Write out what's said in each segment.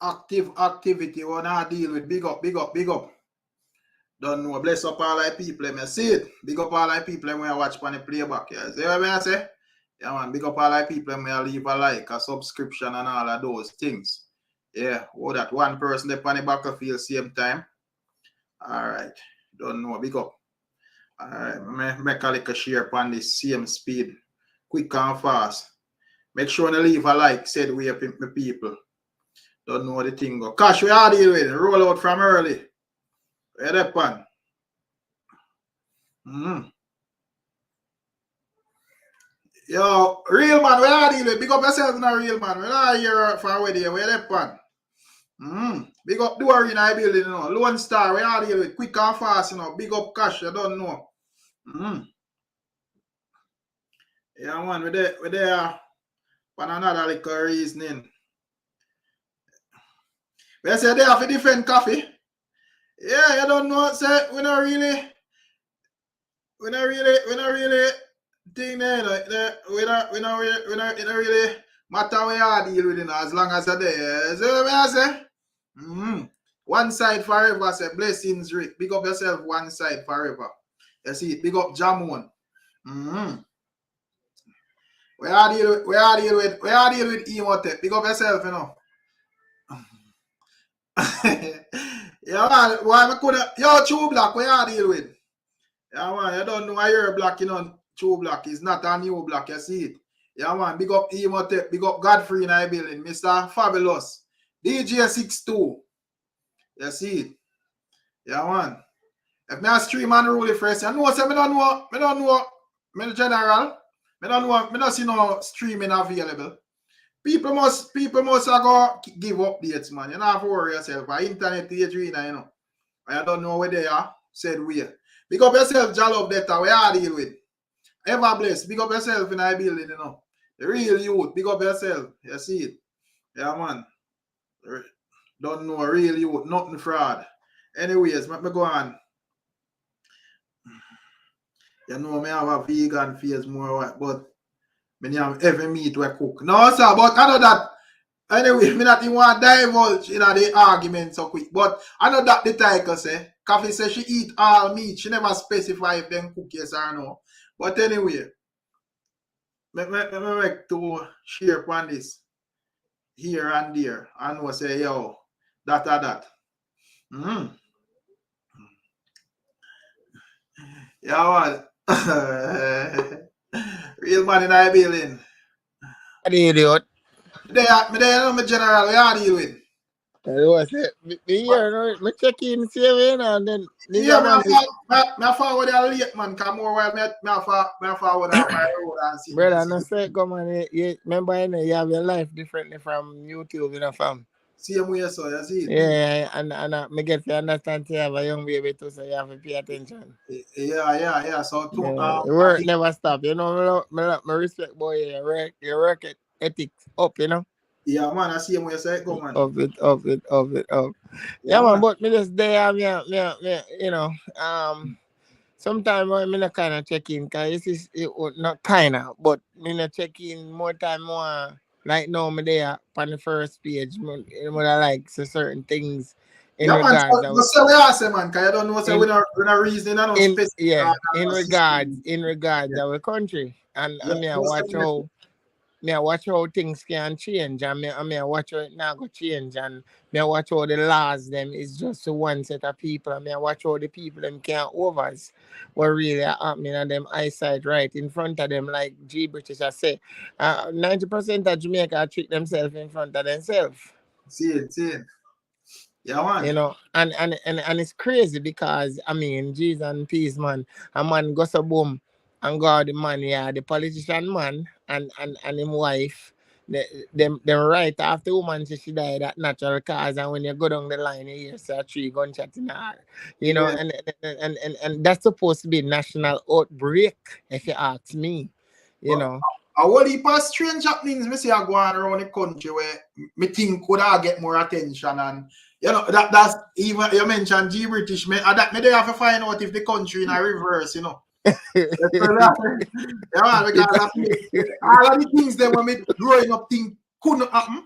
active activity we wanna deal with. Big up, big up, big up. Don't know. Bless up all our people. Me see it. Big up all our people when I watch on the playback. Yeah. See what I say? Yeah, man. Big up all our people when I leave a like, a subscription, and all of those things. Yeah. Oh, that one person there on the battlefield same time. All right. Don't know. Big up. All right. Make a little share on the same speed. Quick and fast. Make sure to leave a like. Said we up my people. Don't know the thing go. Cash, we are dealing with. Roll out from early. Where that one? Yo, real man, where are you? Big up yourself in a real man. We're not here for a wedding. Where that one? Big up the arena building, you know. Lone Star, where are you? Quick and fast, you know. Big up Cash, you don't know. Yeah, man, we're there for another little reasoning. We say they have a different coffee. Yeah, you don't know. Say we not really thing there. Like we not really matter where you deal with it as long as you're there. See what I say? One side forever. Say blessings, Rick. Big up yourself. One side forever. You see it. Big up Jamon. We are deal with Emote. Big up yourself, you know. Yeah, man, why I could yo True Black, where you deal with? Yeah, man, you don't know why you're black, you know. True Black is not a new black, you see it. Yeah, man, big up Emote, big up Godfrey in our building, Mr. Fabulous, DJ62. You see it. Yeah, man. If me a stream Unruly first, you know, say me don't know, me general, me don't see no streaming available. People must go give updates, man. You don't have to worry yourself. Our internet age, you know. I don't know where they are. Said where. Big up yourself, Jalop Data. Where you deal with? Ever blessed. Big up yourself in our building, you know. The real youth. Big up yourself. You see it. Yeah, man. Don't know real youth. Nothing fraud. Anyways, let me go on. You know, me have a vegan face more, but me have every meat we cook. No, sir, but I know that. Anyway, me not even want to divulge in the argument so quick. But I know that the title say, Coffee says she eat all meat. She never specify if them cook yes or no. But anyway, me make to share upon this here and there. I know say, yo, that or that. Yeah, man. Real man in our building. Idiot. Me there, my general, we are deal with. Was it? Me check in, see you and then. Yeah, me forward a late man, come more while me forward on my road and see. Brother, no say come on, remember you have your life differently from YouTube, you know, fam. Same way, so you see it. Yeah, and me get to understand you have a young baby too, so you have to pay attention. Yeah. So work never stop, you know. Me respect boy, your work ethics up, you know. Yeah, man, I see him when you say it, go, man. Of it. Yeah, man, but me just there, you know, sometimes I'm not kind of check in, because it not kind of, but me not check in more time, more like now, me there on the first page, when I like certain things in regards. Man, so we ask him, man, because you don't know, so we're not reasoning, I don't specific. Yeah, in regards our country, and I watch how things can change, and I watch how it now go change, and I watch how the laws them is just one set of people, and I watch how the people them can't overs what really happening and them eyesight right in front of them, like G British I say. 90% of Jamaica treat themselves in front of themselves. See it. Yeah, man. You know, and it's crazy because I mean, Jesus and peace, man. A man goes a boom and got the man, yeah, the politician man and him wife. Them right after woman she died at natural cause, and when you go down the line you hear say 3 gunshot in her. You know, and that's supposed to be national outbreak, if you ask me. You know. What heap of strange happenings me see are going around the country where me think could I get more attention, and you know that's even you mentioned G British me that me they have to find out if the country in a reverse, you know. Yeah, man, because all of the things that when me growing up think couldn't happen,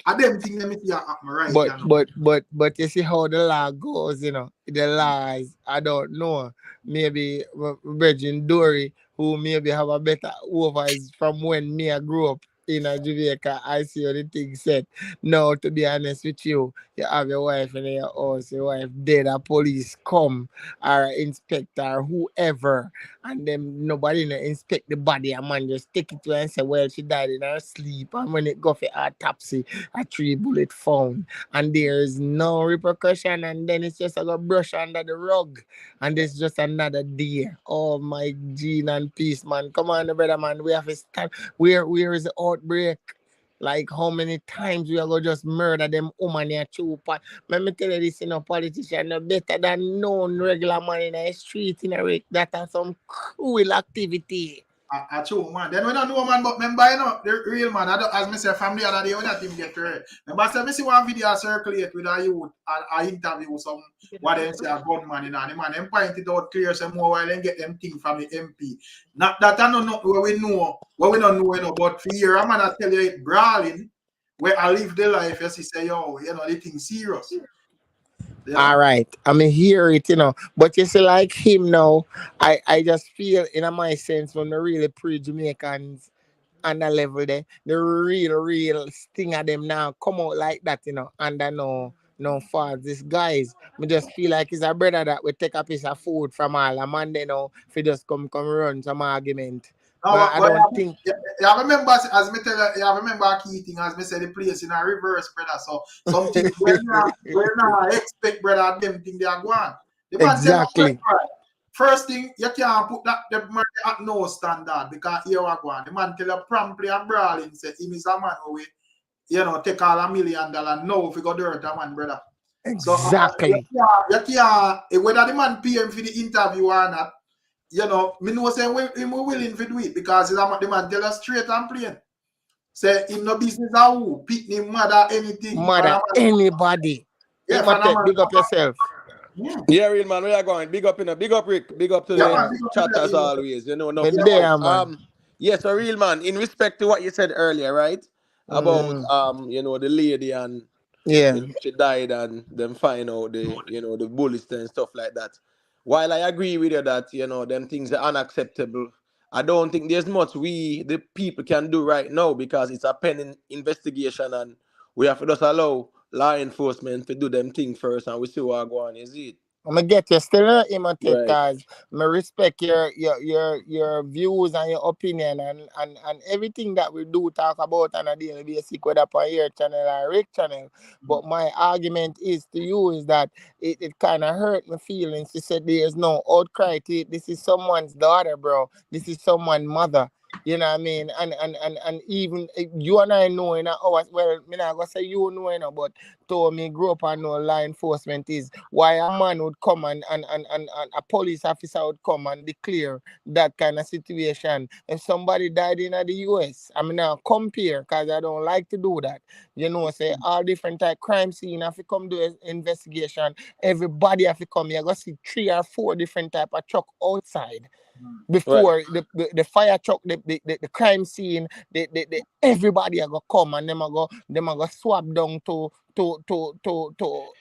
I them think them see happen right here now. But you see how the law goes, you know. The laws, I don't know. Maybe Virgin Dory, who maybe have a better over is from when me I grew up in a Jamaica. I see how the thing said. No, to be honest with you, you have your wife in your house, your wife dead, a police come, or a inspector, whoever, and then nobody no inspect the body, a man just take it to her and say, well, she died in her sleep, and when it go for autopsy, a 3 bullet found, and there is no repercussion, and then it's just a brush under the rug, and it's just another day. Oh my gene and peace, man. Come on, brother, man. We have to stand. Where is the outbreak? Like how many times we are gonna just murder them woman here too? Let me tell you this, you know, politician no better than known regular man in the street in a week. That are some cruel activity. I true, man. Then we don't know, man, but remember, you know, the real man, as me say, family other day, when that team get to it. Remember, I see one video circulate with a youth, I interview some, what they say, a gunman, you know, and the man, them point it out clear some more while and get them thing from the MP. Not that I don't know where we know, where we don't know, you know, but for here, I'm gonna tell you, it brawling, where I live the life, as he say, yo, you know, the thing serious. Yeah. All right, I mean, hear it, you know, but you see, like him now, I just feel in my sense when the really pre-Jamaicans on the level there, the real sting of them now come out like that, you know, under no fault. These guys, we just feel like it's a brother that we take a piece of food from all a man, you know, if he just come run some argument. No, but I don't think. Yeah, I remember, as me tell you, I remember a key thing, as me say, the place in a reverse, brother. So something when you expect, brother, them thing they are going. The man exactly. First thing, you can't put that the man at no standard because here we go. The man tell you promptly and brawling, say him is a man who, you know, take all $1 million no if you go dirt a man, brother. Exactly. So you can't, whether the man pay him for the interview or not, you know, me know say him willing to do it because the man tell us straight and plain. Say him no business at who, pick him mother anything. Mother anybody. Yeah, big up yourself. Yeah, real man, where you going? Big up, big up Rick, big up to the chat as always. You know, no. Yes, a real man. In respect to what you said earlier, right? About you know, the lady and you know, she died and them find out the the bullets and stuff like that. While I agree with you that you know them things are unacceptable, I don't think there's much we the people can do right now because it's a pending investigation and we have to just allow law enforcement to do them thing first and we see what go on. Is it? I'm gonna get you still imitate because I respect your views and your opinion and everything that we do talk about on a daily basis, whether on your channel or Rick channel. But my argument is to you is that it kind of hurt my feelings to say there's no outcry to it. This is someone's daughter, bro. This is someone's mother. You know what I mean? And even you and I know in our well, I'm not gonna say you know, but to me grow up and know law enforcement is why a man would come and a police officer would come and declare that kind of situation. If somebody died in the US, I mean now compare because I don't like to do that. You know, say all different type crime scene have to come do an investigation. Everybody have to come. You go see 3 or 4 different type of truck outside. Before the fire truck, the crime scene, everybody are gonna come and them are gonna swap down to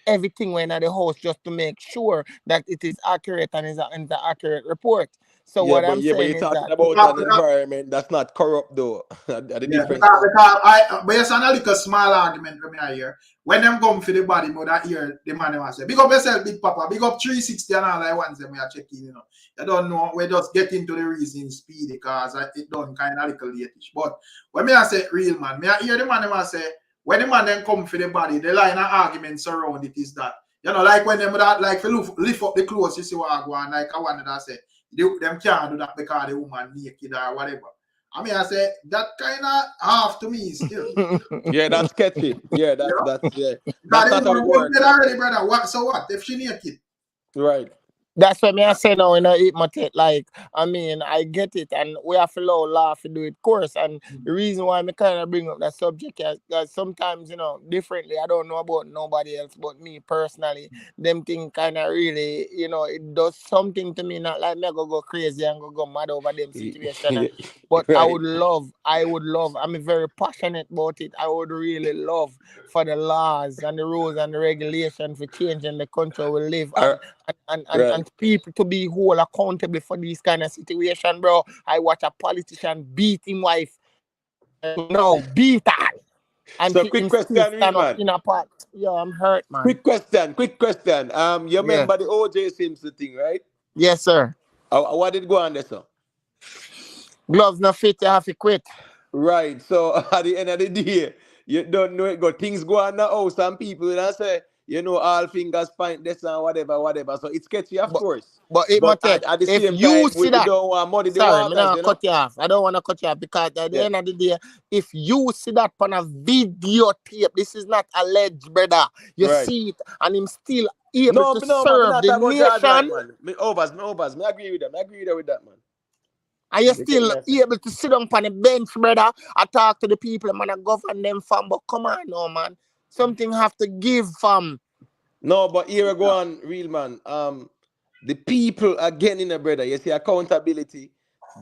everything when at the house just to make sure that it is accurate and is an accurate report. So what I'm saying but you're is talking that about an environment that's not corrupt though. The difference. But it's a little small argument from me here. When them come for the body, but that hear the man them say, big up yourself, big papa, big up 360 and all I want them we are checking, you know. I don't know, we just get into the reason speedy because it done kind of little late-ish. But when me I say real man, me I hear the man them say, when the man then come for the body, the line of arguments around it is that, you know, like when them that like lift up the clothes, you see what I go on, like I wanted to say, them can't do that because the woman naked or whatever. I mean, I say that kind of half to me still. Yeah, that's sketchy. Yeah, that's yeah. That's not how it works. Already, brother. So what? If she naked, right? That's what me I say now, eat my teeth. Like, I mean, I get it, and we have to laugh to do it, course. And the reason why me kind of bring up that subject is that sometimes, differently, I don't know about nobody else, but me personally, them thing kind of really, it does something to me, not like me go crazy and go mad over them situation. But I Right. would love, I'm very passionate about it. I would really love for the laws and the rules and the regulations for changing the country we live Right. and people to be whole accountable for this kind of situation, bro. I watch a politician beat him wife, beat her, and So he quick him still question, real stand up man. in a part. Yo, I'm hurt, man. Quick question. You Yeah. remember the OJ Simpson thing, right? Yes, sir. What did go on there, sir? Gloves not fit, you have to quit. Right. So at the end of the day, you don't know it got things go on now. Some people say, all fingers point this and whatever. So it's sketchy, of But course. but it But might take, at the if same you time, see we that. don't want muddy the Sorry, me waters, not cut you off. I don't want to cut you off because at the Yeah. end of the day, if you see that on a videotape, this is not alleged, brother. You Right. see it, and him still able No, to no, man. Me serve not the talk about George White, nation, man. Me overs. Me agree with them. I agree with that, man. and you're You get still me, I say? able to sit on the bench, brother. I talk to the people, man, I govern them, fam. But come on, no, man. Something have to give, fam. No, but here we go on, real man. The people again in a brother. You see, accountability.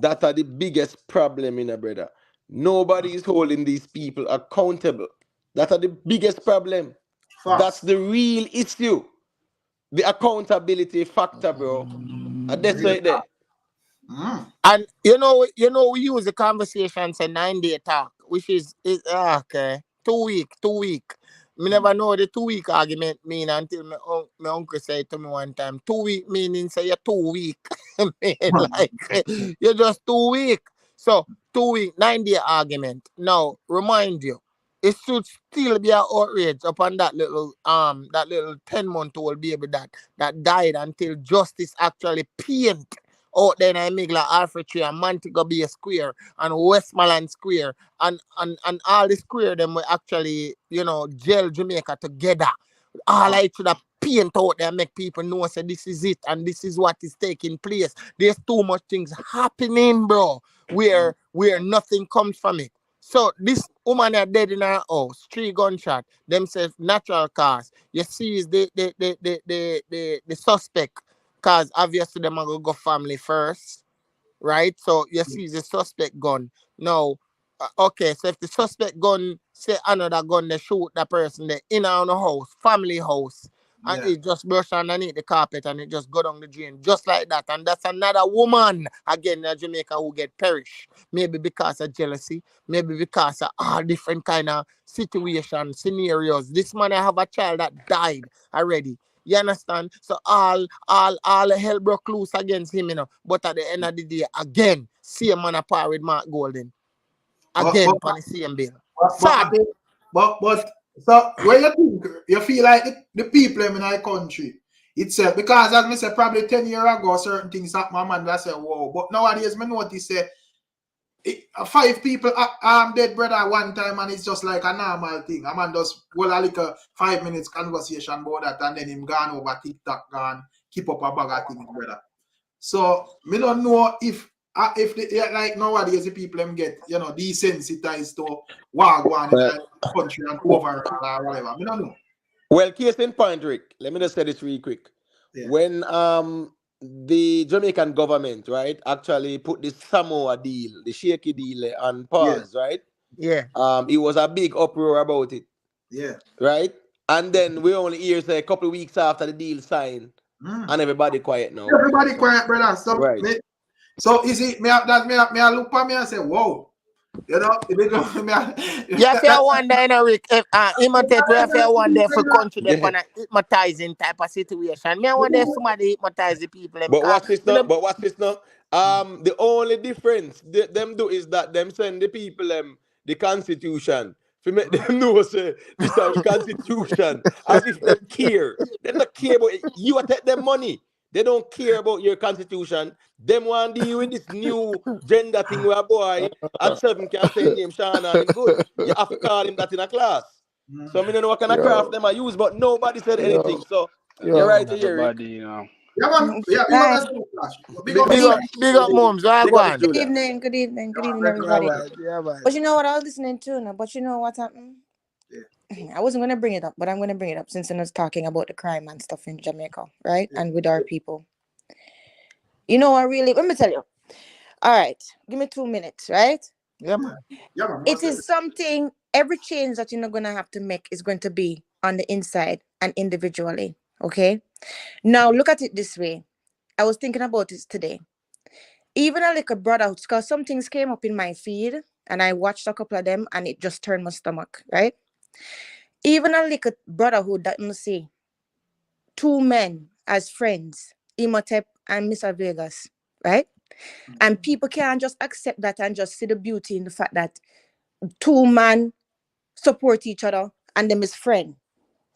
That are the biggest problem in a brother. Nobody is holding these people accountable. That are the biggest problem. That's Facts. the real issue. The accountability factor, bro. And that's Real right there. talk. And we use the conversation say 9-day talk, which is okay. 2 week. Me never know the 2 week argument mean until my uncle said to me one time. 2 week meaning say you're 2 week. Mean, like you're just 2 week. So 2 week, 9-day argument. Now remind you, it should still be an outrage upon that little 10-month-old baby that died until justice actually paint out then I make like Alfred Tree and Montego Bay Square and Westmoreland Square and all the square them were actually, jail Jamaica together. All I should have paint out there make people know say this is it and this is what is taking place. There's too much things happening, bro, where nothing comes from it. So this woman are dead in her house, 3 gunshot, themselves natural cause. You see is the suspect. Because obviously them are going to go family first, right? So you see the suspect gun. Now, okay, so if the suspect gun, say another gun, they shoot that person there in our house, family house, and Yeah. it just brush underneath the carpet and it just go down the drain, just like that. And that's another woman, again, in Jamaica who get perished. Maybe because of jealousy, maybe because of all different kind of situations, scenarios. This man, I have a child that died already. You understand? So all hell broke loose against him, But at the end of the day, again, same man apart with Mark Golden. Again, But, upon the same bill. but I Sad. think, but so where you think you feel like the people in our country itself, because as I said, probably 10 years ago, certain things happen, my man that say, whoa. But nowadays, me notice say 5 people dead brother at one time, and it's just like a normal thing. A man does like a 5 minutes conversation about that, and then him gone over TikTok, gone keep up a bag of things, brother. So me don't know if like nowadays the people them get desensitized to what go on in the country and overall or whatever. Me don't know. Well, case in point, Rick. Let me just say this real quick. Yeah. When the Jamaican government, right, actually put this Samoa deal, the shaky deal on pause, right? Yeah. It was a big uproar about it. Yeah. Right? And then we only hear say a couple of weeks after the deal signed, and everybody quiet now. Everybody quiet, brother. So right. So is it me I look at me and say, whoa. You know, You have to wonder, Rick, if imitate, we have to wonder for country they on a hypnotizing type of situation. Me I wonder if somebody hypnotize the people. But what's this now? The only difference them do is that them send the people the constitution. To make them know say this is the constitution. As if them care. They don't care about it. You take them money. They don't care about your constitution. Them want to deal with this new gender thing where a boy at 7 can say name Ishawna and him good. You have to call him that in a class. So I don't know what kind of craft them I use, but nobody said anything. So you're right here, Rick. Yeah, man. Yeah, big up yourself, Flash. Big up Big yourself. Big up, moms. All Big up, gone. Good Julia. evening, good evening, good evening, Yeah, everybody. man. But you know what I was listening to now? But you know what happened? I wasn't gonna bring it up, but I'm gonna bring it up since I was talking about the crime and stuff in Jamaica, right? And with our people. You know, let me tell you. All right, give me 2 minutes, right? Yeah, man. Yeah, man. It is something, every change that you're gonna have to make is going to be on the inside and individually. Okay. Now look at it this way. I was thinking about this today. Even a little brother, because some things came up in my feed and I watched a couple of them and it just turned my stomach, right? Even a little brotherhood that you see, two men as friends, Imhotep and Mr. Vegas, right? And people can't just accept that and just see the beauty in the fact that two men support each other and them is friend.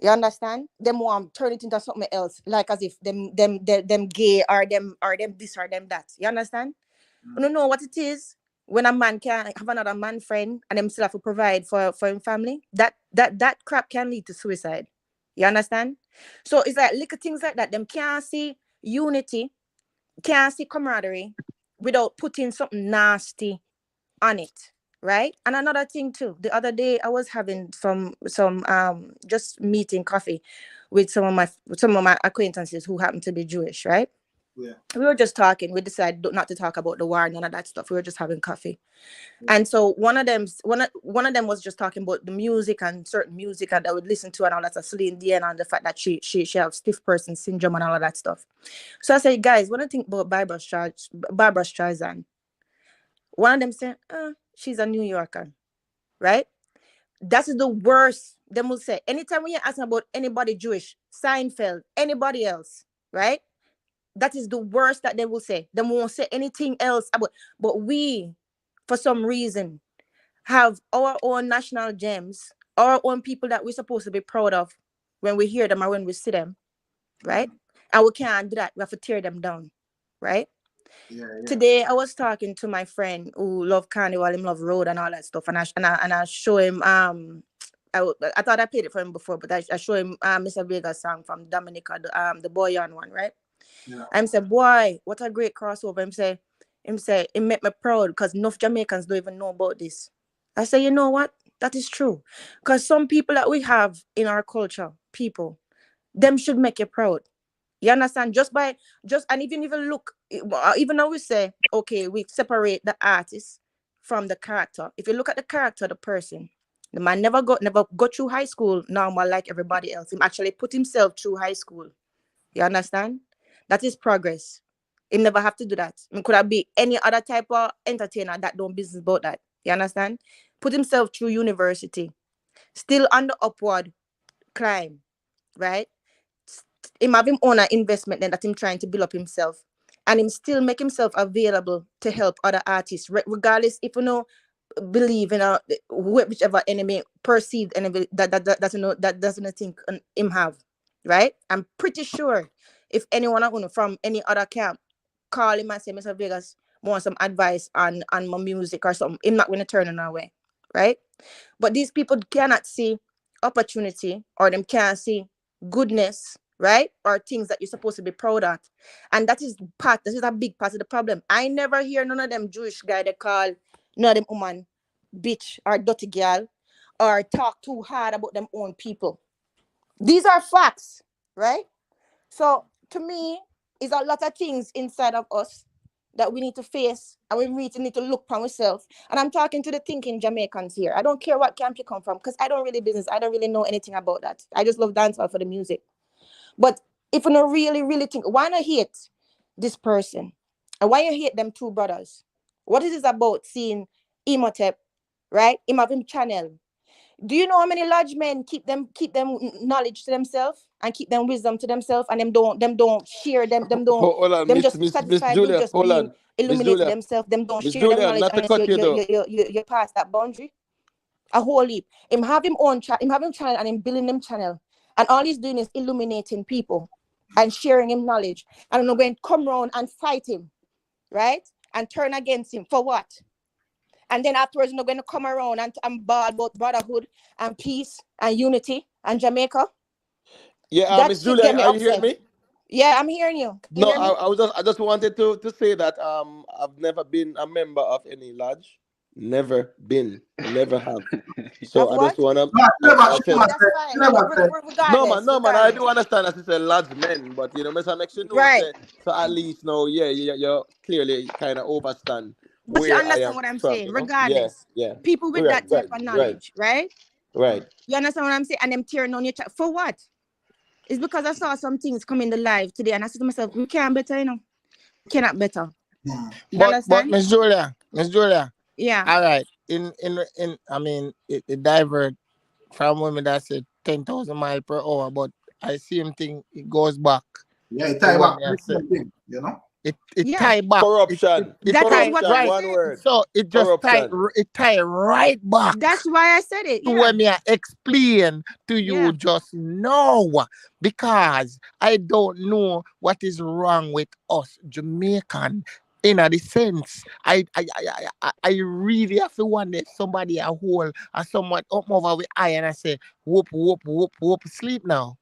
You understand? Them want turn it into something else, like as if them gay or them this or them that. You understand? You don't know what it is when a man can have another man friend and them still have to provide for his family. That crap can lead to suicide. You understand? So it's like little things like that. Them can't see unity, can't see camaraderie without putting something nasty on it. Right. And another thing too, the other day I was having some just meeting coffee with some of my acquaintances who happen to be Jewish, right? Yeah. We were just talking. We decided not to talk about the war, none of that stuff. We were just having coffee. And so one of them was just talking about the music and certain music that I would listen to and all that stuff, Celine Dion, and the fact that she have stiff person syndrome and all of that stuff. So I said, guys, when I think about Barbara Streisand, one of them said, she's a New Yorker, right? That is the worst. They will say, anytime when you're asking about anybody Jewish, Seinfeld, anybody else, right? That is the worst that they will say. They won't say anything else about. But we, for some reason, have our own national gems, our own people that we're supposed to be proud of when we hear them or when we see them, right? And we can't do that. We have to tear them down, right? Yeah. Today I was talking to my friend who love carnival, him love road and all that stuff, and I show him I thought I played it for him before, but I show him Mr. Vega's song from Dominica, the Boy on one, right? Yeah. I'm say, boy, what a great crossover. Him say, it made me proud because enough Jamaicans don't even know about this. I say, you know what? That is true. Because some people that we have in our culture, people, them should make you proud. You understand? And even if you look, even though we say, okay, we separate the artist from the character. If you look at the character of the person, the man never go through high school normal like everybody else. He actually put himself through high school. You understand? That is progress. He never have to do that. It could have been any other type of entertainer that don't business about that. You understand? Put himself through university. Still on the upward climb, right? Him have him own an investment then that him trying to build up himself. And him still make himself available to help other artists, regardless if you know believe in whichever enemy perceived enemy that doesn't think him have, right? I'm pretty sure if anyone from any other camp call him and say, Mr. Vegas want some advice on my music or something, I'm not going to turn him away, right? But these people cannot see opportunity or them can't see goodness, right? Or things that you're supposed to be proud of. And that is a big part of the problem. I never hear none of them Jewish guy they call none of them woman bitch or dirty girl or talk too hard about them own people. These are facts, right? So to me, it's a lot of things inside of us that we need to face and we really need to look for ourselves. And I'm talking to the thinking Jamaicans here. I don't care what camp you come from because I don't really know anything about that. I just love dancehall for the music. But if you don't really think, why not hate this person? And why you hate them two brothers? What is this about seeing Imhotep, right? Him have him channel. Do you know how many large men keep them knowledge to themselves and keep them wisdom to themselves, and them don't share them don't Hold on, them Miss just Miss Miss satisfied with Julia. just Hold being on, Miss illuminated Julia. themselves. Them don't Miss share them Julia, knowledge not to unless cut you though. you pass that boundary. A whole heap. Him have him own him have him channel and him building them channel, and all he's doing is illuminating people and sharing him knowledge. And I'm going to come around and fight him, right? And turn against him for what? And then afterwards, you're going to come around and bawl about brotherhood and peace and unity and Jamaica. Yeah, That Miss shit Julia, get me are you hearing upset. me? Yeah, I'm hearing you. Can you No, hear me? I just wanted to say that I've never been a member of any lodge. Never been, never have. So Of I just what? wanna No, I Okay, said that's fine. never said. Regardless, no man, I regardless. do understand as it's a lads men, but you know, Mr. Make sure know Right. say so at least no, yeah, you're clearly kind of overstand But you where I understand am what I'm from, saying? you know? Yeah, Regardless. yeah. People with Right, that type right, of right, knowledge, right? right. You understand what I'm saying? And them tearing on your chat. For what? It's because I saw some things come in the live today and I said to myself, we can't better, you know. We cannot better. You But understand? Miss Julia, Yeah. all right. In I mean it divert from women that say 10,000 miles per hour, but I same thing it goes back Yeah, it to tie what back me I the said. same thing, you know. It Yeah. tie back. Corruption, It That is tie what corruption. I'm right. One saying. word, So it just corruption. tie right back That's why I said it. to Yeah. what me I explain to you Yeah. just now, because I don't know what is wrong with us Jamaican. In a the sense, I really have to wonder if somebody a hold or someone up over with eye and I say, whoop, whoop, whoop, whoop, sleep now.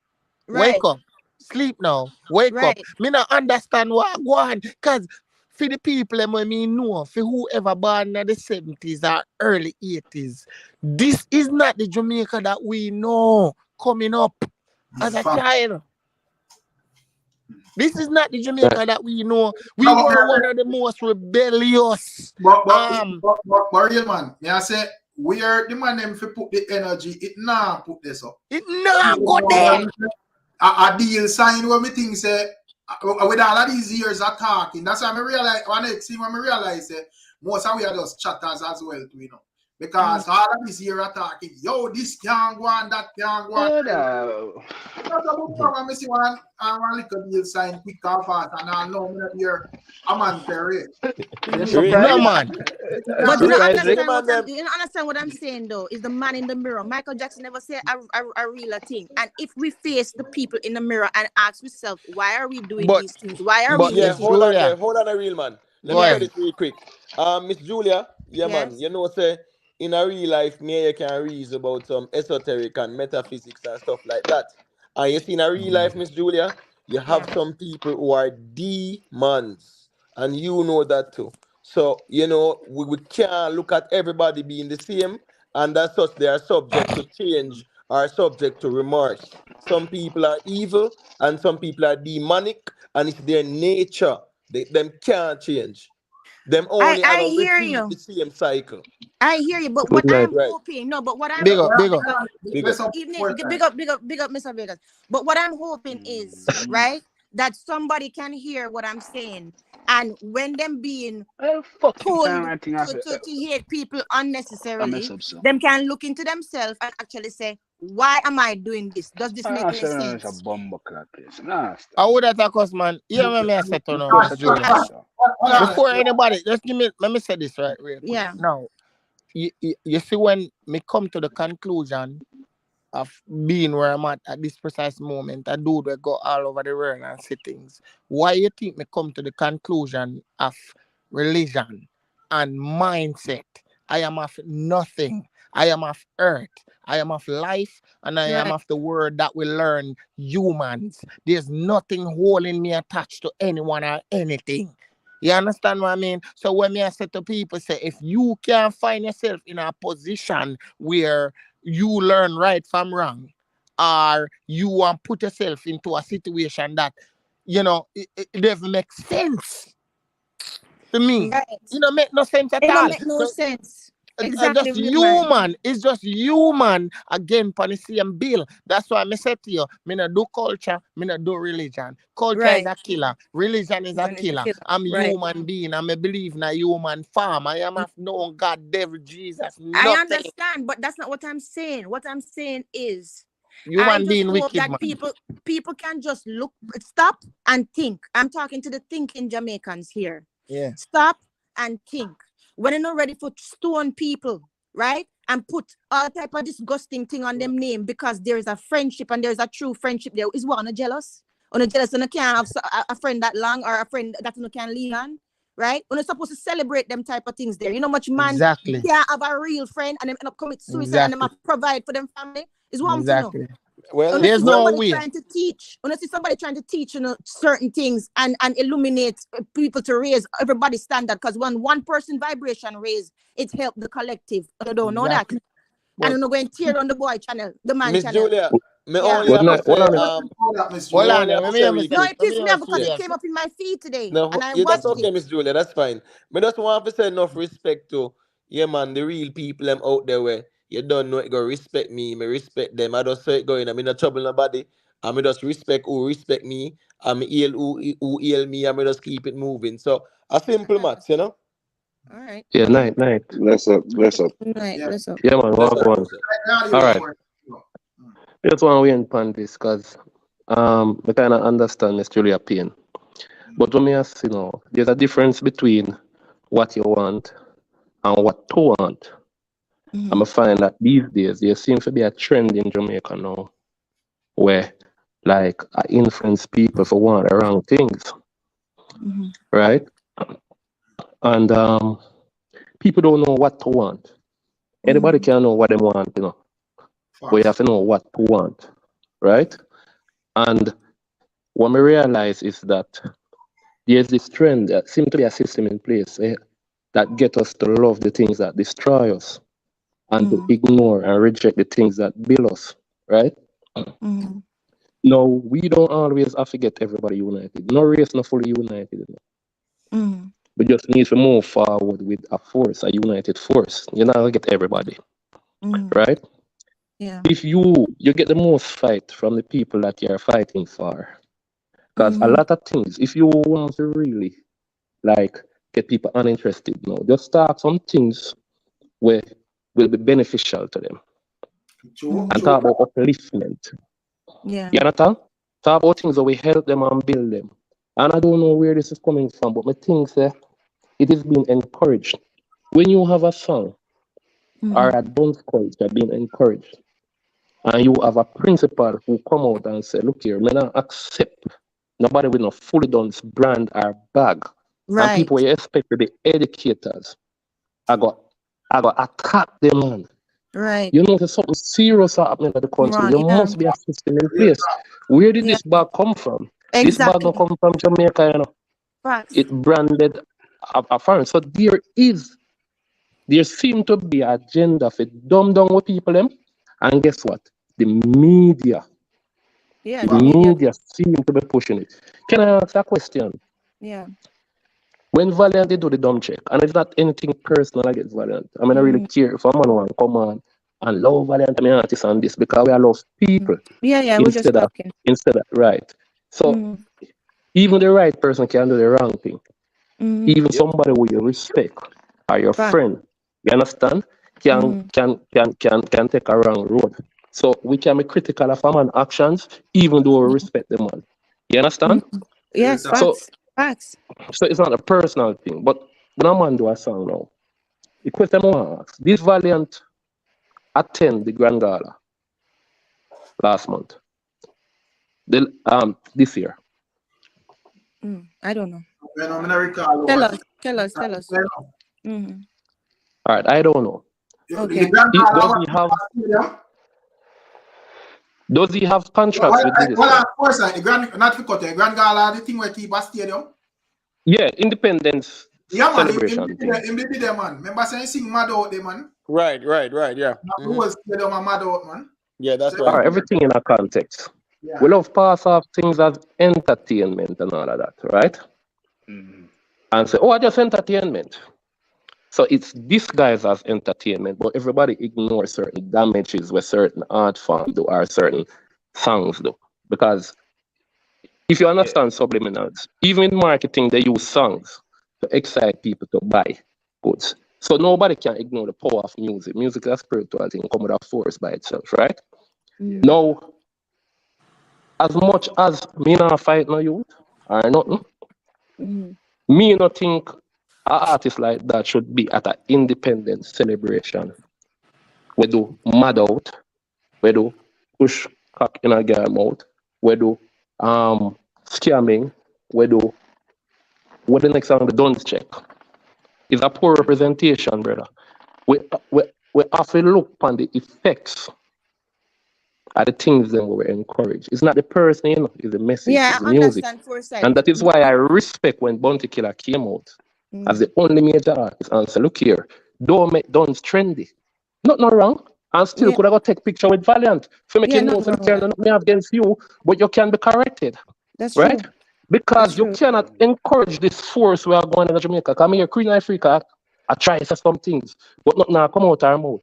Wake Right. up. Sleep now. Wake up. Right. Me not understand what I want. Cause for the people them when me know, for whoever born in the 70s or early 80s, this is not the Jamaica that we know coming up as a Fact. child. This is not the Right. Jamaica that we know. We No, were one of the most rebellious. but real man, me I say where the man them fi put the energy, it nah put this up. It not go there. A deal sign where me think say with all of these years of talking. That's why I realize when I realize most of we are just chatters as well too, you know. Because all of this year of talking, yo, this can't go on, that can't go on. That's about time I see one little deal sign quick and fast, and I know me here a man Terry. You No surprised? man. But you don't Surprised, Rick? understand you don't understand what I'm saying though. Is the man in the mirror. Michael Jackson never said a real thing. And if we face the people in the mirror and ask ourselves, why are we doing But these things? Why are we but Yeah, Miss here? hold on there. Julia, Hold on a real man. Let go me say Yes. ahead. this real quick. Miss Julia, yeah man, Yes. you know say in a real life, me you can read about some esoteric and metaphysics and stuff like that. And you see in a real life, Miss Julia, you Yeah. have some people who are demons. And you know that too. So, you know, we can't look at everybody being the same, and as such, they are subject to change, are subject to remorse. Some people are evil, and some people are demonic, and it's their nature. Them can't change. Them only are I gonna hear repeat you. the same cycle. I hear you. But Good what night. I'm Right. hoping, no, but what I'm Big up, hoping, big up. because Big up. even big up, Mr. Vegas. But what I'm hoping is, right, that somebody can hear what I'm saying. And when them being Well, fucking pulled time I think I said, to hate people I mess unnecessarily, up so. them can look into themselves and actually say, why am I doing this? Does this make I any said it's a sense? bomb clock case. Nah, I stop. would have cause man. Hear me I said to now, Just Miss a trust Julia. me, sir. Yeah. Before anybody, just give me let me say this right real quick. Yeah. Now, you see when me come to the conclusion of being where I'm at this precise moment, a dude will go all over the world and see things. Why you think me come to the conclusion of religion and mindset? I am of nothing. I am of earth. I am of life, and I am Right. of the word that we learn humans. There's nothing holding me attached to anyone or anything. You understand what I mean? So when me I say to people, say if you can find yourself in a position where you learn right from wrong, or you want put yourself into a situation that it doesn't make sense to me. Right. It don't make no sense at It don't all. make no So sense. Exactly, just real man. human. It's just human again for the same bill. That's why I said to you, me not do culture, me not do religion. Culture is Right. a killer. Religion is a Religion is a killer. killer. I'm Right. human being. I'm a believe in a human farm. I am of no God, devil, Jesus, I nothing. understand, but that's not what I'm saying. What I'm saying is, I Human just being hope wicked, that man. people can just stop and think. I'm talking to the thinking Jamaicans here. Yeah. Stop and think. When you're not ready for stone people, right? And put all type of disgusting thing on them name because there is a friendship and there's a true friendship there. Is one jealous? On a jealous and you can't have a friend that long or a friend that you can lean on, right? When you're supposed to celebrate them type of things there. You know much man Exactly. can't have a real friend and them end up commit suicide and them Exactly. have to provide for them family. Is one for no. Exactly. Well, There's no somebody way. trying to teach. When I see somebody trying to teach, certain things and illuminate people to raise everybody's standard. Because when one person vibration raise, it helped the collective. I don't know that. Exactly. And But I'm not going to tear on the boy channel, the man Miss channel. Julia, me Yeah. only have to say, hold me on, only have let to me say hear real me No, quick. say. it Let me pissed hear me me off because say. it Yeah. came up in my feed today. No, And I yeah, that's watched okay, it. Miss Julia. That's fine. Me just want to say enough respect to, yeah, man, the real people them out there where you don't know it go respect me, me respect them. I just say it going, I'm in a trouble nobody. I me just respect who respect me. I'm heal who heal me. I me just keep it moving. So a simple maths, you know. All right. Yeah, night. Bless up, bless up. All right. Yeah. Let's up. Yeah, man, That's walk what on. I'm saying. All right. Just want to win upon this because I kind of understand Miss Julia pain. But when me ask, there's a difference between what you want and what to want. Mm-hmm. I find that these days there seems to be a trend in Jamaica now where like I influence people for want the wrong things, Mm-hmm. right? And people don't know what to want. Anybody can know what they want, but you have to know what to want, right? And what I realize is that there's this trend that seems to be a system in place that get us to love the things that destroy us and to ignore and reject the things that build us, right? Mm-hmm. No, we don't always have to get everybody united. No race not fully united. Mm-hmm. We just need to move forward with a force, a united force. You're not gonna get everybody, Mm-hmm. right? Yeah. If you get the most fight from the people that you're fighting for. Because a lot of things, if you want to really like get people uninterested, just start some things where will be beneficial to them. And talk about upliftment. Yeah. You understand? Talk about things that will help them and build them. And I don't know where this is coming from, but I think it is being encouraged. When you have a song or a dance culture being encouraged, and you have a principal who come out and say, look here, may not accept nobody with no fully done brand or bag. And Right. people you expect to be educators. I got attack them, man. Right. You know, there's something serious happening in the country. Wrong. There Yeah. must be a system in place. Where did Yeah. this bag come from? This bag Exactly. don't come from Jamaica, Facts. It branded a foreign. So there seems to be an agenda for dumb down with people them. And guess what? The media Yeah. The media. seem to be pushing it. Can I ask a question? Yeah. When Valiant they do the dumb check, and it's not anything personal against Valiant. I mean, I really care if a man want come on and love Valiant, I mean, artists and this because we are love people Yeah. Yeah. We're just talking. instead of right. So even the right person can do the wrong thing. Even somebody who you respect or your Fact. friend, you understand, can take a wrong road. So we can be critical of a man's actions, even though we respect the man. You understand? Yes. So Facts. Facts. so it's not a personal thing. But when a man do a song now, the question I want to ask, this Valiant attend the Grand Gala last month. This year. I don't know. Tell us. Tell us. Mm-hmm. All right, I don't know. Okay. Does he have contracts with this? Well, of course, the Grand Gala, the thing where keep a stadium. Yeah, Independence celebration. thing. Him did there, man. Remember saying sing mad out there, man. Right, yeah. Who was stadium and mad out, man. Yeah, that's So, right. All right, everything in a context. Yeah. We love pass off things as entertainment and all of that, right? And say, oh, just entertainment. So it's disguised as entertainment, but everybody ignores certain damages where certain art forms do or certain songs do. Because if you understand subliminals, even in marketing, they use songs to excite people to buy goods. So nobody can ignore the power of music. Music is a spiritual thing, come with a force by itself, right? Now, as much as me not fight no youth or nothing, me not think an artist like that should be at an independent celebration. We do mad out, we do push cock in a girl mouth, we do scamming, we do what the next song the Duns check. It's a poor representation, brother. We have to look upon the effects are the things that we were encouraged. It's not the person, you know, it's the message, Yeah, it's the I music. understand foresight. And that is why I respect when Bounty Killer came out as the only major artist and say, look here, don't make Duns trendy. Not wrong. And still Yeah. could I go take picture with Valiant. For making Yeah, notes nothing and wrong say, with that. not me against you, but you can be corrected. That's Right? true. Because That's you true. cannot encourage this force we are going in Jamaica. Come here, Queen Africa, I try to say some things, but not now come out our mouth.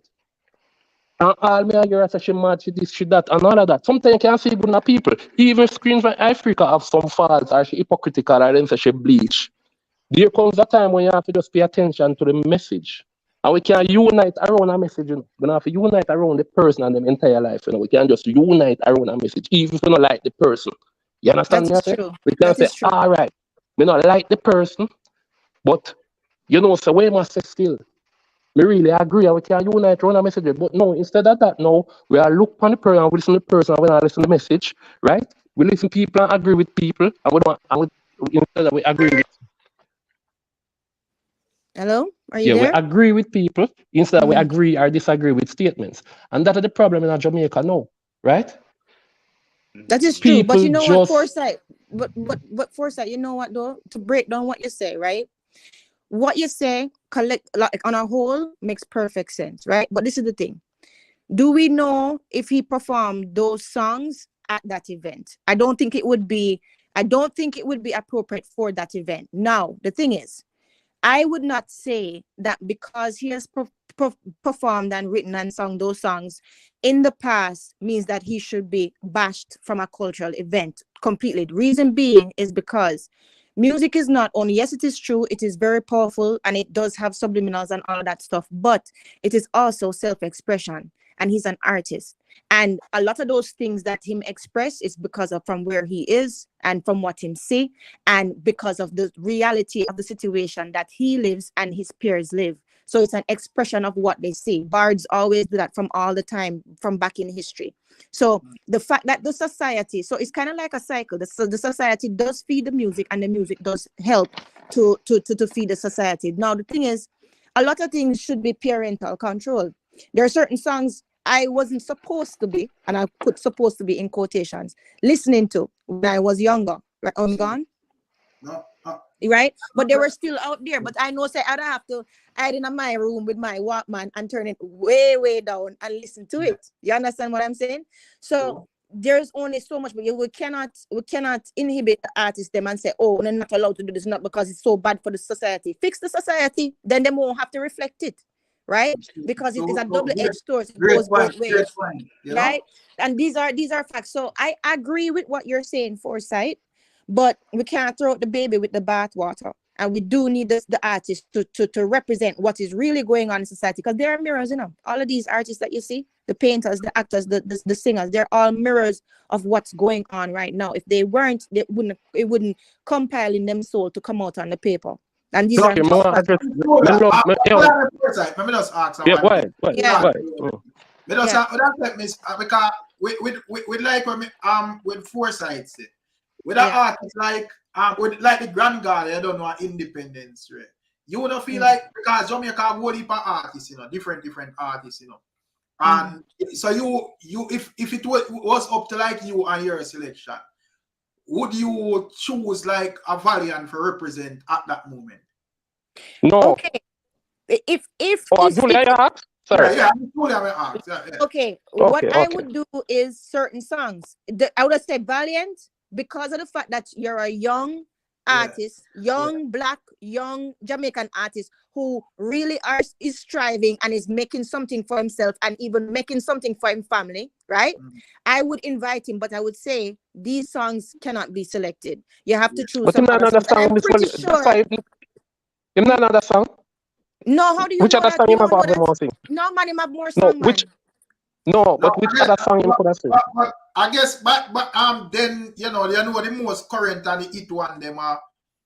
And all me hear is say she mad, she this, she that, and all of that. Sometimes you can see good in people. Even Screens from Africa have some faults, or she hypocritical, or then say she bleach. There comes a time when you have to just pay attention to the message. And we can unite around a message, you know. We don't have to unite around the person and their entire life, you know. We can just unite around a message, even if we don't like the person. You understand That me? I is say? true. We can That say, is true. all right, we don't like the person, but you know, so we must say still. We really agree and we can unite around a message. But no, instead of that, no, we are look on the person and we listen to the person and we don't listen to the message, right? We listen to people and agree with people and we don't and instead of we agree with Hello? Are you we there? agree with people instead of we agree or disagree with statements. And that is the problem in Jamaica now, right? That is true. But People you know what, just foresight? But foresight, you know what though? To break down what you say, right? What you say, collect like on a whole, makes perfect sense, right? But this is the thing. Do we know if he performed those songs at that event? I don't think it would be appropriate for that event. Now, the thing is, I would not say that because he has performed and written and sung those songs in the past means that he should be bashed from a cultural event completely. The reason being is because music is not only, yes, it is true, it is very powerful and it does have subliminals and all of that stuff, but it is also self-expression and he's an artist. And a lot of those things that him express is because of from where he is and from what him see and because of the reality of the situation that he lives and his peers live. So it's an expression of what they see. Bards always do that from all the time, from back in history. So the fact that the society, so it's kind of like a cycle. The society does feed the music and the music does help to feed the society. Now, the thing is, a lot of things should be parental control. There are certain songs I wasn't supposed to be, and I put supposed to be in quotations, listening to when I was younger. Right? I'm gone? No. Right? But they were still out there. But I know, say, I don't have to hide in my room with my Walkman and turn it way, way down and listen to it. You understand what I'm saying? So there's only so much, but we cannot inhibit the artists them and say, oh, they're not allowed to do this, not because it's so bad for the society. Fix the society, then they won't have to reflect it. Right? Because it is a double-edged sword. It goes both ways. Right? And these are facts. So I agree with what you're saying, Foresight, but we can't throw out the baby with the bathwater. And we do need the artists to represent what is really going on in society, because there are mirrors, you know. All of these artists that you see, the painters, the actors, the singers, they're all mirrors of what's going on right now. If they weren't, it wouldn't compile in them soul to come out on the paper. And these okay, are more just address. Let me just ask. Yeah, why? Because with like with foresight, with an artist like with like the Grand Guardian, I don't know, independence, right? You don't feel like, because Jamaica have whole heap of artists, you know, different artists, you know. And so you if it was up to like you and your selection, would you choose like a Valiant for represent at that moment? No. Okay. If Julia, you asked? Sorry. Yeah, Julia, I asked. Yeah. Okay. What I would do is certain songs. I would have said Valiant because of the fact that you're a young artist, young Black, young Jamaican artist who really is striving and is making something for himself and even making something for his family, right? I would invite him, but I would say these songs cannot be selected. You have to choose some other songs. I'm pretty sure. Him not another song? No, how do you which know other that? song You him have don't know more that? sing? No, man, him have more No, song, which man. but which other song him could have sing? But I guess but then you know the most current and the hit one them are.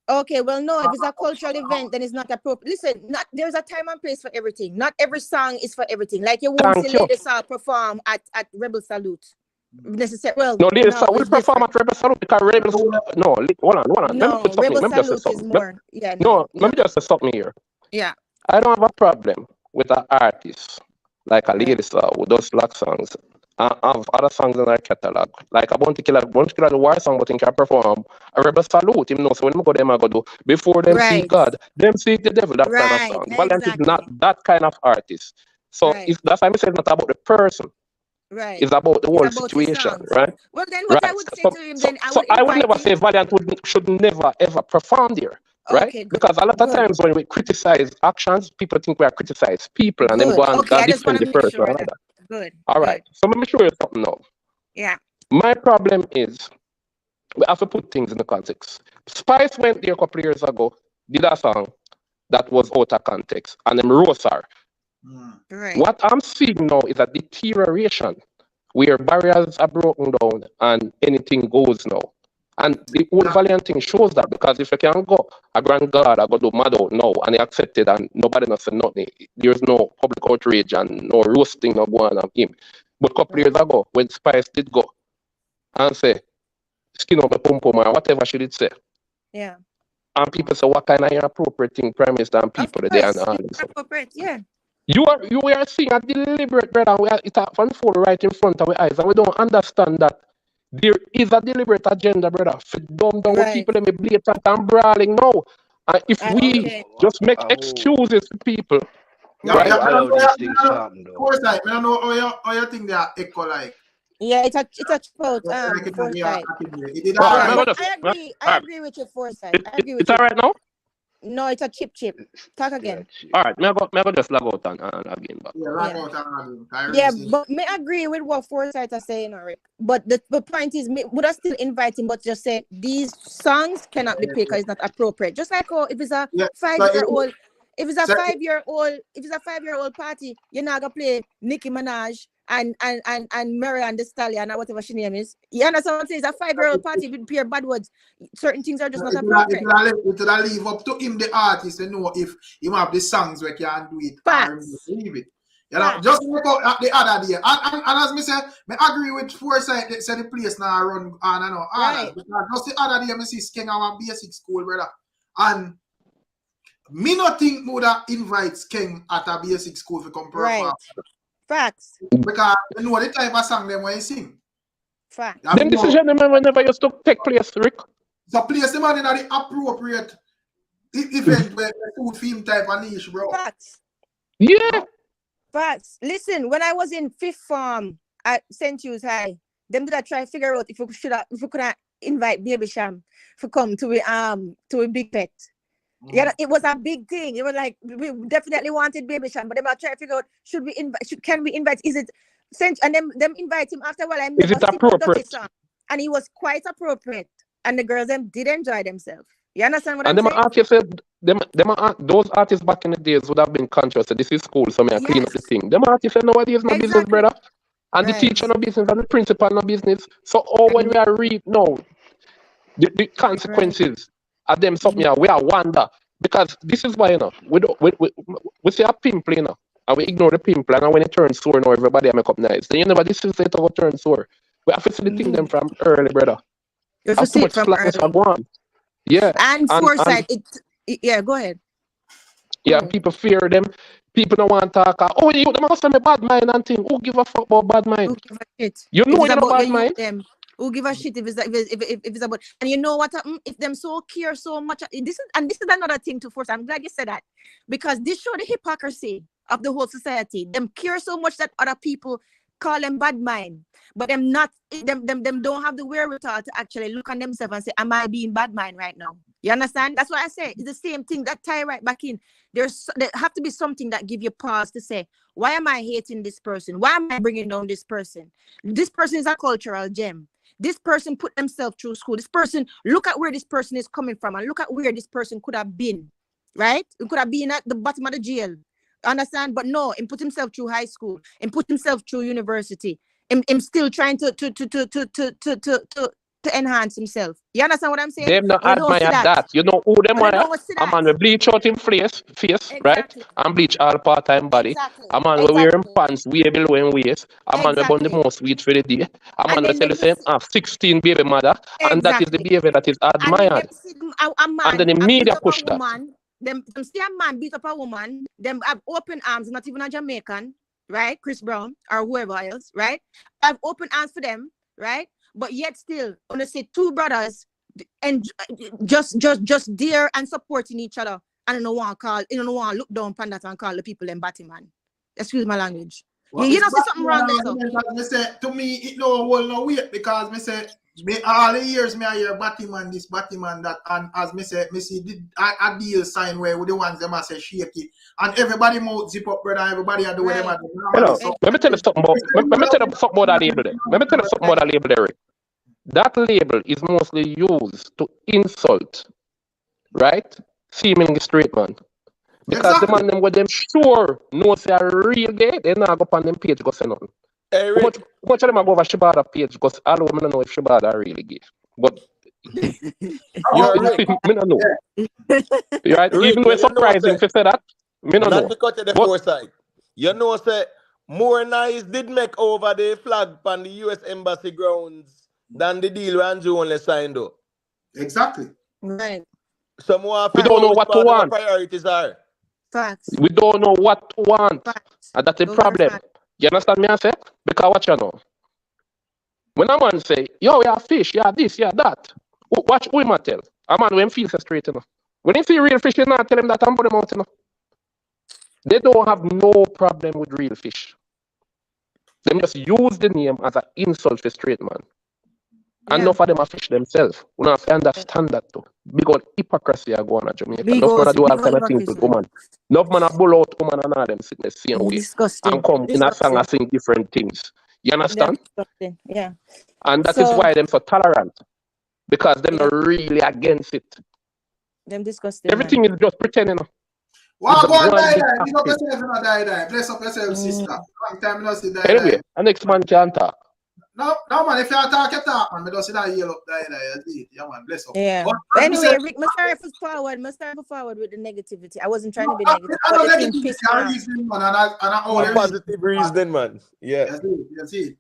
Okay, well, no, if it's a cultural event, then it's not appropriate. Listen, there's a time and place for everything. Not every song is for everything. Like you won't see Lady Saw perform at Rebel Salute. Necessary. Well, no, Lady Saw will perform at Rebel Salute because Rebel no, hold on. No, Rebel Salute is more. Yeah, no. Let me just stop me here. Yeah. I don't have a problem with an artist like a Lady Saw who does Black songs of other songs in our catalog. Like a Bounty Killer the war song, but in can perform a rebel salute. Him know, so when I go them I go do before them seek God, them seek the devil, that kind of song. Valiant is not that kind of artist. So that's why I say it's not about the person. Right. It's about the whole situation, right? Well, then what I would say to him, then I would never say Valiant should never ever perform there, right? Okay, good. Because a lot of times when we criticize actions, people think we are criticize people, and then go and defend the person. Sure that. Good. All right. So let me show you something now. Yeah. My problem is we have to put things in the context. Spice went there a couple of years ago, did a song that was out of context, and them roast her. Right. What I'm seeing now is a deterioration where barriers are broken down and anything goes now. And the whole Valiant thing shows that, because if you can go, a grand God, I go do mad out now, and he accepted, and nobody not say nothing. There's no public outrage and no roasting no going on him. But a couple years ago, when Spice did go and say, skin up my pum pum or whatever she did say. Yeah. And people say, what kind of inappropriate thing Prime Minister and people there and all this. Inappropriate, yeah. You are seeing a deliberate, brother. It unfold right in front of our eyes, and we don't understand that there is a deliberate agenda, brother. For dumb down with people, let me blatant and brawling now. And if we just make excuses to people, right? I don't know how you think they are echo like. Yeah, it's a Foresight. I agree with your Foresight. I agree with it's all right now? No, it's a chip. Talk again. All right, may I go just log out and again back. Yeah, but may I agree with what Foresight are saying, Rick. But the point is, would I still invite him, but just say these songs cannot be played because it's not appropriate. Just like if it's a 5-year-old, if it's a 5-year-old party, you're not gonna play Nicki Minaj and Mary and the Stallion or whatever she name is. You understand what I'm saying? It's a 5-year-old party with pure bad words. Certain things are just not appropriate. It will leave up to him, the artist, to know if he have the songs where he can do it. Leave it. You know, just look out the other day. And as me said, I agree with Foresight that said the place now run on and on. Right. Because just the other day, I see King our basic school, brother. And me not think would invite King at a basic school to come perform. Right. Facts. Because you know the type of song them when you sing. Facts. Them decision whenever you to take place, Rick. So place them in the appropriate event where food film type of niche, bro. Facts. Yeah. Facts. Listen, when I was in 5th form at St. Hugh's High, them did I try to figure out if we could invite Baby Sham to come to a big pet. Yeah, it was a big thing. It was like we definitely wanted Baby Sham, but they were trying to figure out can we invite? Is it and them invite him after a while? Is it appropriate? And he was quite appropriate, and the girls them did enjoy themselves. You understand what I'm saying? And those artists back in the days would have been conscious that this is school, so I clean up the thing. Them artists say nowadays no business, brother, and the teacher no business, and the principal no business. So when we are read now, the consequences. Of them something we are wonder, because this is why we see a pimple, and we ignore the pimple, and when it turns sore now everybody make up nice. Then this is it will turn sore. We have to see the thing them from early, brother. You have to see it from early. Yeah. And Foresight, go ahead. Yeah, people fear them. People don't want to talk. You them must have a bad mind and thing. Who give a fuck about bad mind? Who give a shit? You know it's about bad mind. Who give a shit if it's about, and you know what, if them so care so much, this is another thing to force. I'm glad you said that, because this show the hypocrisy of the whole society. Them care so much that other people call them bad mind, but them don't have the wherewithal to actually look on themselves and say, am I being bad mind right now? You understand? That's what I say. It's the same thing that tie right back in. There have to be something that give you pause to say, why am I hating this person? Why am I bringing down this person? This person is a cultural gem. This person put themselves through school. This person, look at where this person is coming from, and look at where this person could have been, right? It could have been at the bottom of the jail. Understand? But no, he put himself through high school and put himself through university. I'm still trying to enhance himself. You understand what I'm saying? Them not admire that. You know who them are? A man will bleach out him face, exactly. Right? And bleach all part-time body. Exactly. A man will wear him pants way below him waist. A man will burn the most weed for the day. A man will tell the same 16 baby mother. And that is the behavior that is admired. And then the media push that. Them see a man beat up a woman, them have open arms, not even a Jamaican. right? Chris Brown or whoever else, right? I have open arms for them, right? But yet still, when I say two brothers and just there and supporting each other, and I don't want to call, you don't want to look down on that and call the people them batty man. Excuse my language. Well, You know, see something wrong there, so. Me say, to me, it no hold no weight because me say, me all the years me I hear Batman this, Batman that, and as me say, me see a deal sign where with the ones them I say shake it, and everybody mouth zip up, brother, everybody I do what them I do. Hello, let me tell you something about that label there. Let me tell you something about that label there. That label is mostly used to insult, right? Seemingly straight man. Because Exactly. the man them with them sure knows they are real gay, they not go on them page go say nothing. Hey, How Rick, much of them go over Shibada page because all of them don't know if Shibada are really gay. But you're Rick. me don't know. Right? Rick, Even though it's you know, surprising say, to say that, me don't not know. to cut to the But foresight. You know, say, more nice did make over the flag on the US Embassy grounds than the deal Andrew only signed up. Exactly. Right. Some more we don't know what to part of our want. priorities are. Facts. We don't know what to want. Facts. And that's the Those are problem. facts. You understand me I say? Because what you know? When a man say, yo, you have fish, you have this, you have that. Watch who him a tell. A man when feel so straight, you know. When he see real fish, you not tell him that and put them out, you know. They don't have no problem with real fish. They just use the name as an insult for straight man. And enough of them are fish themselves. We don't have to understand that too. Because hypocrisy are going on Jamaica. Enough man do all kind of things with woman. Enough man bull out woman and all them sitting the same way. Disgusting. And come in a song and sing different things. You understand? Disgusting. Yeah. And that is why them so tolerant. Because them not really against it. Them disgusting. Everything is just pretending. Wow, go on, die. Big Big up active. yourself, you know, die. Bless up yourself, sister. Long time no see die. Anyway, the next man can talk. No, man, if you talk, you talk, man. Me don't see that yellow up die. You see it. Yeah, man, bless up. Yeah. But Anyway, Rick, I'm sorry for forward with the negativity. I wasn't trying to be negative. I But know the thing negative pissed me off. reason, man, and I A positive reason, man. Yeah. You see.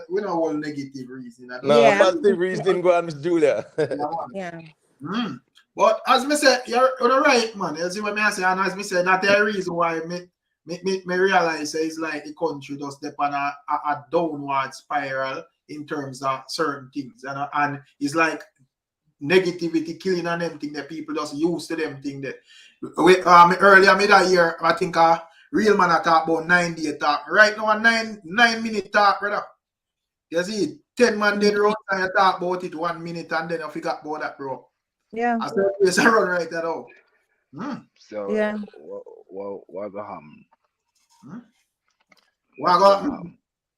We don't hold negative reason. No, Yeah. a positive reason go on, Miss Julia. Yeah. But as me say, you're right, man. You see what I say, and as me say, that's the reason why me realize it's like the country does step on a downward spiral in terms of certain things, and it's like negativity killing and them thing that people just used to them thing that earlier me that year I think real man I talk about 9-day talk. Right now a 9-minute talk, brother. You see it? 10 man dead road and you talk about it 1 minute and then you forgot about that, bro. Yeah. I said it's a run right there out. So Yeah. what the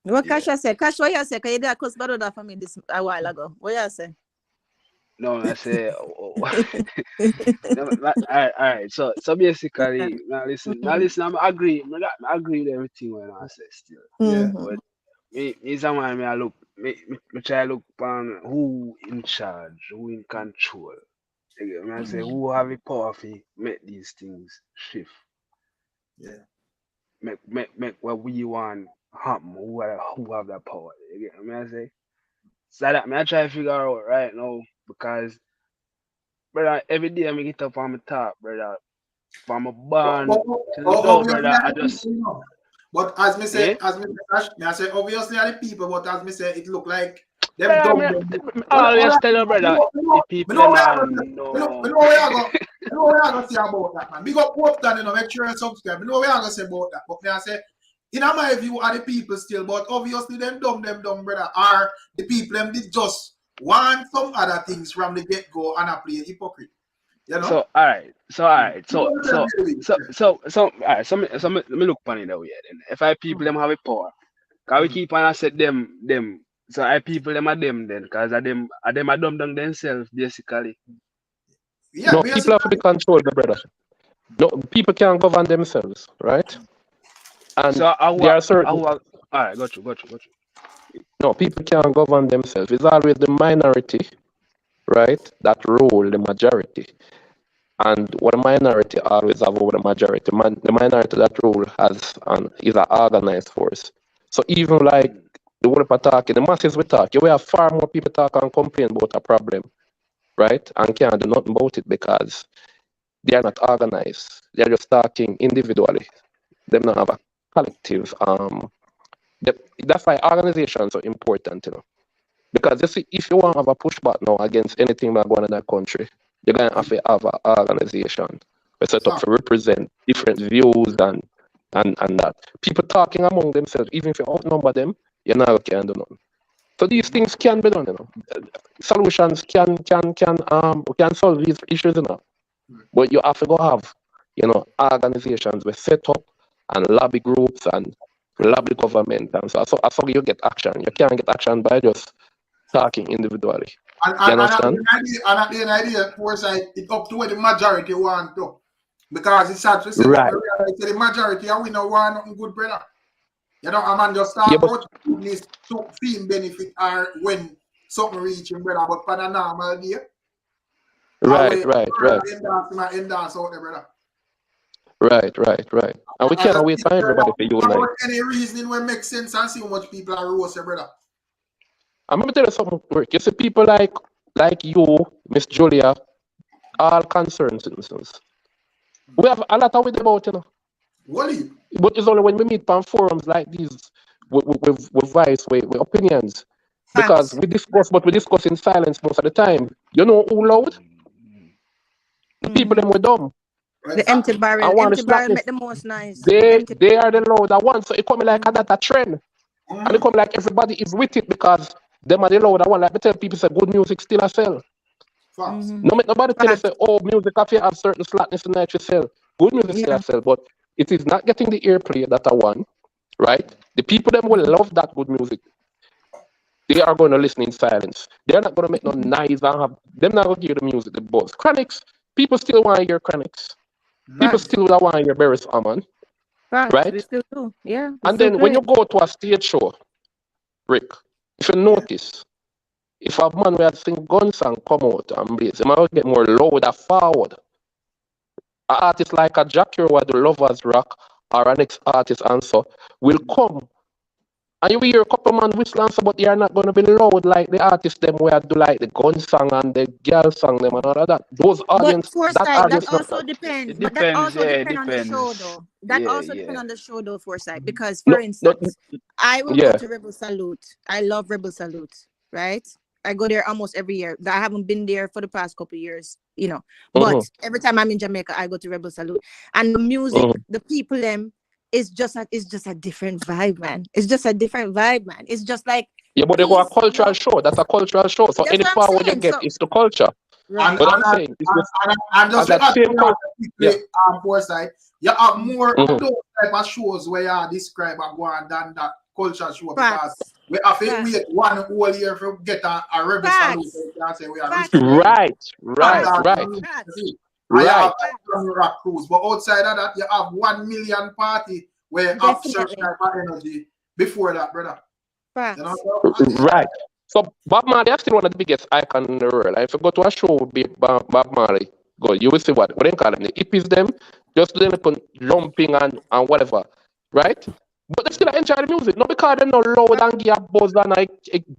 What Kasha said? Kasha, what you say? Because you did a cuss brother for me this a while ago. What you say? No, I say no, all right. So basically, now listen, I agree with everything when I say still. Yeah. But me someone me I look me try look on who in charge, who in control. I say who have the power to make these things shift. Yeah. Make what we want happen. Who have that power? You get me? I say. So that I try to figure out right now because brother, every day I get up on my top, brother. From a barn to the door, brother. I just but as me say, I say obviously are the people, but as me say, it look like them dumb. Always tell you, brother, the people know where I go say about that, man. Big up Popcaan, you know, make sure you subscribe. You know where I go say about that. But me I say, in my view, are the people still, but obviously them dumb, brother, are the people them did just want some other things from the get-go and I play hypocrite. You know? So all right. So let me look upon it that way then. If I people them have a power, can we keep on set them? So I people them are them then, because are them are dumb down themselves basically. Yeah, no, people have to be controlled, brother. No, people can't govern themselves, right? And so there are certain. all right, got you. No, people can't govern themselves. It's always the minority, right, that rule the majority. And what the minority always have over the majority, the minority that rule is an organized force. So even like the whole of talking, the masses we talk, you will have far more people talk and complain about a problem, right? And can't do nothing about it because they are not organized. They are just talking individually. They don't have a collective. That's why organizations are important, you know. Because you see, if you want to have a pushback now against anything that's going on in that country, you're going to have an organization set up to represent different views and that. People talking among themselves, even if you outnumber them, you're not going to do nothing. So these things can be done, you know. Solutions can solve these issues, you know. But you have to go have, you know, organizations with set up and lobby groups and lobby government, and so you get action. You can't get action by just talking individually. And at the end idea, foresight, it's up to what the majority want to. Because it's hard to say the majority and we don't want nothing good, brother. You know, a man just start out goodness to feel benefit or when something reaching, brother, but for the normal day. Right. And we can't wait for everybody to unite. Any reasoning will make sense and see how much people are roast, brother. I'm gonna tell you something, Rick. You see people like you, Miss Julia, all concerned citizens. We have a lot of with about, you know. Really? But it's only when we meet on forums like these with voice, with opinions. Because we discuss in silence most of the time. You know who loud? The people them were dumb. The empty barrel make the most nice. They are the louder ones. So it come like a trend. And it come like everybody is with it because them are the louder one. Like I tell people say good music still a sell. No make nobody tell you say, oh, music have certain slackness in that you sell. Good music still a sell, but it is not getting the airplay that I want. Right? The people them will love that good music. They are going to listen in silence. They're not going to make no noise and have them not going to hear the music, the buzz. Chronics, people still want to hear Chronics. People still want to hear Barry's Ammon. Right? We still do. Yeah. And then when you go to a stage show, Rick, if you notice, if a man will sing gun song come out and blaze, he might get more louder forward. An artist like a Jackie or the Lovers Rock or an ex-artist and so will come. And you will hear a couple man whistle, but they are not going to be loud like the artists them where do like the gun song and the girl song them and all of that. Those audience, that also depends. But that also depends on the show though. That also depends on the show though, Foresight. Because for instance, I will go to Rebel Salute. I love Rebel Salute, right? I go there almost every year. I haven't been there for the past couple of years, you know. But every time I'm in Jamaica, I go to Rebel Salute. And the music, the people them, it's just a different vibe, man. It's just a different vibe, man. It's just like but they go a cultural show. That's a cultural show. So any power you get is the culture. Right. And just Foresight, you have more of those type of shows where you describe and go on than that culture show because we have to wait one whole year to get a Rebel Salute. Right. Rock cruise, but outside of that, you have 1 million party where you have certain type of energy before that, brother. You know? Right. So Bob Marley is still one of the biggest icons in the world. And if you go to a show with Bob Marley, you will see what they call them. The hippies them, just them jumping and whatever, right? But they still enjoy the music. Not because they're not loud and give a buzz and I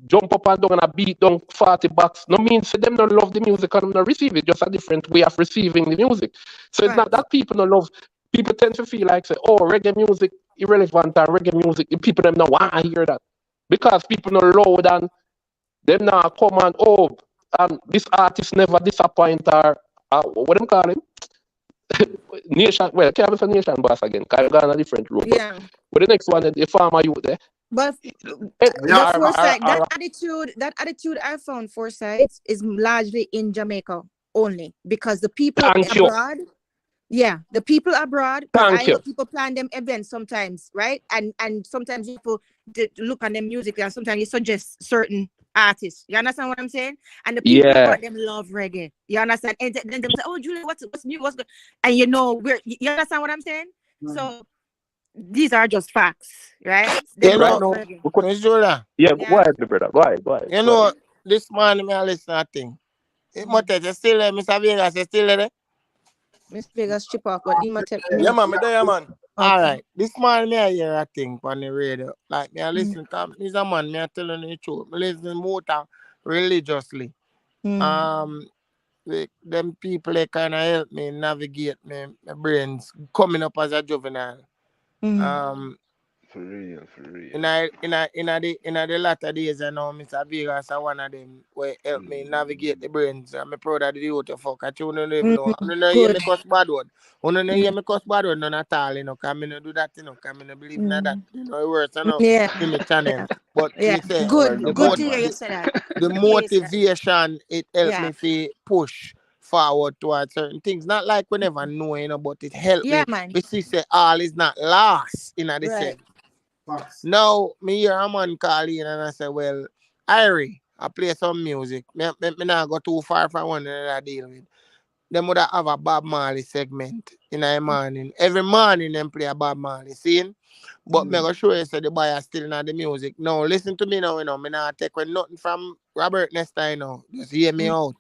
jump up and down and I beat down 40 bucks. No means them don't love the music and not receive it. Just a different way of receiving the music. So it's not that people don't love. People tend to feel like say, oh, reggae music irrelevant and reggae music. People them not want to hear that because people not loud and them now come and this artist never disappoint or what them call him? Nation, well, can't be for nation boss again. Because you're on a different road. Yeah. But the next one, the farmer youth there. But Foresight, that attitude I found Foresight is largely in Jamaica only because the people abroad. Yeah, the people abroad. People plan them events sometimes, right? And sometimes people look at them music and sometimes you suggest certain artists. You understand what I'm saying? And the people abroad them love reggae. You understand? And then they say, "Oh, Julie, what's new? What's good?" And you know, you understand what I'm saying? So these are just facts, right? You know, Miss Julia. Go ahead, brother. Go ahead. You know, this man I listen to thing. Motet is still there, Mr. Vegas is still there. Miss Vegas chip off, but he might tell me. Yeah, man, me there, man. All right. This man me I hear a thing on the radio. Like me I listen to he's a man, me I telling you the truth. Me listen more religiously. Them people they kinda help me navigate my brains coming up as a juvenile. For real, for real. In the latter days, I know Mr. Vegas are one of them where help me navigate the brains. I'm proud of the youth to fuck. I don't even know. I don't hear me cuss bad word. I don't hear me cuss bad word none at all, you know, because I don't do that, you know, because I don't believe in that. You know, it works, you know, in my channel. But Yeah, me say, good no to bad hear man. you say that. the motivation, it helped Yeah. me to push forward towards certain things. Not like we never know, you know, but it helped Yeah, me. man. We see say all is not lost in the Right. sense. Facts. Now, me hear a man call in and I say, well, Irie, I play some music. Me not go too far from one that I deal with. Them would have a Bob Marley segment in the morning. Every morning them play a Bob Marley scene. But me go show you say the boy are still not the music. No, listen to me now, you know. Me not take away nothing from Robert Nesta, you know. Just hear me out.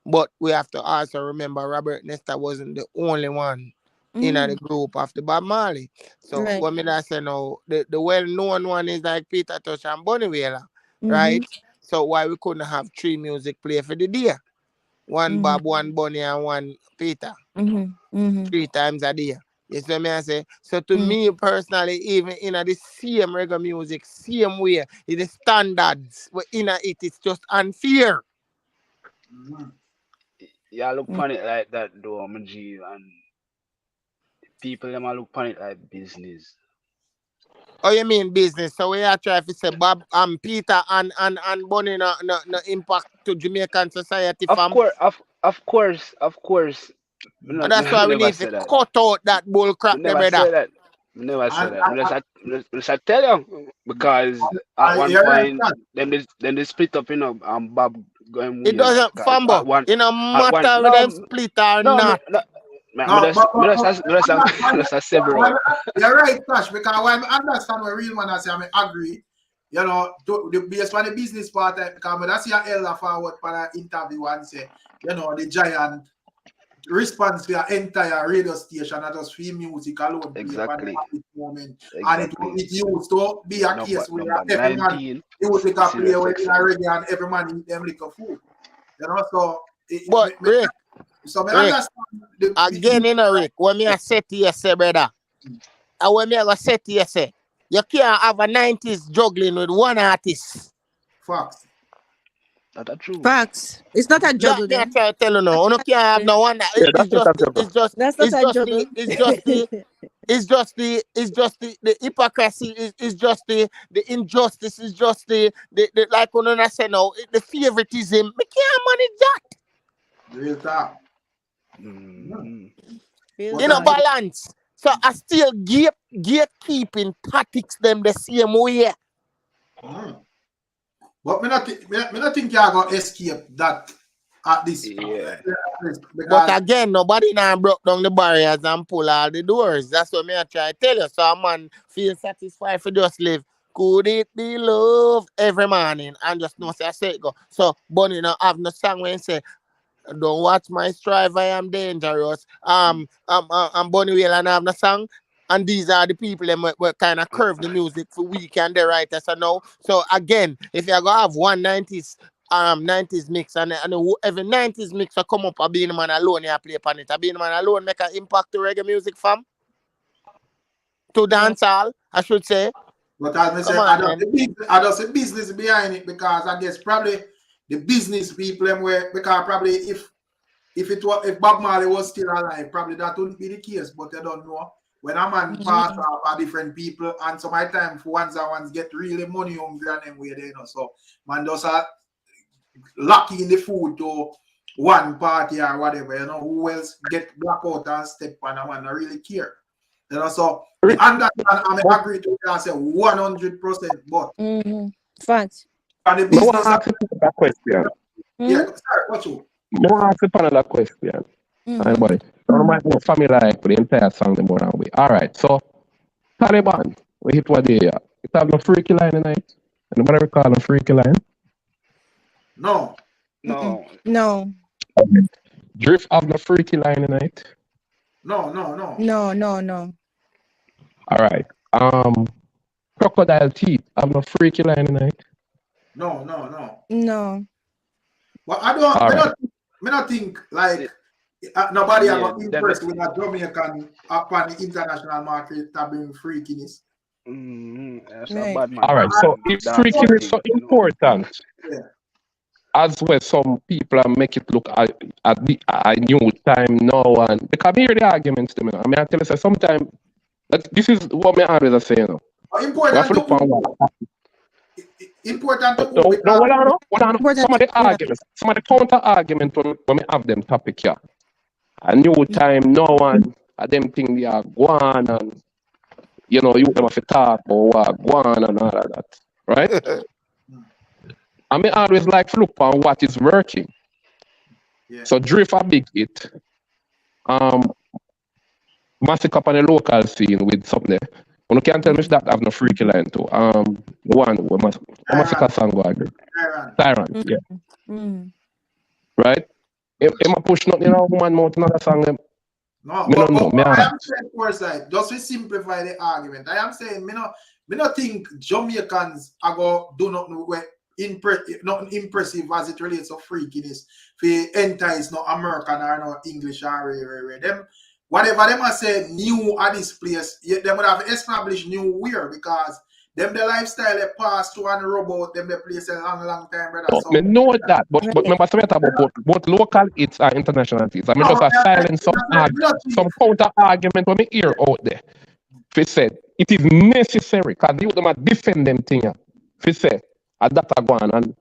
But we have to also remember Robert Nesta wasn't the only one in the group of the Bob Marley. So Right. what me that say now, the well-known one is like Peter Tosh and Bunny Wailer, Mhm. right? So why we couldn't have 3 music play for the day? One Bob, one Bunny, and one Peter. 3 times a day. You see me I say? So to me personally, even in the same reggae music, same way, in the standards, but in it, it's just unfair. Yeah, look upon it like that though, my G, and people them a look upon it like business. Oh, you mean business? So we are trying to say Bob and Peter and Bunny no impact to Jamaican society, Of fam. course, of course. And that's why Me we never need to say that. cut out that bull crap, Me there, never brother. say that. Me never say And that. Me just I tell you because at one you're right, point then they split up, and Bob going It Wheeler. doesn't, Cause fambo. It no at one matter whether them no split or no not. me no, just several. you're right, Cash, because when I understand what real man I say, I agree. You know, based on the business part, because when I see an elder forward for an interview and say, you know, the giant response to your entire radio station, not just free music alone, play for the Exactly. happy moment. And Exactly. it used to be a case where Number every man 19. music a play Serious when in a XM. reggae and every man eat them little food. You know, so But Rick, so I Rick, understand again in a Rick, when me I say to you, say, brother, and when me I go say to you, say, you can't have a 90s juggling with one artist. facts. That's true. Facts. It's not a juggle That me I then. try to tell you now. You can't have no one. Yeah, that's not a joke. That's not a juggle. The hypocrisy is just the injustice is just the like when I say now the favoritism. We can't manage that. Real talk. You know, balance. So I still gatekeeping tactics them the same way. But me not think you're going to escape that at this. Yeah. But again, nobody now broke down the barriers and pull all the doors. That's what me I try to tell you. So a man feel satisfied for just live. Could it be love every morning and just know say I say it go. So Bunny now have no song when say don't watch my strive, I am dangerous. I'm Bunny Whale and I have no song. And these are the people that were kind of curve the music for weekend the writers and now. So again, if you're gonna have one 90s mix and every 90s mix will come up a Being Man Alone, you play upon it. A Being Man Alone make an impact to reggae music, fam. To dancehall, I should say. But as I say, I don't see business behind it because I guess probably the business people them were because probably if Bob Marley was still alive, probably that wouldn't be the case, but I don't know. When a man pass off are different people, and so my time for ones get really money hungry and them way there, you know. So man does lucky in the food to one party or whatever, you know, who else get blackout and step on a man, I really care. You know, so I understand and I agree to that, I say 100%, but Facts. and the business that question. Yeah, sorry, what you? No answer to another question. Anybody? I might be familiar with the entire song the more than we. Alright, so Taliban, we hit what day? It have no freaky line tonight. Anybody recall a freaky line? No. No. Okay. Drift have no freaky line tonight. No. Alright. Crocodile Teeth have no freaky line tonight. No. Well, I don't think like nobody are impressed with a Jamaican upon the international market to bring freakiness. That's a Right. bad man. All right. So if Dancing freaking is so thing, you know. important, Yeah. as well, some people make it look at a new time now, and because I hear the arguments to me. I mean, I tell you, sometimes this is what me always say. You know, we have Important to to look for what. important to No, because hold on. Important Some of the yeah. arguments, some of the counter arguments when we have them topic here. A new time now, and them thing they are go on, and you know, you them have to talk about what go on and all of that, right? I mean, always like to look on what is working. yeah. So Drift a big hit. Massive up on the local scene with something there. You can't tell me if that have no freaky line too. One Massacre song go again. Tyrant, yeah. Right? Am I push nothing in a woman mouth another song them? No, Me but, don't know. but Me I am saying foresight, just to simplify the argument. I am saying me not think Jamaicans are go do not know where not impressive as it relates to freakiness. For entice no American or no English or them whatever them are say new at this place, them would have established new weird because them the lifestyle they pass to and rub out them the place a long time, brother. no, So me know that, but remember something about both local hits and international hits. I mean just a silence some counter argument when me hear out there. If said it is necessary because you them are defend them thing. If say that a go on and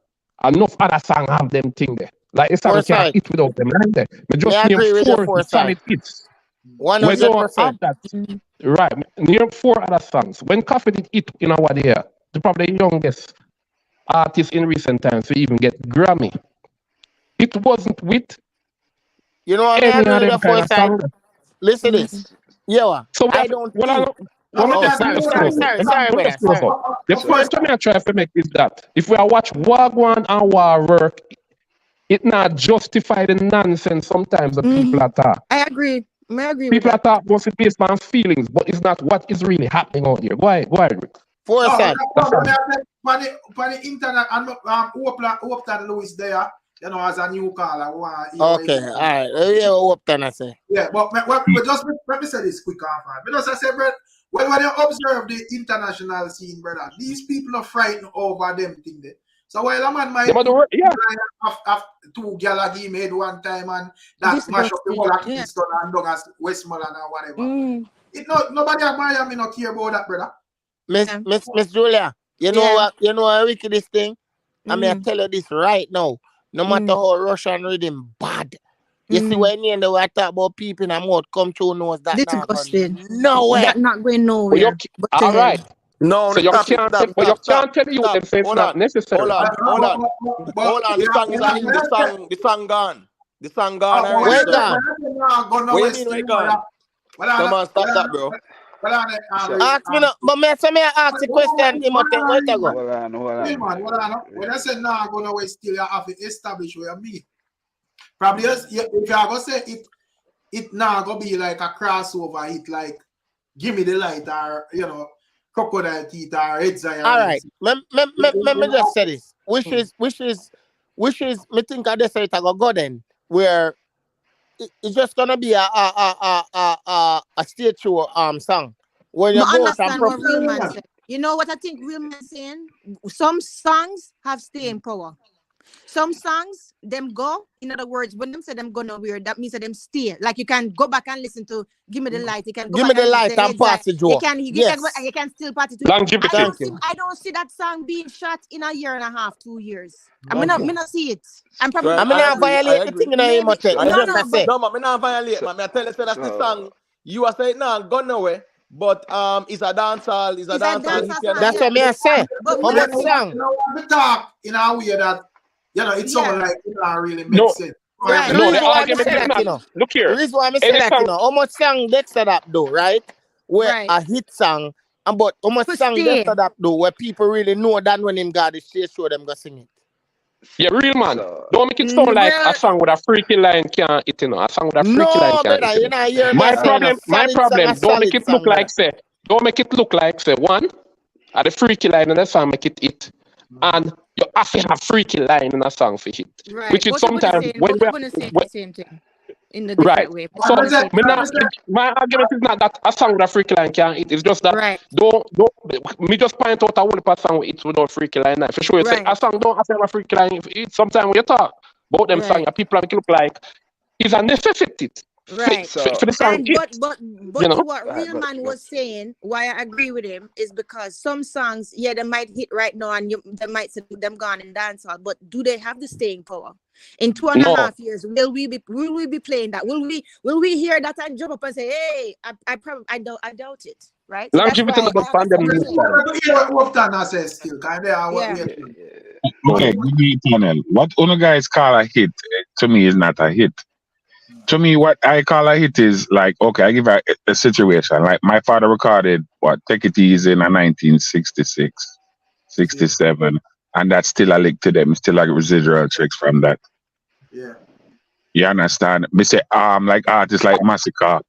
enough other song have them thing there. Like it's we can't hit without them like there. Me just name 4 solid hits. 100%. We don't have that. Right. Near 4 other songs. When KOFFEE did it in our year, the probably youngest artist in recent times to even get Grammy. It wasn't with You know what I any agree of with them the kind of foresight? song. Listen this. Yeah, So I don't think. sorry, brother. Sorry. The point I'm trying to make is that if we watch Wagwan and War work, it not justify the nonsense sometimes the people attack. I agree. I agree People with that. attack mostly based on feelings, but it's not what is really happening out here. Go ahead, Rick. Foresight. On the internet and Upton Louis there, you know, as a new caller. Okay, all right. Yeah, Upton I say. Yeah, but just let me say this quick off. Because I say, brother, when you observe the international scene, brother, these people are frightened over them thing there. So while a man might have 2 gala game head one time and that mash up the whole of Kingston and Douglas, Westmoreland or whatever. It nobody admire me not care about that, brother. Miss Julia, you know what? You know how wicked this thing? I mean, I tell you this right now. No matter how Russian rhythm bad. You see when you know I talk about people in a mouth come through knows that not going nowhere. That not going nowhere. All right. No, so you can't tell you them say it's not necessary. Hold on. The song gone. The song gone. Where gone? What you mean where gone? Come on, stop that, bro. Ask me no, but me ask the question, Timothy, where to go? Hold on. When I say now I'm gonna wait still, you have to establish where you mean. Probably if you are gonna say it now gonna be like a crossover hit, like Give Me the Light or Crocodile Teeth or Heads. All right. Let me just say this. Which is me think I just say it I go then where it's just gonna be a stage show song. When you go understand what real man said. You know what I think real man saying? Some songs have staying power. Some songs, them go. In other words, when them say them go nowhere, that means that them stay. Like you can go back and listen to Give Me the Light. You can go Give back Me the Light and pass it. You can still party to it. I don't see that song being shot in a year and a half, 2 years. I mean, not see it. I'm probably not violate the thing in a motel. No, man, me not violate, man. I tell you, that's the song. You are saying now, gone nowhere. But it's a dancehall. It's a dancehall. That's what me I say. How much song? We talk in a way that it's something like it don't really make sense. Right. No, the argument is not. Look here. The reason why I say that, how much song they set up though, right? Where a hit song, but how much song they set up though, where people really know that when him got the stage show, them go sing it. Yeah, real man. Don't make it sound like a song with a freaky line can't hit, A song with a freaky line can't hit. My problem, don't make it look like say. Don't make it look like say one, at the freaky line in the song make it hit. And you have to have freaky line in a song for hit. Right. Which is sometimes when the same thing. in a different way. So my argument is not that a song with a freaky line can't hit. It's just that don't me just point out a whole heap of song it's without freaky line. For sure, say a song don't have to have a freaky line. It's sometimes when you talk about them songs, people make it look like it's a necessity. Right. For the song But you know? what Real Man was saying, why I agree with him, is because some songs, they might hit right now and they might say them gone in dancehall, but do they have the staying power? In 2.5 years, will we be playing that? Will we hear that and jump up and say, hey, I doubt it, right? So longevity not fund them. Okay, give me Panel. What you guys call a hit to me is not a hit. To me, what I call a hit is like, okay, I give a situation. Like my father recorded Take It Easy in 1966, 67, and that's still a lick to them. Still like residual tricks from that. Yeah. You understand? Me say, like artists like Massacre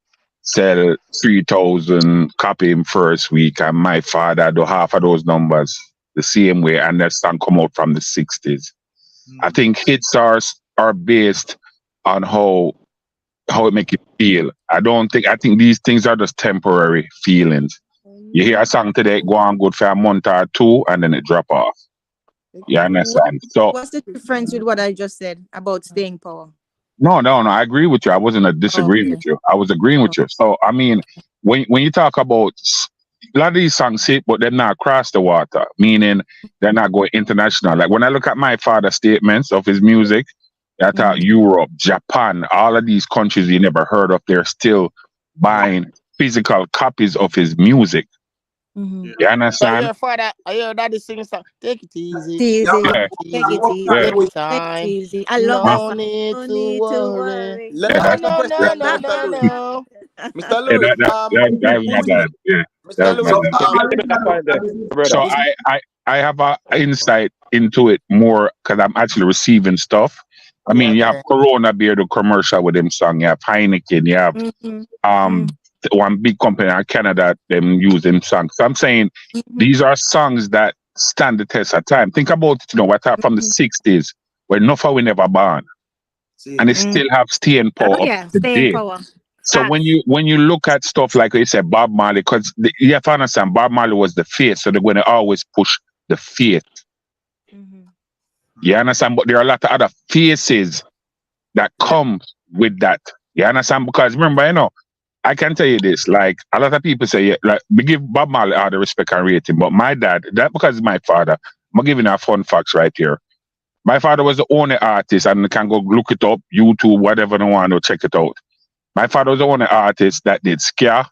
sell 3,000 copy in first week, and my father do half of those numbers the same way, and that song come out from the 60s. I think hits are based on how it make you feel. I think these things are just temporary feelings. You hear a song today, go on good for a month or two, and then it drop off. You understand? So what's the difference with what I just said about staying power? No, I agree with you. I wasn't disagreeing with you. I was agreeing with you. So I mean, when you talk about a lot of these songs hit, but they're not across the water, meaning they're not going international. Like when I look at my father's statements of his music, I thought Europe, Japan, all of these countries you never heard of, they're still buying physical copies of his music. You understand? So your father, I hear daddy singing song. Take it easy. Take it easy. Take Take time. it easy. I love no that. need No to need to worry. worry. Let me ask you a question, No. Mr. Louis. That was my dad. Yeah, that was my dad. So I have a insight into it more because I'm actually receiving stuff. I mean, you have Corona beer, the commercial with them song. You have Heineken. You have one big company in Canada, them use them songs. So I'm saying these are songs that stand the test of time. Think about it, what are from the 60s where nothing we never born. And it still have staying power up to today. So when you look at stuff like you said, Bob Marley, because you have to understand, Bob Marley was the face, so they're going to always push the faith. You understand? But there are a lot of other faces that come with that. You understand? Because remember, I can tell you this, like a lot of people say, like we give Bob Marley all the respect and rating, but my dad, that because he's my father, I'm giving you fun facts right here. My father was the only artist, and you can go look it up, YouTube, whatever you want to check it out. My father was the only artist that did ska,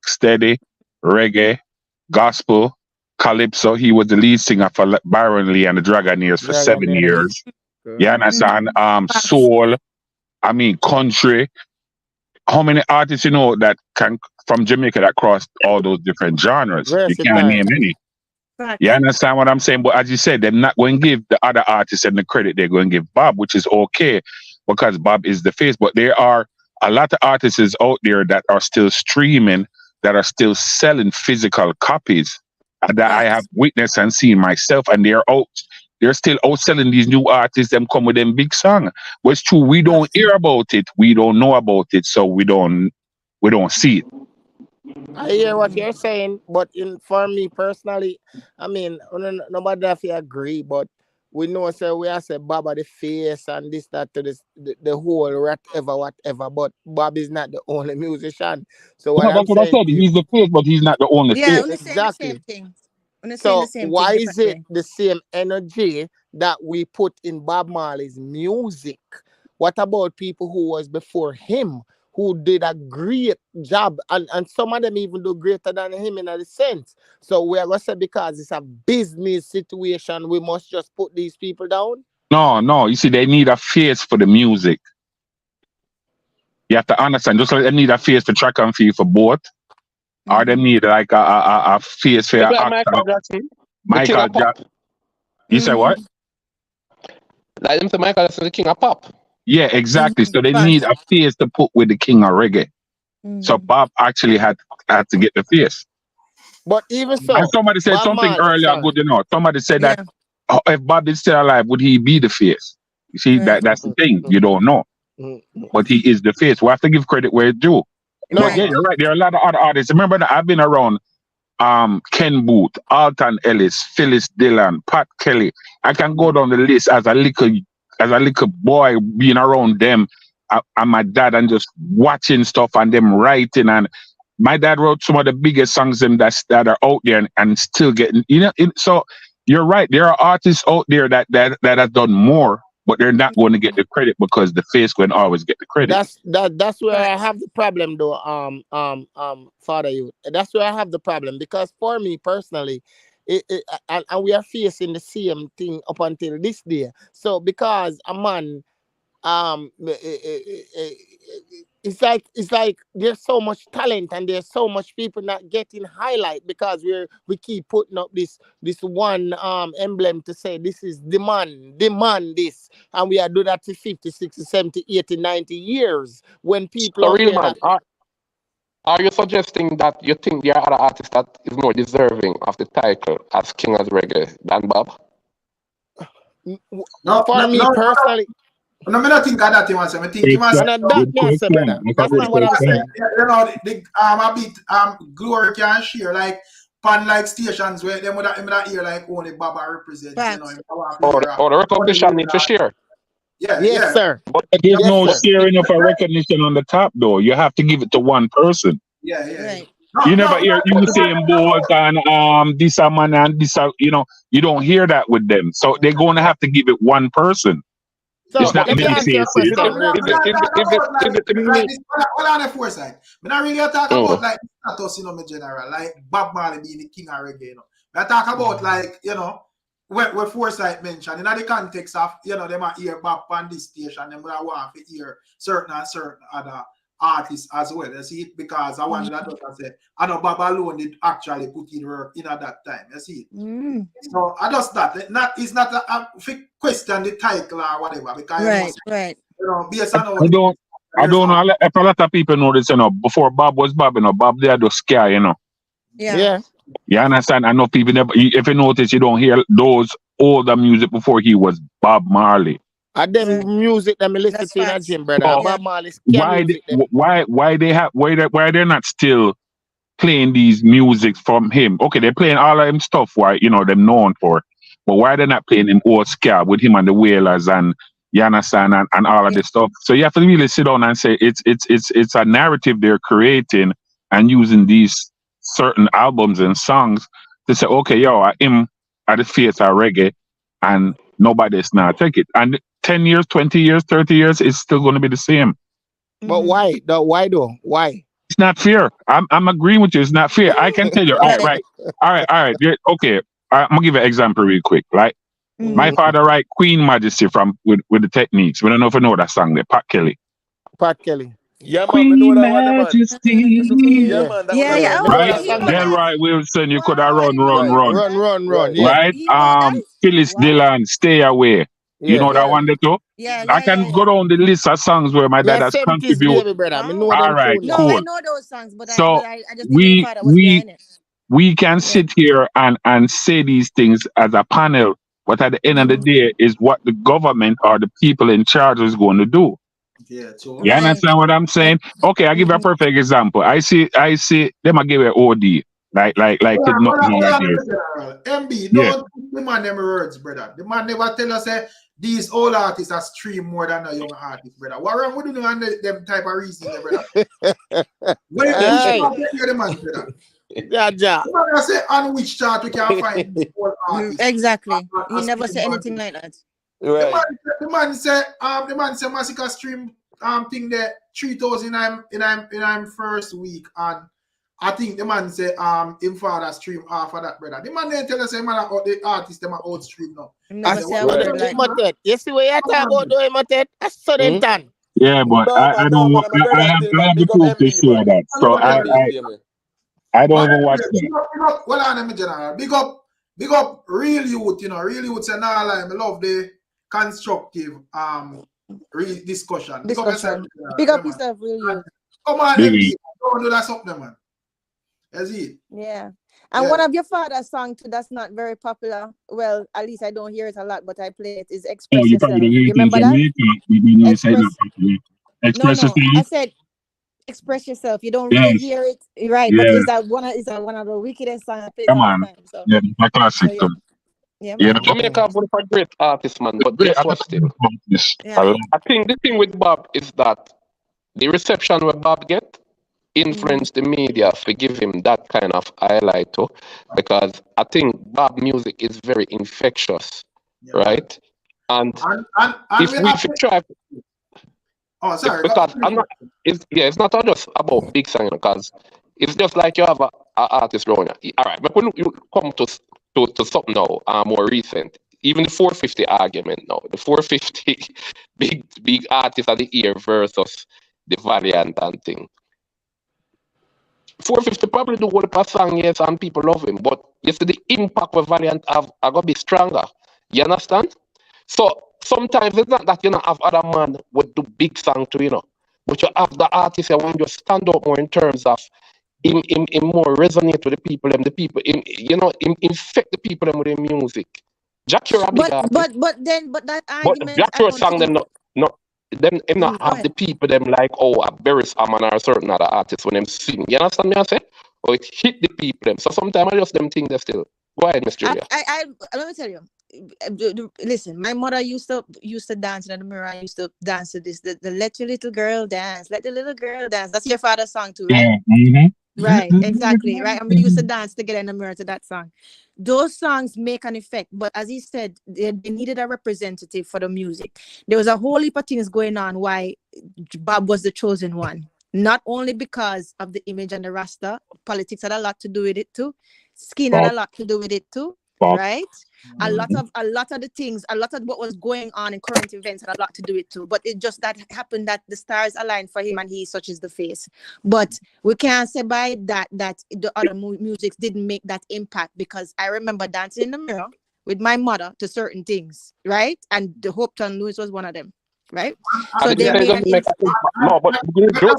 steady, reggae, gospel, calypso. He was the lead singer for Byron Lee and the Dragonaires for 7 years. You understand? Soul, country. How many artists you know that can from Jamaica that cross all those different genres? You can't name any. You understand what I'm saying? But as you said, they're not going to give the other artists and the credit they're going to give Bob, which is okay because Bob is the face. But there are a lot of artists out there that are still streaming, that are still selling physical copies that I have witnessed and seen myself, and they're still outselling these new artists. Them come with them big song. But it's true, we don't hear about it, we don't know about it, so we don't see it. I hear what you're saying, but for me personally, nobody have to agree, but we know we have said Bob the face and this, that, to this, the whole whatever, but Bob is not the only musician. So what that's what I said. He's the face, but he's not the only face. Exactly. So why is it the same energy that we put in Bob Marley's music? What about people who was before him, who did a great job, and some of them even do greater than him in a sense? So we are going to say because it's a business situation, we must just put these people down? No. You see, they need a face for the music. You have to understand. Just like they need a face for track and field for both, or they need like a face for your actor. Michael Jackson. You say what? Like them to Michael Jackson, the king of pop. Yeah, exactly. So they need a face to put with the king of reggae. So Bob actually had to get the face. But even so, and somebody said something earlier, good enough. Somebody said that if Bob is still alive, would he be the face? You see, that's the thing. You don't know. but he is the face. We have to give credit where it's due. No, But yeah, you're right. There are a lot of other artists. Remember that I've been around Ken Booth, Alton Ellis, Phyllis Dillon, Pat Kelly. I can go down the list as a little boy being around them and my dad and just watching stuff and them writing. And my dad wrote some of the biggest songs that are out there and still getting, so you're right. There are artists out there that have done more, but they're not going to get the credit because the face will always get the credit. That's where I have the problem, though. Father, you. That's where I have the problem, because for me personally, and we are facing the same thing up until this day. So because a man, it's like there's so much talent and there's so much people not getting highlight because we keep putting up this one emblem to say this is demand this, and we are doing that to 50, 60, 70, 80, 90 years when people So out real there man, that, are you suggesting that you think there are other artists that is more deserving of the title as King of Reggae than Bob? for me personally, no, I don't think that thing was. I think he was. brother. That's not what I'm saying. You know, a bit Glory can share like pan like stations where them would hear like only Baba represent. You know, the recognition need to share. Yeah, yes, sir. But there's no sharing of a recognition on the top, though. You have to give it to one person. Yeah. Right. You never hear you saying boys and this a man and this you don't hear that with them. So they're going to have to give it one person. So it's not let me many ask you a faces. Hold on the foresight. But not really talk about like status, my general, like Bob Marley being the king of reggae, I talk about like, where foresight mentioned, in the context of, them are hear Bob on this station, them would want to hear certain other artists as well. You see it? Because I wanted that to say, I know Bob alone did actually put in work in at that time. You see it? So I just that. It's not a question the title or whatever. Because right. Based on I don't know if a lot of people know this, before Bob was Bob, Bob there just scare, Yeah. You understand? I know people never, if you notice, you don't hear those older music before he was Bob Marley. And them music that me listen to in a gym, brother. Bob Marley why they're not still playing these music from him? Okay, they're playing all of him stuff, them known for, but why they're not playing him old scare with him and the Wailers and you understand and all of this stuff? So you have to really sit down and say it's a narrative they're creating and using these certain albums and songs to say, okay, him at the face of reggae and nobody's not take it. And 10 years, 20 years, 30 years, it's still going to be the same. But why? Why though? Why? It's not fair. I'm agreeing with you. It's not fair. I can tell you. All right. Okay. I'm gonna give you an example real quick. Right. My father write Queen Majesty with the Techniques. We don't know if you know that song there. Pat Kelly. Yeah, man, Queen Majesty. Yeah, man. Right. Delroy Wilson. You could have run. Yeah. Right. Phyllis Dillon. Stay Away. You know that one there too? I can go down the list of songs where my dad has contributed. All right, cool. I know those songs, but so I just didn't know was behind it. We can sit here and say these things as a panel, but at the end of the day is what the government or the people in charge is going to do. Yeah, true. You understand what I'm saying? Okay, I'll give you a perfect example. I see them I give it OD. Like it's not MB, don't the man them words, brother. The man never tell us these old artists are stream more than a young artist, brother. What wrong with you on them type of reason, brother? When you the man, brother. Yeah. I say on which chart we can find old artists. Exactly. He never said anything like that. Right. The man say Massacre stream thing there 3,000 in I'm first week, and I think the man say him father stream half of that, brother. The man then tell us the artist them are out stream now. You see what you talk about doing, Matet? That's so them done. Yeah, but I don't want I have the proof to show that. So I don't even watch that. Well, I'm general. Big up real youth, real youth say nah lie. I love the constructive discussion. Big up yourself, real youth. Come on, MB, don't do that something, man. That's it. Yeah. And one of your father's songs too that's not very popular. Well, at least I don't hear it a lot, but I play it. Is Express Yourself. You remember that? Express No. I yourself. said express yourself. You don't really Yes. hear it, right? But Yeah. is that one of the wickedest songs I play Come all the on. time? So, Yeah, my classic yeah, too. yeah, You man. know, Jamaica have one of a great artist, man. But great. guess what? Still, This. Yeah. I think the thing with Bob is that the reception where Bob get influence the media to give him that kind of highlight too, because I think Bob music is very infectious, Yeah. right? And And if we we have try, oh sorry, because I'm not, it's not just about big song, because it's just like you have a artist growing. All right, but when you come to something now, more recent, even the 450 argument now, the 450 big artist of the year versus the Valiant and thing. 450 probably do what a song, yes, and people love him, but you see the impact of Valiant have got to be stronger. You understand? So sometimes it's not that you know have other man would do big song to but you have the artist that when you stand out more in terms of him more resonate with the people and the people him infect the people with their music. Jack you're a big artist. But that But argument Jack I your don't song them think. not them him not Go have the ahead. people them like a Beres Hammond or a certain other artist when them sing. You understand me I say? Or it hit the people them. So sometimes I just them think they still. Go ahead, Miss Julia. I let me tell you. Listen, my mother used to dance in the mirror. I used to dance to this. The let your little girl dance. Let the little girl dance. That's your father's song too, right? Yeah. Mm-hmm. Right, exactly, right. And we used to dance together in the mirror to that song. Those songs make an effect, but as he said, they needed a representative for the music. There was a whole heap of things going on why Bob was the chosen one. Not only because of the image and the Rasta, politics had a lot to do with it too. Skin had a lot to do with it too, right? A lot of the things, a lot of what was going on in current events had a lot to do with it too. But it just that happened that the stars aligned for him and he such is the face. But we can't say by that the other music didn't make that impact, because I remember dancing in the mirror with my mother to certain things, right? And the Hopeton Lewis was one of them, right? So they made an impact. No, but I didn't say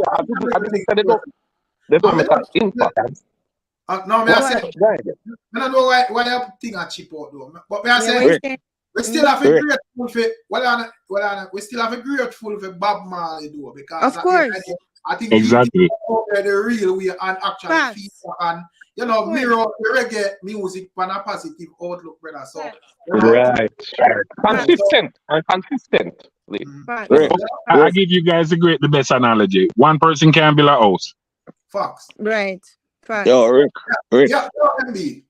they don't make an impact. no, me I say, I don't know why you think I cheap out though. But me I say, we still have a grateful for we still have a grateful for Bob Marley though, because of course. I think Exactly. the real way and actually feedback and mirror the reggae music on a positive outlook, brother. So right. Consistent. I give you guys the best analogy. One person can build a house. Facts. Right. Facts. Yo, Rick. Yeah, MB.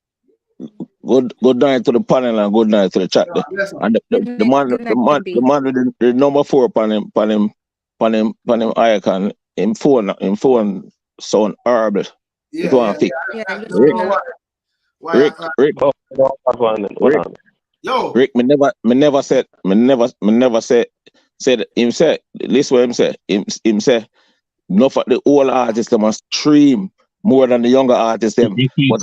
Good night to the panel and good night to the chat. And the man with the number 4 pan him icon. Him phone sound horrible. Yeah. Rick, me never said him say listen what him say. Him say no for the old artists they must stream more than the younger artists them. One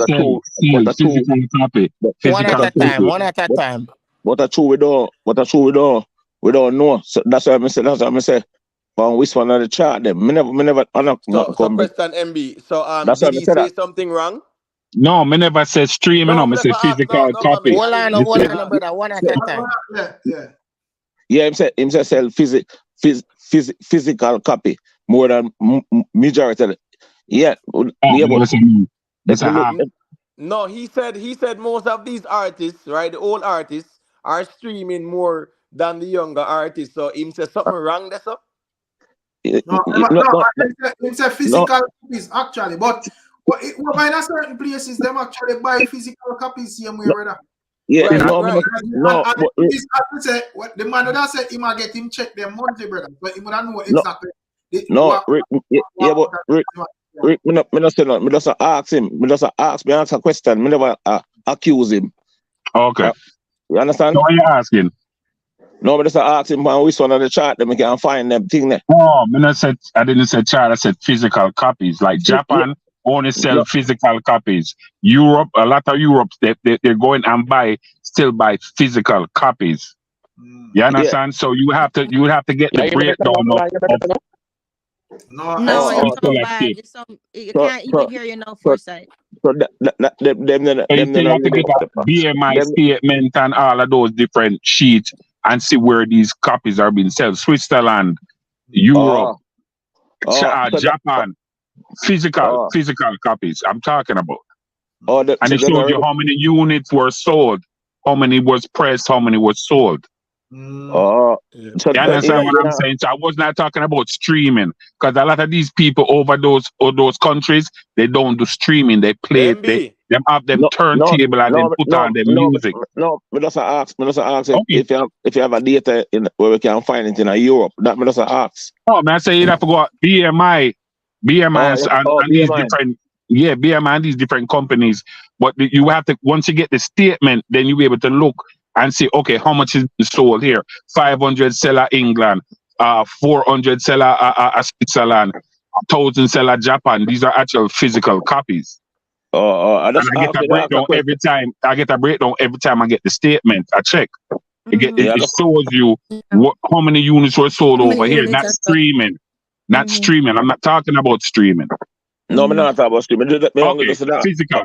at a time. What a true we don't know. So that's why I say on which one of the chart them. Me never So question MB. So did he say something wrong? No, me never said streaming. No, me say physical copy. Hold on, brother. One at a time. Yeah, him say sell physical copy more than majority. Yeah, no, he said most of these artists, right, the old artists, are streaming more than the younger artists. So him say something wrong there, so? No, it's a physical copies actually, but in certain places them actually buy physical copies same way, brother. Yeah, right. The man that said he might get him check them monthly, brother, but he would not know exactly. Rick, me not say nothing. Me just ask him. Me just ask a question. Me never accuse him. Okay. You understand? So what are you asking? No, me just ask him on which one of the chart them can find them thing there. Oh, I didn't say chart. I said physical copies. Like Japan only sell physical copies. Europe, a lot of Europe, they're going and still buy physical copies. You understand? So you have to get the breakdown of No, it's so bad. You can't even hear you now foresight. So them you have to get a BMI statement and all of those different sheets and see where these copies are being sold. Switzerland, Europe, so Japan, physical copies. I'm talking about. and it showed you how many units were sold, how many was pressed, how many was sold. So You understand what I'm saying? So I was not talking about streaming, because a lot of these people over those countries, they don't do streaming. They play them have them turntable and then put on their music. No, me just ask if you have a data in where we can find it in Europe. That me just ask. Oh man, I say you have to go BMI and these different BMI and these different companies. But you have to, once you get the statement, then you'll be able to look and see, okay, how much is sold here? 500 seller England, 400 seller Switzerland, 1,000 seller Japan. These are actual physical copies. I get a breakdown every time. I get a breakdown every time I get the statement. I check. It shows you how many units were sold over here. Not streaming. Not streaming. I'm not talking about streaming. No, I'm not talking about streaming. Physical.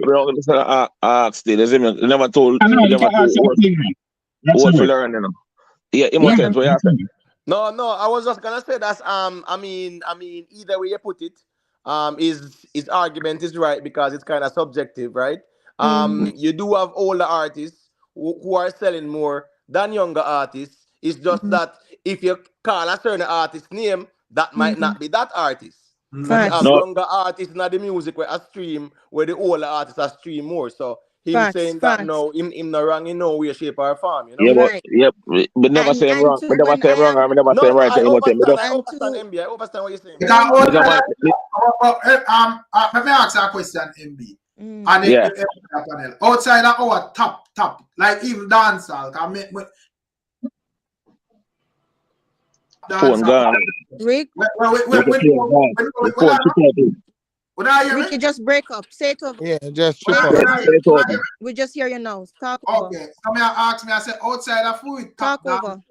You never told. What you learn, you know? Yeah, emotions. What you saying? No, I was just gonna say that's I mean, either way you put it, his argument is right because it's kind of subjective, right? You do have older artists who are selling more than younger artists. It's just that if you call a certain artist name, that might not be that artist. And you have younger artists in the music where I stream, where the older artists are stream more. So him saying that no, him not wrong in no way, shape, or form, you know? But never say wrong. But never say wrong. I never say right. I understand, MB. I understand what you're saying. Let me ask a question, MB. And panel. Outside of our top, like even dancehall, can make phone gone. Rick, Ricky, just break up. Say it over. Yeah, just chip up. We just hear you now. Talk over. Okay. Somebody asked me, I said, outside of food, talk over.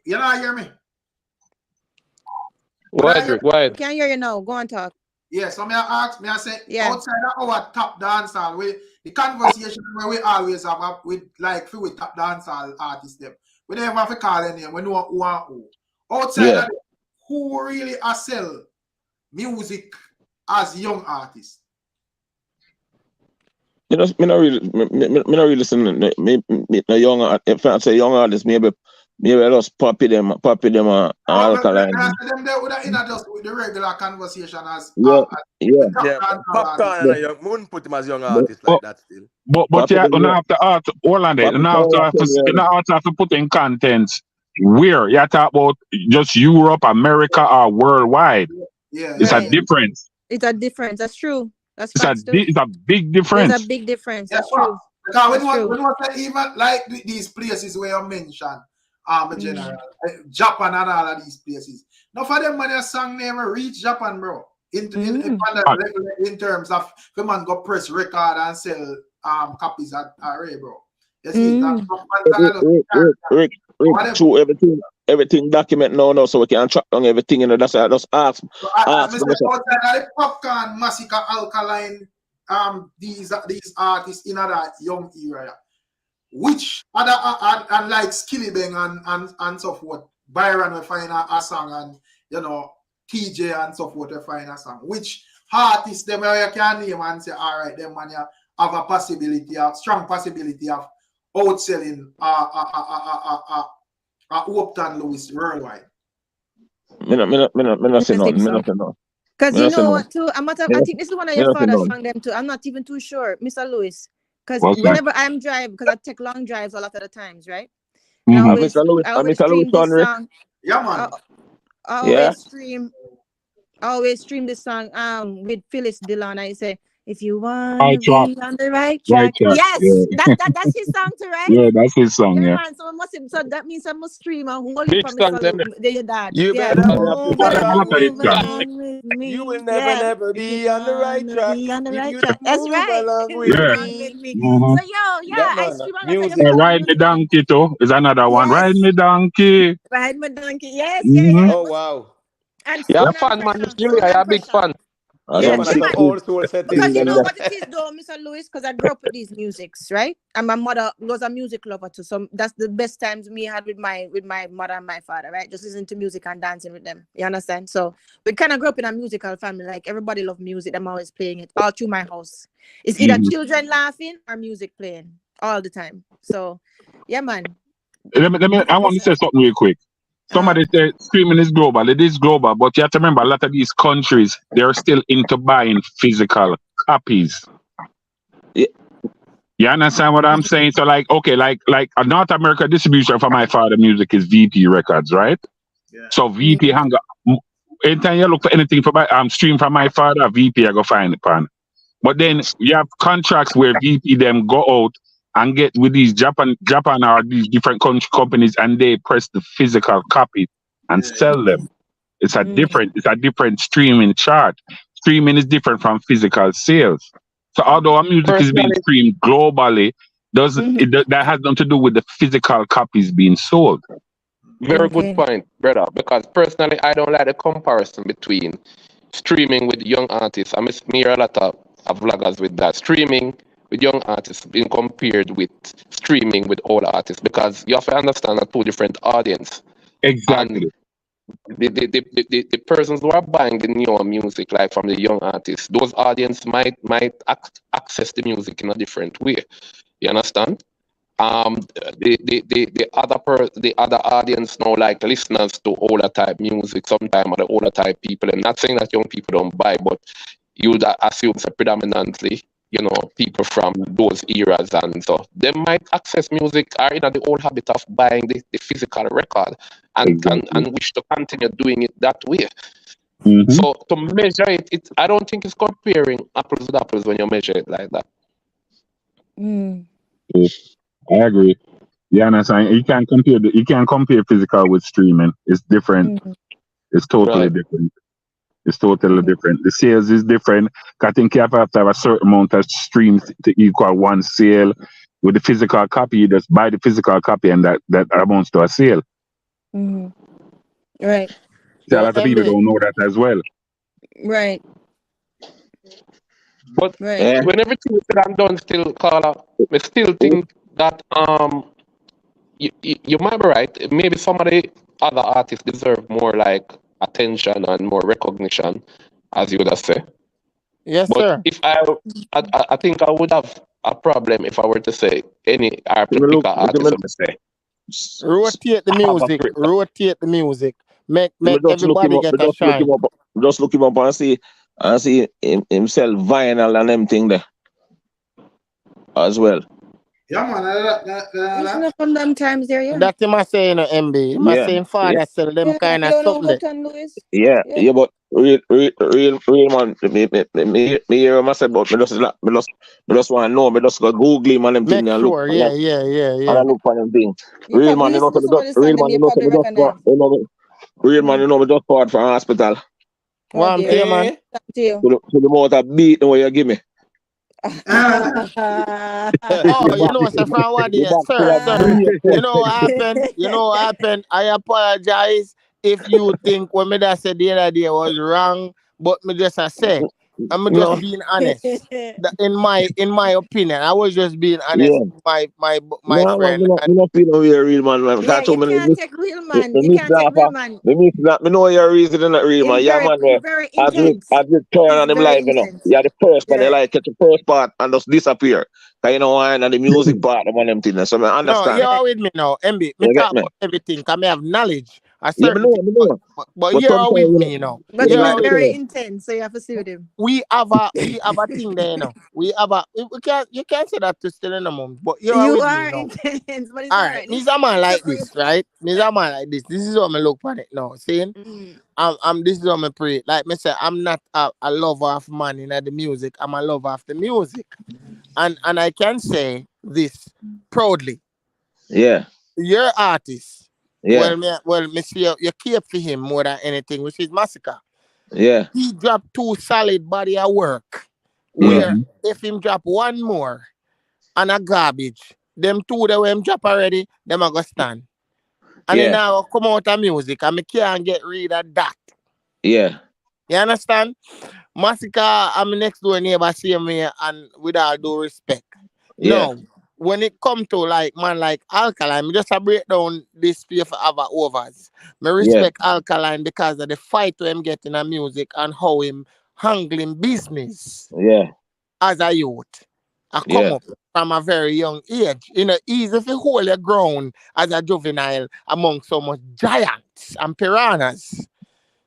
You not hear me? Why? We can't hear you now. Go on, talk. Yeah, somebody asked me, I said, outside of our top dancehall, the conversation where we always have with top dancehall artists, them. We never have to call any name. We know who and who. Outside of them, who really sell music as young artists? Me not really listen to young. If I say young artists, maybe I just poppy them ALKALINE. Them they would have just with the regular conversation as Popcaan and a young moon put him as young artist like that still. But you don't have to art Orlando. You don't have to put in content where you talk about just Europe, America, or worldwide. It's a difference. It's a difference. That's true. That's it's a big difference. It's a big difference. That's true. Because when you even like these places where you mentioned, general, Japan and all of these places. Now for them when your song name reach Japan, bro. In terms of the man go press record and sell copies at array, bro. You see Rick, everything document now, so we can track down everything, you know. That's why I just ask. Popcaan, Massacre, ALKALINE, these artists in that young era. Which other and like Skilly Bang and so forth, Byron will find a song, and you know TJ and so forth will find a song. Which artists them you can name and say, all right, them man have a possibility, a strong possibility of outselling Upton Lewis worldwide. Me not say no. Because you know what too, I think this is one of your fathers sung them too. I'm not even too sure, Mr. Lewis. Because whenever I'm driving, because I take long drives a lot of the times, right? I always stream this song. Yeah, man. I always stream this song with Phyllis Dillon. I say, if you want to be on the right track. Yes, that's his song too, right? Yeah, that's his song, yeah. Man, so that means I must stream and hold it from your dad. You better move along with me. You will never be on the right track. That's right. With me. So I stream on music. Ride me donkey too is another one. Ride me donkey. Ride me donkey. Yes. Oh wow. And fan, man. Really, I'm a big fan. As Yeah, I'm man, that's an 16, old soul 16 settings, Because you you them know know. there. what it is though, Mr. Lewis, because I grew up with these musics, right? And my mother was a music lover too. So that's the best times me had with my mother and my father, right? Just listening to music and dancing with them. You understand? So we kind of grew up in a musical family. Like everybody loved music. I'm always playing it all through my house. It's either Mhm. children laughing or music playing all the time. So yeah, man. I want to say something real quick. Uh, Somebody said streaming is global. It is global, but you have to remember a lot of these countries, they're still into buying physical copies. Yeah. You understand what I'm saying? So like, okay, like a North America distribution for my father music is VP Records, right? Yeah. So VP hang up. Anytime you look for anything for my stream from my father, VP I go find it pan. But then you have contracts where VP them go out and get with these Japan or these different country companies and they press the physical copy and sell them. It's a different streaming chart. Streaming is different from physical sales. So although our music is being Personally, streamed globally, that has nothing to do with the physical copies being sold. very good okay. point, brother. Because personally, I don't like the comparison between streaming with young artists. I hear a lot of vloggers with that. Streaming with young artists being compared with streaming with old artists because you have to understand a two different audience. And Exactly. the persons who are buying the newer music, like from the young artists, those audience might access the music in a different way. You understand? The other audience now like listeners to older type music, sometimes are the older type people. I'm not saying that young people don't buy, but you would assume that predominantly, people from those eras, and so they might access music are in the old habit of buying the physical record and Exactly. wish to continue doing it that way. Mm-hmm. So to measure it, I don't think it's comparing apples with apples when you measure it like that. I agree. You understand? You can't compare physical with streaming. It's different. It's totally Right. different. It's totally different. The sales is different. I think you have to have a certain amount of streams to equal one sale. With the physical copy, you just buy the physical copy and that amounts to a sale. Right. So a Yo, lot of people MB. don't know that as well. Right. But Right. when everything is said and done, still, Carla, I still think that you might be right. Maybe some of the other artists deserve more like attention and more recognition, as you would have said. Yes, But sir. if I think I would have a problem if I were to say any or to Me pick look, an artist and say Rotate the I have a music. great. Rotate the music. Make me just look him everybody up. get Me a just look him shine. up. Just look him up and see himself vinyl and everything there as well. Yeah, man. Listen up from them times there, yeah. That him a saying, MB. Him a Yeah, saying yeah, father sell them Yeah, kind you of don't know something there. Button Lewis. yeah, Yeah. yeah. But real man, me hear him say, but me just want to know. Me just go Google him and them thing Make and look sure. and Yeah. I look for them thing. You Real probably man, listen to some of the real song them man, you probably me just recognize. real man, me just part from hospital Oh One dear. thing, man. Eh? Thank you. to the amount of beat the way you give me. Oh, The you back, know, sir, from what the day, back full sir. of beat. You know what happened? I apologize if you think what me that said the other day was wrong, but me just I say, I'm just No, being honest. In my opinion, I was just being honest. yeah. My No, man, friend, me not feel no way real man. Yeah, Can't tell you me can't take real me man. You miss can't take that. real man. Me miss that. Me know your reason is not real man. Yeah, man. He's very intense. As we turn He's on them very live, intense. Yeah, the first part they Yeah. like catch the first part and just disappear. Cause and the music part of them things. So I no, understand. you're with me now, MB. Me You get talk me? about everything. Cause me have knowledge, a Yeah, me certain know, thing, me know. but But you're sometimes with me, you know. But you he's like You're me with very me. say, intense, so you have to see with him. We have a thing there, you know. We can't you can't say that to still in a moment, but you're You with me, are you know. intense, but it's All all right, right. me's a man like Just this, real. right? Me's a man like this. This is what I look at it now. Saying, this is what I pray. Like me say, I'm not a lover of man in the music. I'm a lover of the music, and I can say this proudly. yeah, Your artist, yeah, me see you care for him more than anything, which is Massacre. yeah, He dropped 2 solid body of work. yeah, Where if him drop one more and a garbage, them 2 that him drop already, them a go stand. And then yeah, now come out of music and me can't get rid of that. yeah, You understand? Massacre, I'm next door neighbor, same way, and with all due respect. Yeah. No, when it come to like man like Alkaline, me just a break down this fear for other overs. Me Yeah. respect Alkaline because of the fight to him getting a music and how him handling business Yeah. as a youth. I come Yeah. up from a very young age. You know, easy to hold your ground as a juvenile among so much giants and piranhas.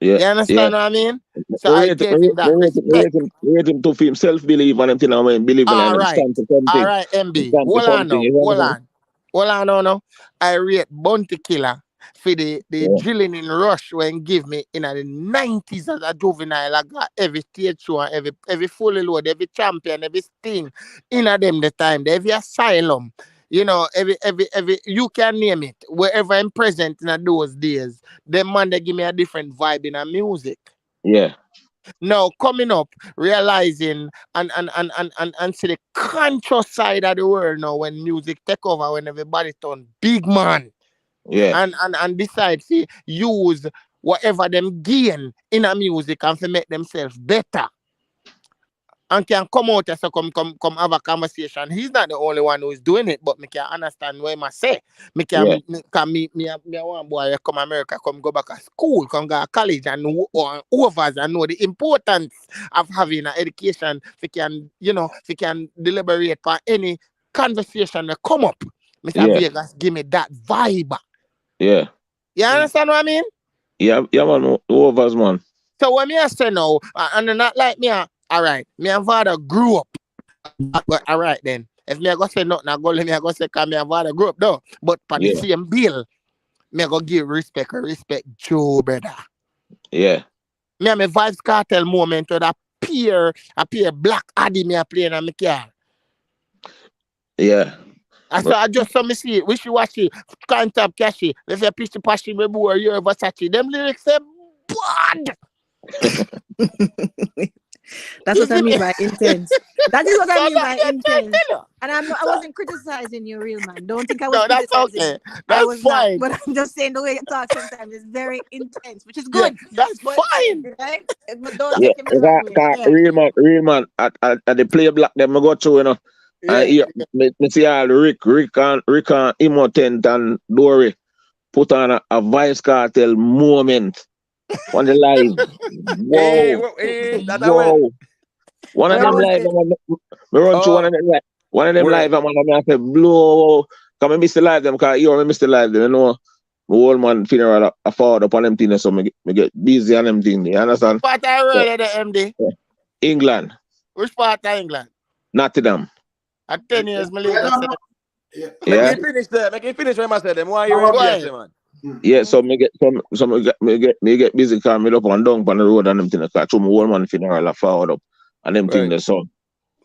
Yeah. You understand what I mean? So Me I rate, gave him that respect. me rate him to himself believe and him thing, I mean, believe in and All him right. stand for something. All right, He MB. stand for Hold on something. now. You Hold understand? on. Hold on now. No. I rate Bounty Killer for the Yeah. drilling in Rush when give me in the 90s as a juvenile. I got every stage show and every fully load, every champion, every sting in a them the time. Every asylum. You know, every you can name it. Wherever I'm present in those days, them man they give me a different vibe in a music. Yeah. Now coming up, realizing and see the conscious side of the world now when music take over, when everybody turn big man Yeah. and decide to use whatever them gain in a music and to make themselves better. And can come out and so come have a conversation. He's not the only one who is doing it, but me can understand what I say. Me Yeah. can me one boy come America, come go back to school, come go to college and or overs and know the importance of having an education. If you can, if you can deliberate for any conversation that come up. Mr. Yeah. Vegas, give me that vibe. Yeah. You understand what I mean? Yeah. Yeah, man. Overs, man. So when me I say no, and not like me, all right, me and father grew up. But all right then. If me I go say nothing, I go let me I go say come me and father grew up though. But for the Yeah. same bill, me I go give respect Joe brother. Yeah. Me and my Vibes Cartel moment with a Black Addy me a playing on my car. Yeah. I just saw me see it. Wish you watch it. Can't tap cashy. If you pitch the passion me boy, you're Versace. Them lyrics say bad. That's what I mean by intense. That is what I mean by intense. You. And I wasn't criticizing you, real man. Don't think I was No, that's criticizing okay. you. I That's was fine. not. But I'm just saying the way you talk sometimes is very intense, which is Yeah, good. that's But, fine. right? But don't Yeah. take it the wrong way. Yeah. Real man. At the play black them I go through, you know. Yeah. And here, me see all Rick and Immotent and Dory put on a Vibes Cartel moment on the live. Hey, that I went. Whoa. One of Where them was live, it? me run through Oh, one of them where? live, and I say, blow. Come and miss the live them, because you miss the live them, you know. My old man funeral, I forward up on them things, so me get busy on them things, you understand? Part I So, read the MD. England, Which part of England? Nottingham. At 10 years, my leave that Yeah. Make Yeah. it finish there. Make it finish when I said them. Why you Go engage, ahead. man? Yeah, so me get busy, because me up and down on the road and them things, because through my old man funeral, I forward up and them Right. things, so.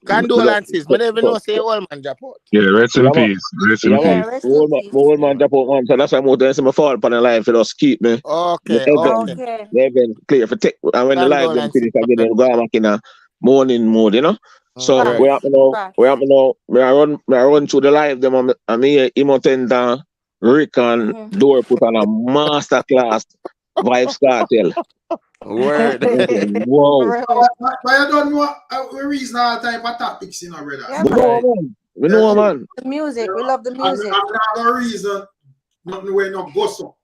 Condolences. I never know say old man drop out. Yeah, rest Yeah, in man. peace. Rest in Yeah, man. peace. Yeah, rest My in old man, peace. my old man drop out, man. So that's why I'm out there. So I fall upon the life for just keep me. Okay, Heaven, okay. heaven clear for take. And when the live them Condolences. finish again, then go back in a morning mode, you know. So Right. we have to know. Facts. We have to know. Me I run through the live them. And me Immotent and Rick and Door put on a master class Vibes Cartel. Word. Wow. Right. But I don't know a reason all type of topics, you know, brother. Yeah, We man. know, man. We know, man. The music. We love the I'm music. not a reason, nothing way no go so.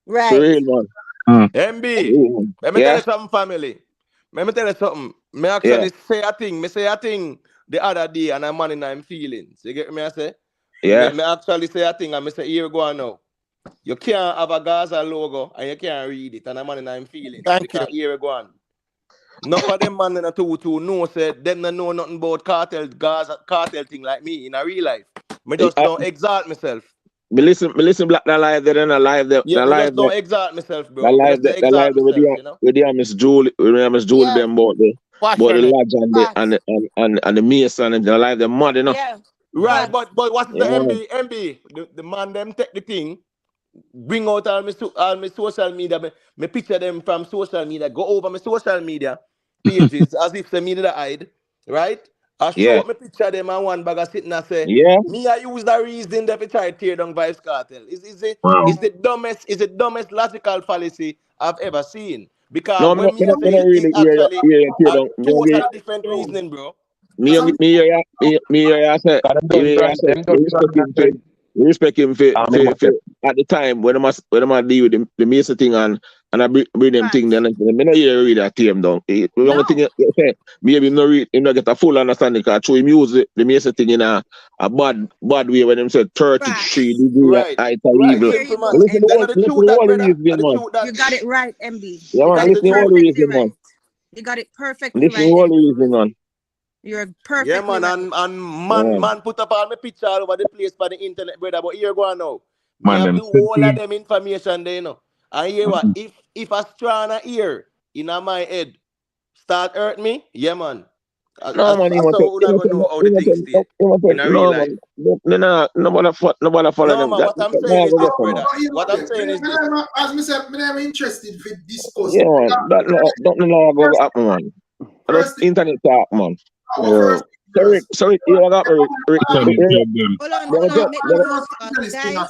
For Right. real, man. MB, let me tell Yeah. you something, family. Let me tell you something. Me Yeah. actually say a thing the other day and I'm man in I'm feelings. You get me? I say? Yeah. Me actually say a thing and I say, here go on now. You can't have a Gaza logo and you can't read it and I'm man in I'm feelings. Thank Because you. here we go on. Enough of them man in a 2-2 know say them don't know nothing about cartel thing like me in a real life. Me just don't exalt myself. Me listen black the live there and the live there. Yeah, The me live just don't there. exalt myself, The bro. Me live just there. don't The live exalt there myself, you know. with the Miss Julie, Miss Julie Yeah. them about the Passionate. lodge and the Mason and the live them mad, you know. Yeah. Right, Facts. but what's the Yeah. MB? The man them take the thing, bring out all my social media, me picture them from social media, go over my social media pages as if they me the hide, right? I show Yeah. up my picture them and one bag of sitting and say, Yeah. me I use the reason that we try to tear down Vibes Cartel. Wow. Is the dumbest logical fallacy I've ever seen. Because No, when me me I not say it is really actually hear a them. totally different reasoning, bro. Me hear ya say, Because them just run, them we just respect run him and we respect him remember for at the time when I deal with the Mesa thing and I bring them thing, then me not hear read that team down. The only thing you say, maybe him not read, him not get a full understanding because through him use the Mesa thing in a bad way when him said 33 degree Right. height Right, evil. There you simple go, man. Listen to Then MB. know the listen truth to that, all the brother. reason, The man. truth that. You got it right, MB. Yeah, You man, got That's it the listen to all truth. the perfectly reason, man. right. You got it perfectly Listen to right, all the MB. reason, man. You're Yeah. perfectly right. And Yeah. man put up all my picture all over the place for the internet, brother. But here go on now. Me Man, have them the whole of city. them information there, you know. And hear what? If a strand ear in my head start hurt me, yeah, man. No, man, That's how we not gonna know how the things stay in a real no, life. man. Nobody follow No, them. man. That, What I'm saying no, is go this, get them, man. brother. What I'm saying is this. As me said, I'm interested to discuss. Yeah, man. Don't know go happen, man. Just First thing, internet talk, man. first thing first. Sorry, you got me, Rick. Them. Hold on. Make the host talk, guys.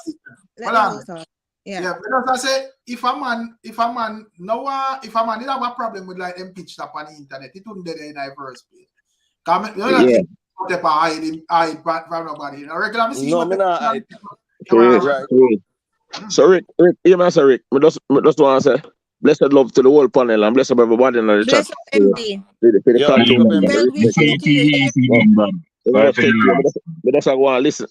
Let the host talk. Yeah, because I say if a man did have a problem with like them pitched up on the internet, it wouldn't be there in the first place. Because you know Yeah. that hide from nobody. You know, regular see No, what me not. Right. So Rick, you man say Rick, me just want to say blessed love to the whole panel and blessed up everybody in the chat. Bless up, MB. For the Yo, big content. up MB. Well wishes to you. We just take you. We just go and listen,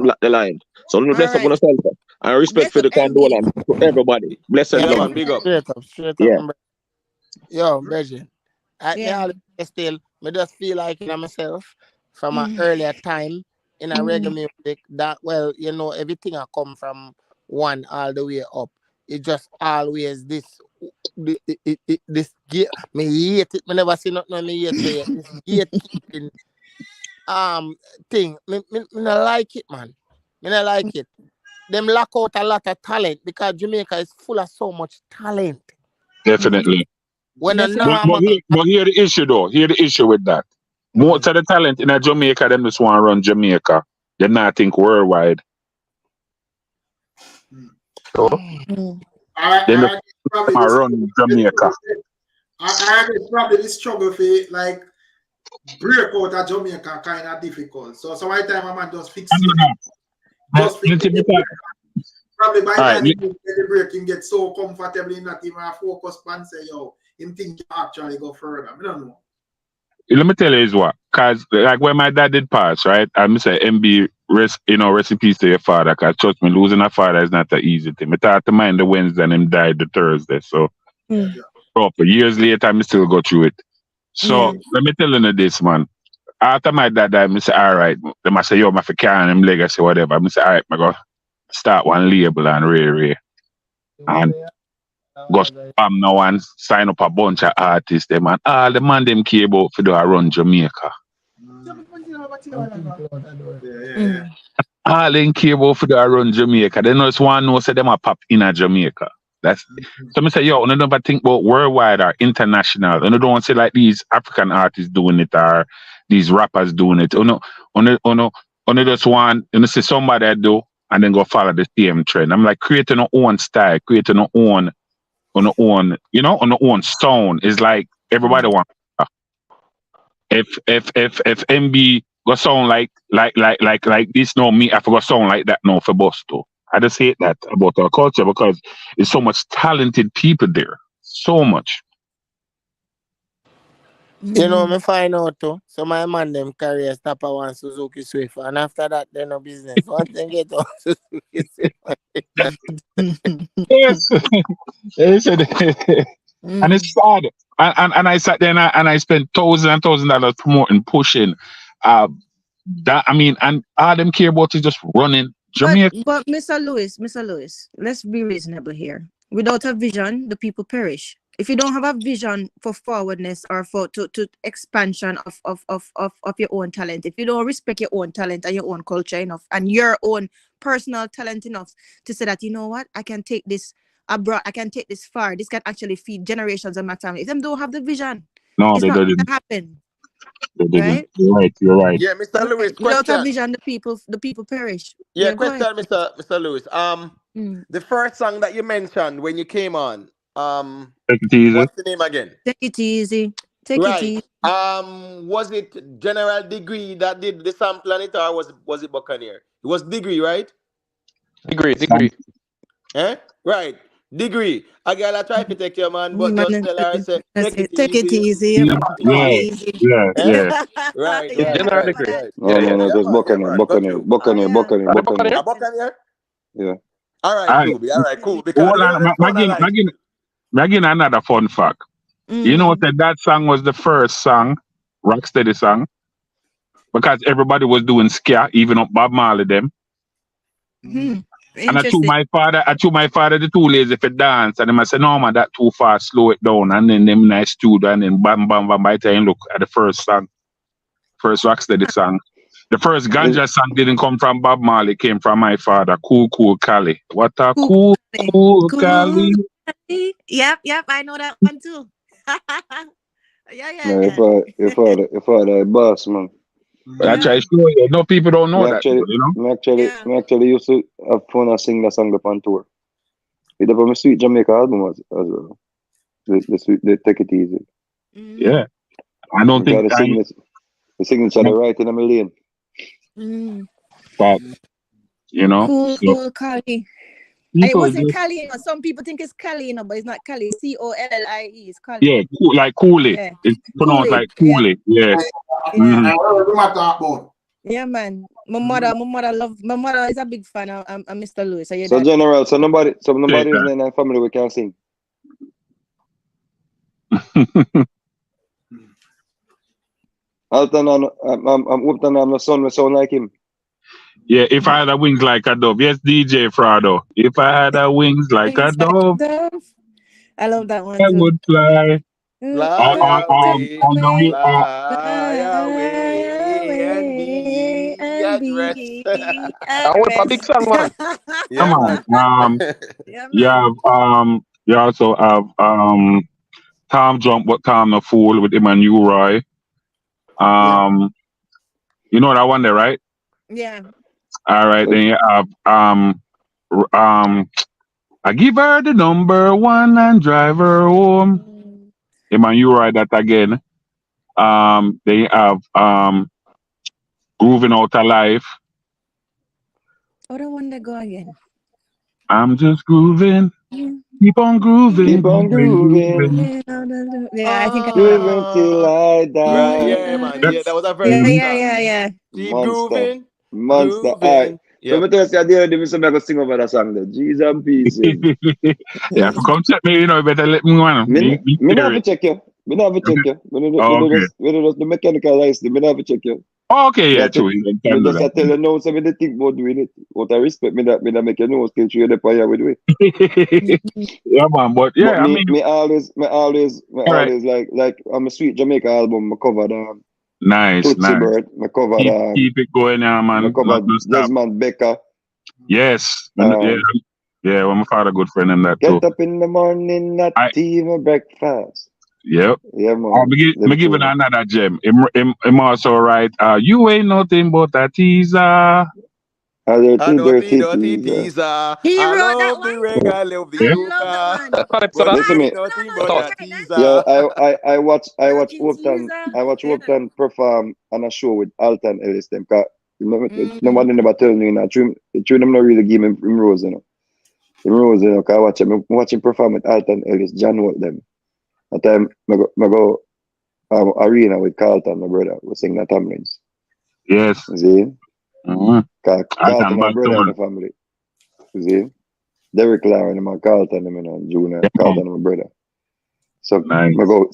black the line. So no bless up on yourself and respect Bless for up, the MB. condolence to everybody. Blessed Yeah, love. man, big up. Straight Yeah. up. Yo, Bridget. Yeah. Me just feel like in myself from an earlier time in a reggae music that, well, you know, everything I come from one all the way up. It just always this gate. Me hate it. Me never see nothing. Me hate it. This gatekeeping thing. Me not like it, man. Me not like it. Them lack out a lot of talent because Jamaica is full of so much talent. Definitely. When a But here the issue though. Here the issue with that. Most of the talent in Jamaica, them just want to run Jamaica. They not think worldwide. So they just want to run Jamaica. I probably the struggle for like break out of Jamaica kind of difficult. So every time a man just fix it. Just fix it. Probably by the time he get the break, him get so comfortable in that even focus and say, yo, him think he actually go further. I don't know. Let me tell you is what, cause like when my dad did pass, right? I say MB recipes to your father, cause trust me, losing a father is not an easy thing. I thought to mind the Wednesday and him died the Thursday. So for years later, I still go through it. So let me tell you this, man. After my dad died, I say, all right, they must say, yo, I have carry him legacy, whatever. I say, all right, I go start one label and Ray. And go spam now and sign up a bunch of artists, them and all the man them care about for do a run Jamaica. All them care about for do a run Jamaica. They just want to know say them a pop in a Jamaica. That's so me say, yo, I never think about worldwide or international. And I don't want to say like these African artists doing it or these rappers doing it. I just want to see somebody I do and then go follow the same trend. I'm like creating our own style, creating our own on the own sound. Is like everybody wants. If MB go sound like this, no me, I forgot sound like that no for Boston. I just hate that about our culture because there's so much talented people there. So much. You know, me find out too. So my man them career stop at one Suzuki Swift, and after that, they no business. Once they get on Suzuki Swift. Yes. And it's sad. And I sat there and I spent $1,000 promoting, pushing. That I mean, and all them care about is just running Jamaica. But Mr. Lewis, let's be reasonable here. Without a vision, the people perish. If you don't have a vision for forwardness or for to expansion of your own talent, if you don't respect your own talent and your own culture enough and your own personal talent enough to say that, you know what, I can take this abroad, I can take this far, this can actually feed generations of my family. If them don't have the vision, it's not going to happen. Right? You're right. Yeah, Mr. Lewis, without question. a vision, the people perish. Yeah, question, Mr. Lewis. The first song that you mentioned when you came on, Take it easy. what's the name again? Take it easy. Take it Right. easy. Was it General Degree that did the sample on it, or was it Buccaneer? It was Degree, right? Degree. Eh? Right. Degree. A girl I try to take your man, but Man, just tell her, say, that's take it. it Take it easy. easy. Yeah, Take it yeah, easy. yeah, Eh? yeah. Right, Yeah, right, General right, Degree. right. No, no, no, it was Yeah, Buccaneer, man. Go Buccaneer, through. Buccaneer, yeah. Buccaneer, Are they Buccaneer. A Buccaneer? Yeah. All right, I, cool. All right, cool. Because hold you know on, the sound I like. Magin, another fun fact. You know that song was the first song, Rocksteady song, because everybody was doing ska, even up Bob Marley them. And I told Interesting. my father the too lazy for dance, and I said, no man, that too fast, slow it down, and then them nice studio, and then bam bam bam. By the time look at the first song, first Rocksteady song. The first ganja song didn't come from Bob Marley, came from my father, Cool Cali. What a cool Cali. Yep, I know that one too. No, your father, a boss, man. I try to show you. No, people don't know Me that, actually, you know. me actually used to have fun and sing that song up on tour. It was my Sweet Jamaica album as well. The Take It Easy. Yeah. I don't think the signature the right in a million. But you know, Cool Cali. It people wasn't just, Cali, some people think it's Cali, but it's not Cali. Collie. It's Cali. yeah, cool, like Coolie. Yeah. It's pronounced Coolie, like Coolie. Yeah. Yeah. Mhm. Yeah, man. My mother is a big fan of Mr. Lewis. So general, so nobody Yeah. is in our family we can sing. Alton, I'm Upton, I'm the son, we sound like him. Yeah, if I had a wings like a dove. Yes, DJ Frado. If I had a wings like a dove, I love that one I too. would fly. Fly away, On the way, fly away, and be at rest. I went for a big song, man. Yeah, come man. on. You also have Tom Jump but Tom the Fool with him and you, Roy. You know that one there, right? Yeah. All right, then you have I give her the number one and drive her home. Him and you ride that again. Then you have Grooving Out of Life. Oh, the one that go again. I'm just grooving. Keep on grooving. Keep on grooving. Yeah, I think I Grooving till I die. Right, yeah, man. Yeah, that was a very good song. Yeah. Keep Monster. grooving. All right. Yep. So, I tell you, the other day, I go sing over that song there. Jesus and peace. Yeah, if you come check me, you know, better let me know. Me not have to check you. Me not have to check you. We do the mechanical license. Me not have to check you. Oh, okay, yeah, true. Me just tell you now, so me dey think about doing it. What I respect, me that make you know, still through the fire with me. Yeah, man, but yeah, But I mean, me always like on my Sweet Jamaica album, I covered nice. Tootsie Bird, I covered keep it going, yeah, man. I covered Desmond Becker. Yes, yeah, well, my father good friend in that too. Get up in the morning, not even breakfast. Yep. Yeah, man. Me give it another gem. Him also right. You ain't nothing but a teaser. I Dirty teaser. He I wrote that love the one. reggae, I love the soca. But Listen ain't me. nothing but a teaser. Yeah, I watch Upton perform on a show with Alton Ellis. Them, cause nobody never tell me that. True, them not really give him rose, you know. Him rose, you know. Cause I watch him perform with Alton Ellis, John Holt them. At time, I go arena with Carlton, my brother. We sing the Tamlins. Yes. See? Carlton, my brother in the family. See? Derek Lauren and my Carlton, and Junior. Carlton, my brother. So nice. I go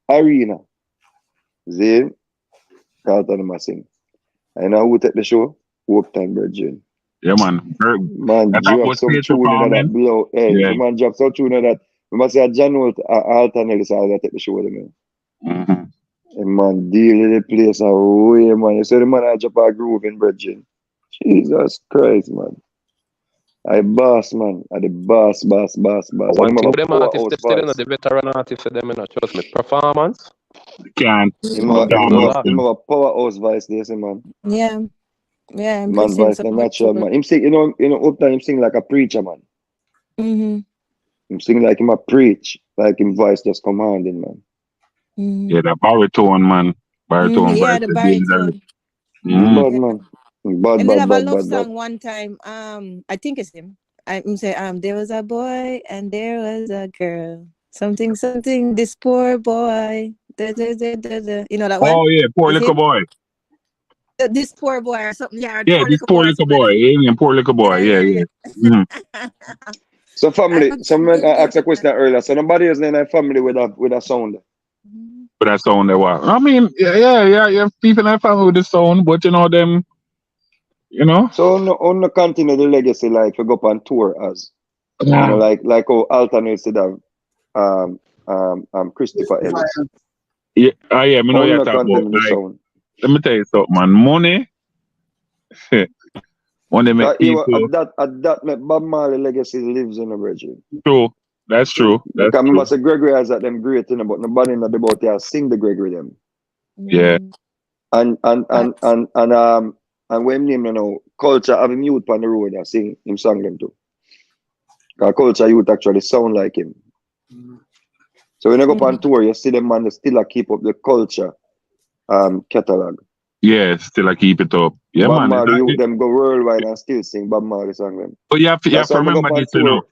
arena. See? Carlton, my sing. I know who take the show? Popcaan, Virgin. Yeah, man. Man, drop some tune in that blow. Hey, the man drop some tune in that. We must say John Holt, Alton Ellis, all that take the show with him. And man, deal in the place away, man. You say the man I drop a groove in Virgin. Jesus Christ, man. I boss, man. I the boss. One thing with them artists, they still not the veteran artists for them, you know, trust me. Performance. Can't. Him have a powerhouse voice, there, man. Yeah. Man's voice, the natural, man. Him sing, you know, Upton, him sing like a preacher, man. Him sing like him a preach, like him voice just commanding, man. Yeah, the baritone, man. Baritone Yeah, voice the is dangerous. baritone. Him bad, Yeah. man. Him bad, And then bad, have a bad, love bad, bad. song one time. I think it's him. I say there was a boy and there was a girl. Something, something. This poor boy. Da, da, da, da, da. You know that one? Oh yeah, poor Is little him? boy. This poor boy or something. Yeah, Yeah, poor this little poor boy or little something like boy. that. Yeah, poor little boy. Yeah, Yeah. yeah. So I family, could someone sing asked a question earlier. So nobody is in a family with a sound. But that sound there was. I mean, yeah. People in family with the sound, but you know them, you know. So on the continue the legacy, like we go up on tour as you know, like how Alton used to have Christopher Ellis. Yeah, I know On you're the talking about. continue the Like, sound. let me tell you something, man. Money, money make people. At that make Bob Marley legacy lives in the region. True, that's true. That's Because I true. remember say Gregory has that them great thing, but nobody in the about there sing the Gregory them. Yeah. And when him, you know, culture have him youth on the road and sing him song them too. Because culture youth actually sound like him. So when you go up on tour, you see them man still keep up the culture catalog. Yeah, still I keep it up. Yeah, Bob man. Marley youth them go worldwide and still sing Bob Marley song them. But you have to That's why I go remember up on this, you know. tour.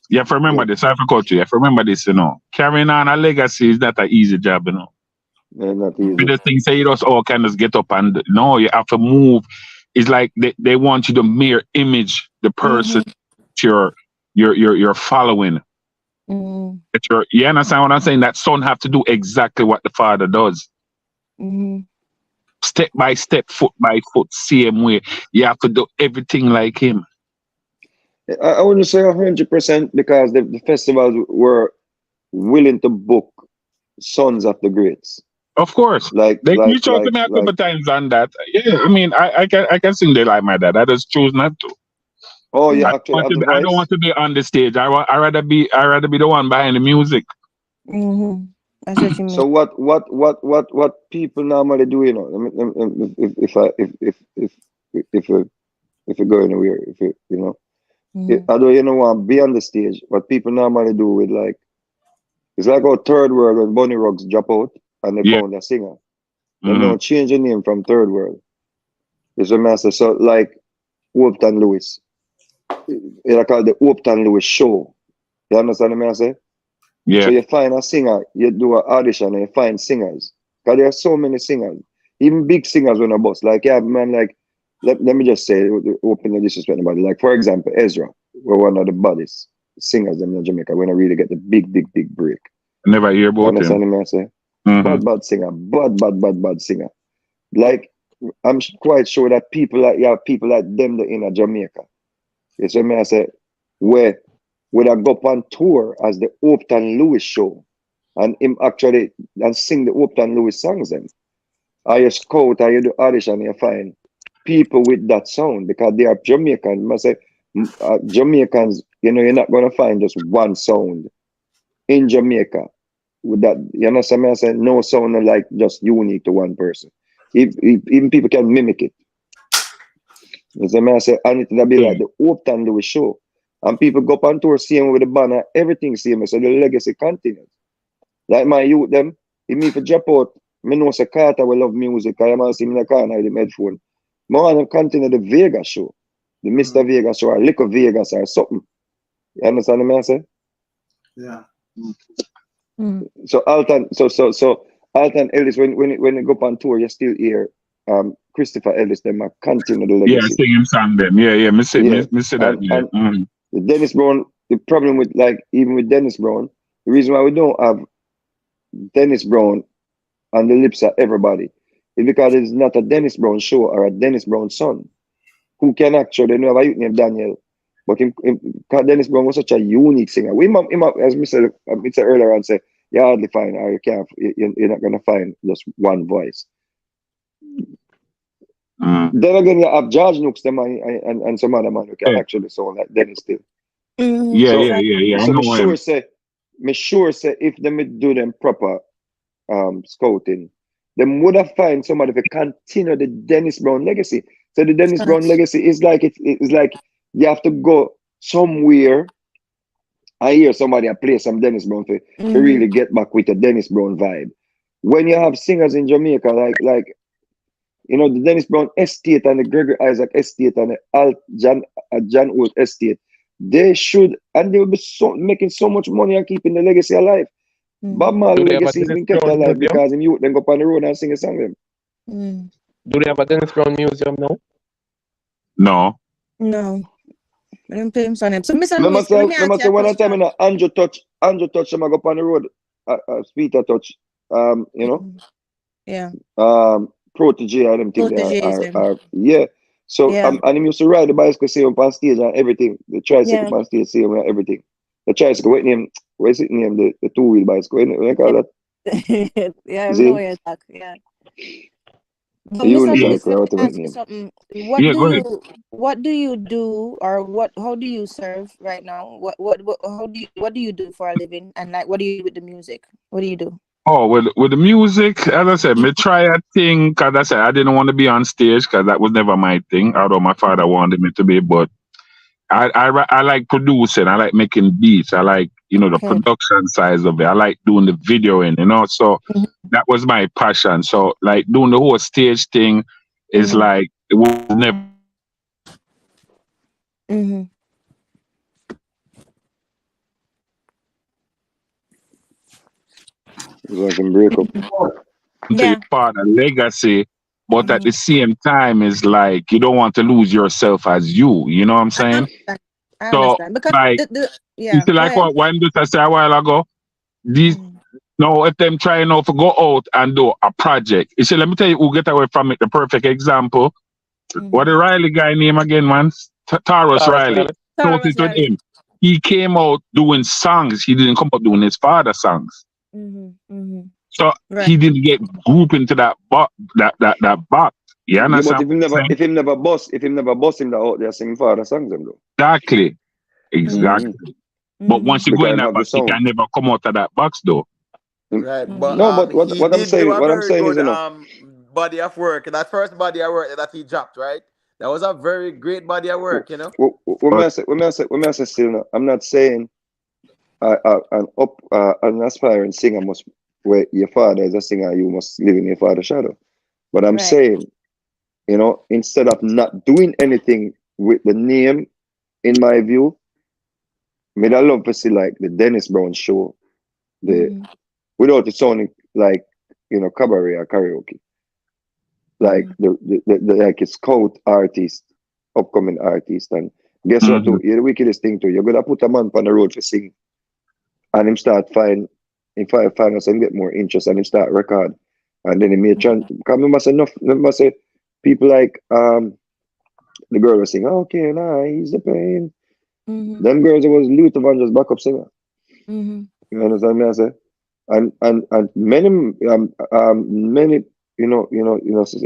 You have to remember this. I forgot you. You have to remember this, you know. Carrying on a legacy is not an easy job, you know. Yeah, not easy. With the things say you just all kind of get up and no, you have to move. It's like they want you to mirror image the person you're following. You understand what I'm saying? That son have to do exactly what the father does. Step by step, foot by foot, same way. You have to do everything like him. I wouldn't say 100% because the festivals were willing to book sons of the greats. Of course. They reach out to me a couple times on that. Yeah, I mean, I can sing they like my dad. I just choose not to. Oh, yeah, actually have the voice? I don't want to be on the stage. I rather be the one behind the music. That's what you mean. So what people normally do, you know, if you go anywhere, if you know, although you know want be on the stage, what people normally do with like it's like our Third World when Bunny Ruggs drop out and they found a singer. They don't change the name from Third World. It's a master. So like Upton Lewis. It's called the Upton Lewis show. You understand what I say? Yeah. So you find a singer, you do an audition and you find singers. Because there are so many singers. Even big singers on a bus. Like, yeah, man, like, let me just say, openly disrespect nobody. Like, for example, Ezra, we're one of the baddest singers in Jamaica. When I really get the big break. Never hear about him. Understand what I say? Bad singer. Bad singer. Like, I'm quite sure that people like them in Jamaica. You see what I say? Where I go on tour as the Upton Lewis show and him actually and sing the Upton Lewis songs then. I you scout or you do audition and you find people with that sound because they are Jamaican. I say Jamaicans, you know, you're not gonna find just one sound in Jamaica with that. You know what I say? No sound like just unique to one person. If even people can mimic it. You see what I say? And it'll be like the Upton Lewis show. And people go up on tour, same with the banner, everything same. So the legacy continues. Like my youth, them, if me for drop out, me know say Carter will love music, I am see me in the car and the headphone. I want to continue the Vegas show, the Mr. Vegas show, or Little Vegas or something. You understand what I say? Yeah. So Alton Ellis, when you go up on tour, you still hear Christopher Ellis, them continue the legacy. Yeah, sing him song them. Yeah, me say that. Yeah. And Dennis Brown, the problem with even with Dennis Brown, the reason why we don't have Dennis Brown on the lips of everybody is because it's not a Dennis Brown show or a Dennis Brown son who can actually know a youth named Daniel. But Dennis Brown was such a unique singer. As I said earlier, and say you hardly find or you're not gonna find just one voice. Then again, you have George Nooks them and some other man who can actually sound like Dennis still. Yeah. So me sure say if them do them proper scouting, they would have find somebody to continue the Dennis Brown legacy. So the Dennis Brown legacy is like it's like you have to go somewhere I hear somebody play some Dennis Brown to really get back with the Dennis Brown vibe. When you have singers in Jamaica like you know, the Dennis Brown estate and the Gregory Isaac estate and the John Old estate, they should, and they will be making so much money and keeping the legacy alive. Bob Marley legacy has been kept alive because him youth then go up on the road and sing a song with him. Do they have a Dennis Brown museum now? No. No. I don't play him son him. So Mr. Remember Lewis, say one time in Andrew Touch them go up on the road, Peter Touch, you know? Yeah. Protege and them things are yeah. So Yeah. and him used to ride the bicycle, see him on stage and everything. The tricycle on stage, see him and everything. The tricycle, what name? What is it name? The two-wheel bicycle. What you call that? Yeah, I know where you're talking. Yeah. But The Mr. Lewis, unicycle, or whatever ask the you name. something. Go ahead. What do you do, or how do you serve right now? What do you do for a living, and like what do you do with the music? What do you do? Oh, with the music, as I said, me try a thing, because I said I didn't want to be on stage, because that was never my thing, although my father wanted me to be, but I like producing, I like making beats, I like, you know, the production size of it, I like doing the videoing, you know, so that was my passion. So, like, doing the whole stage thing is like, it was never... Like a breakup. To your father legacy, but at the same time is like you don't want to lose yourself as you know what I'm saying? I so understand. Because like you see, like what I'm just say a while ago, these now if them trying out to go out and do a project, you see, let me tell you who get away from it. The perfect example, what the Riley guy name again, man? Taurus Riley. Notice with him, he came out doing songs, he didn't come out doing his father's songs. So he didn't get grouped into that box. You understand? Yeah, but if him never bust him that out there singing father songs them though. Exactly. But once you go in that box, you can never come out of that box though. Right. But no, but what I'm saying is, you know, body of work. That first body of work that he dropped, right? That was a very great body of work, you know. When I say still, no, I'm not saying an aspiring singer must, where your father is a singer, you must live in your father's shadow. But I'm saying, you know, instead of not doing anything with the name, in my view, I love to see like the Dennis Brown show, without it sounding like, you know, cabaret or karaoke. Like the like a scout artist, upcoming artist, and guess what? Too, the wickedest thing too, you're gonna put a man on the road to sing, and him start find us and get more interest, and him start record, and then he may try. Because remember say people like the girl was singing, okay, nah, he's the pain. Them girls, it was Luther Vandross backup singer. You understand me? I say, and many. You know,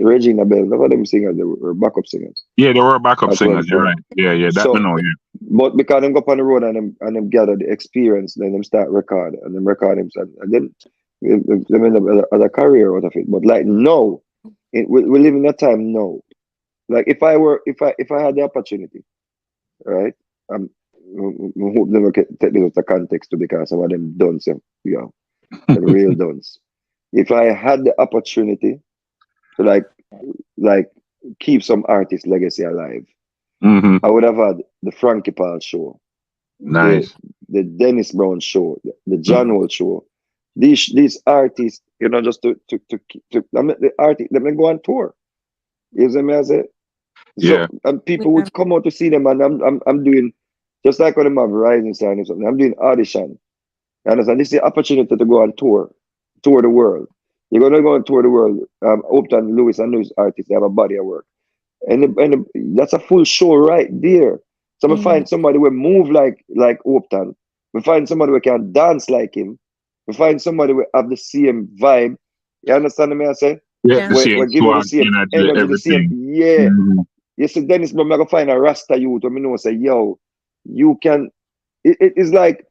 Regina Bell, none of them singers, they were backup singers. Yeah, they were backup singers, you're right. Yeah, that so, we know, yeah. But because them go up on the road and them gather the experience, then them start record and them record themselves, and then them end up as a career out of it. But like no, we live in that time now. Like if I had the opportunity, right? I hope never take this out of context too, because some of them done some, you know, the real duns. If I had the opportunity to like keep some artist legacy alive, I would have had the Frankie Paul show, nice, the Dennis Brown show, the John Holt show. These artists, you know, just to I mean, the artists, they go on tour. You see me as a so, and people would come out to see them, and I'm doing just like when I'm have Rising Star or something. I'm doing audition. You understand? This is the opportunity to go on tour the world. You're gonna go on tour the world. Upton Lewis and Lewis artists, they have a body of work, and that's a full show right there. So we find somebody who move like Upton. We find somebody who can dance like him. We find somebody who have the same vibe. You understand me? I say, yeah, we're giving the same energy, the same. Yeah. You see, Dennis, but I'm gonna find a Rasta youth. I mean, say, yo, you can. It is like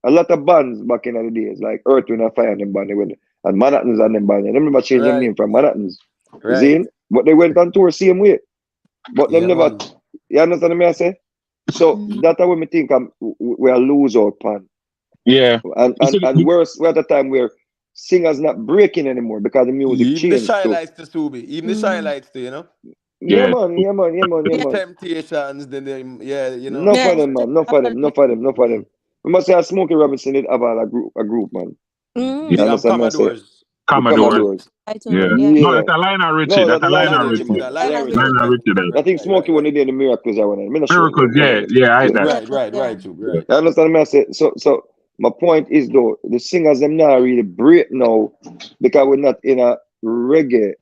a lot of bands back in the days, like Earth, Wind and Fire and them band, and Manhattan's and them band. I remember changing their name from Manhattan's. You see? But they went on tour same way. But them never, you understand me I say? So that's what me think we are lose out pan. Yeah. And worse, we're at a time where singers not breaking anymore because the music Even the changed shy too. lights to Subi. Even the shy lights to, you know. Yeah, Yeah. man. The Temptations, then they, yeah, you know. No for them, man. No for them. We must say Smokey Robinson did have a group, man. Big You up understand me? I say Commodores. the Commodores. Yeah. No, Yeah. that's a Lionel Richie. No, That's that a Lionel Lionel Richie. Richie, man. Lionel Richie. Lionel Richie. I think Smokey when they did the Miracles, I want. I'm not sure. Miracles, yeah, I that. Right, too, right. You understand me? I say so. My point is though, the singers them not really break now because we're not in a reggae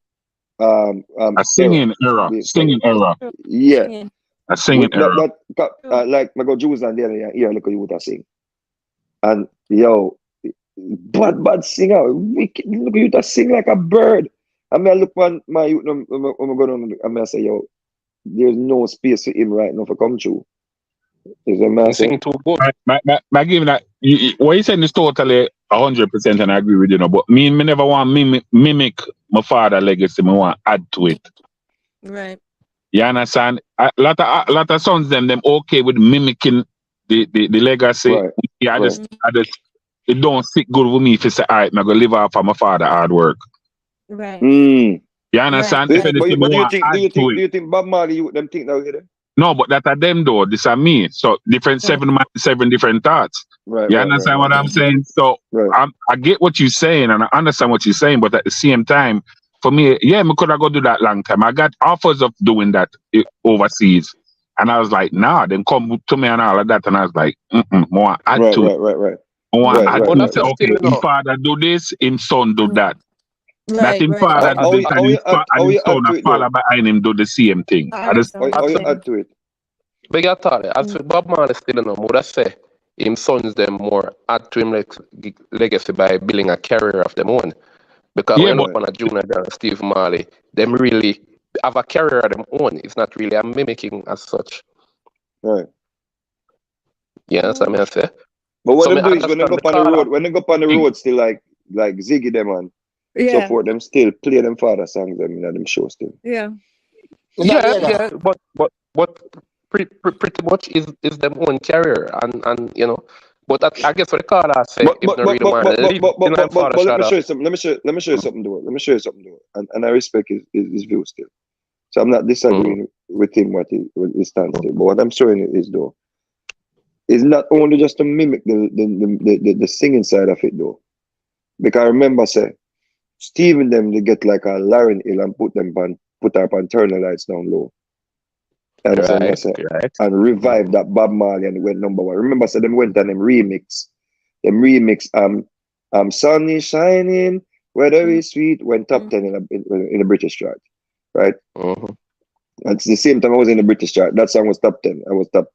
A singing era. Singing era. Yeah. A singing era. Like I go Jews and there, yeah, look at you what I sing. And yo, bad singer. Look at you that sing like a bird. I mean, I look on my youth, I'm going on, I say, yo, there's no space for him right now for come true. Is a man singing too good. I give that. What you saying is totally 100%, and I agree with you. Know, but me never want mimic my father's legacy. Me want add to it. Right. You understand? A lot of sons them okay with mimicking the legacy. Right. Yeah, I just it don't sit good with me if you say, all right, I'm gonna live off of my father's hard work. Right. You understand? Right. If Do you you think Bob Marley you them think that way? No, but that are them though. This are me. So different seven different thoughts. Right. You understand what I'm saying? So I get what you're saying and I understand what you're saying, but at the same time, for me, yeah, me could have go do that long time. I got offers of doing that overseas. And I was like, nah, then come to me and all of that. And I was like, more add to it. Right. Okay, his father do this, his son do that. That him father do this and his son and father behind him do the same thing. How you add to it? But you thought it. As Bob Marley still no more that say him sons them more add to him legacy by building a career of them own. Because when up on a Junior and Steve Marley, them really have a career of them own. It's not really a mimicking as such. Right. Yeah, that's what I say. But what them do is when they go up on the road, still like Ziggy them and so forth, them still play them father songs them in them show still. Yeah. But pretty much is them own career and you know. But I guess what the caller say, if they really want to live in them father let me show you something. Let me show you something to it. And I respect his view still. So I'm not disagreeing with him what he stands still. But what I'm showing you is though, is not only just to mimic the singing side of it though. Because I remember say Steve and them they get like a Lauren Hill and put her up and turn the lights down low. And and revive that Bob Marley and it went number one. Remember say them went and them remix sun is shining, weather is sweet, went top 10 in the British chart. Right? At the same time I was in the British chart. That song was top 10. I was top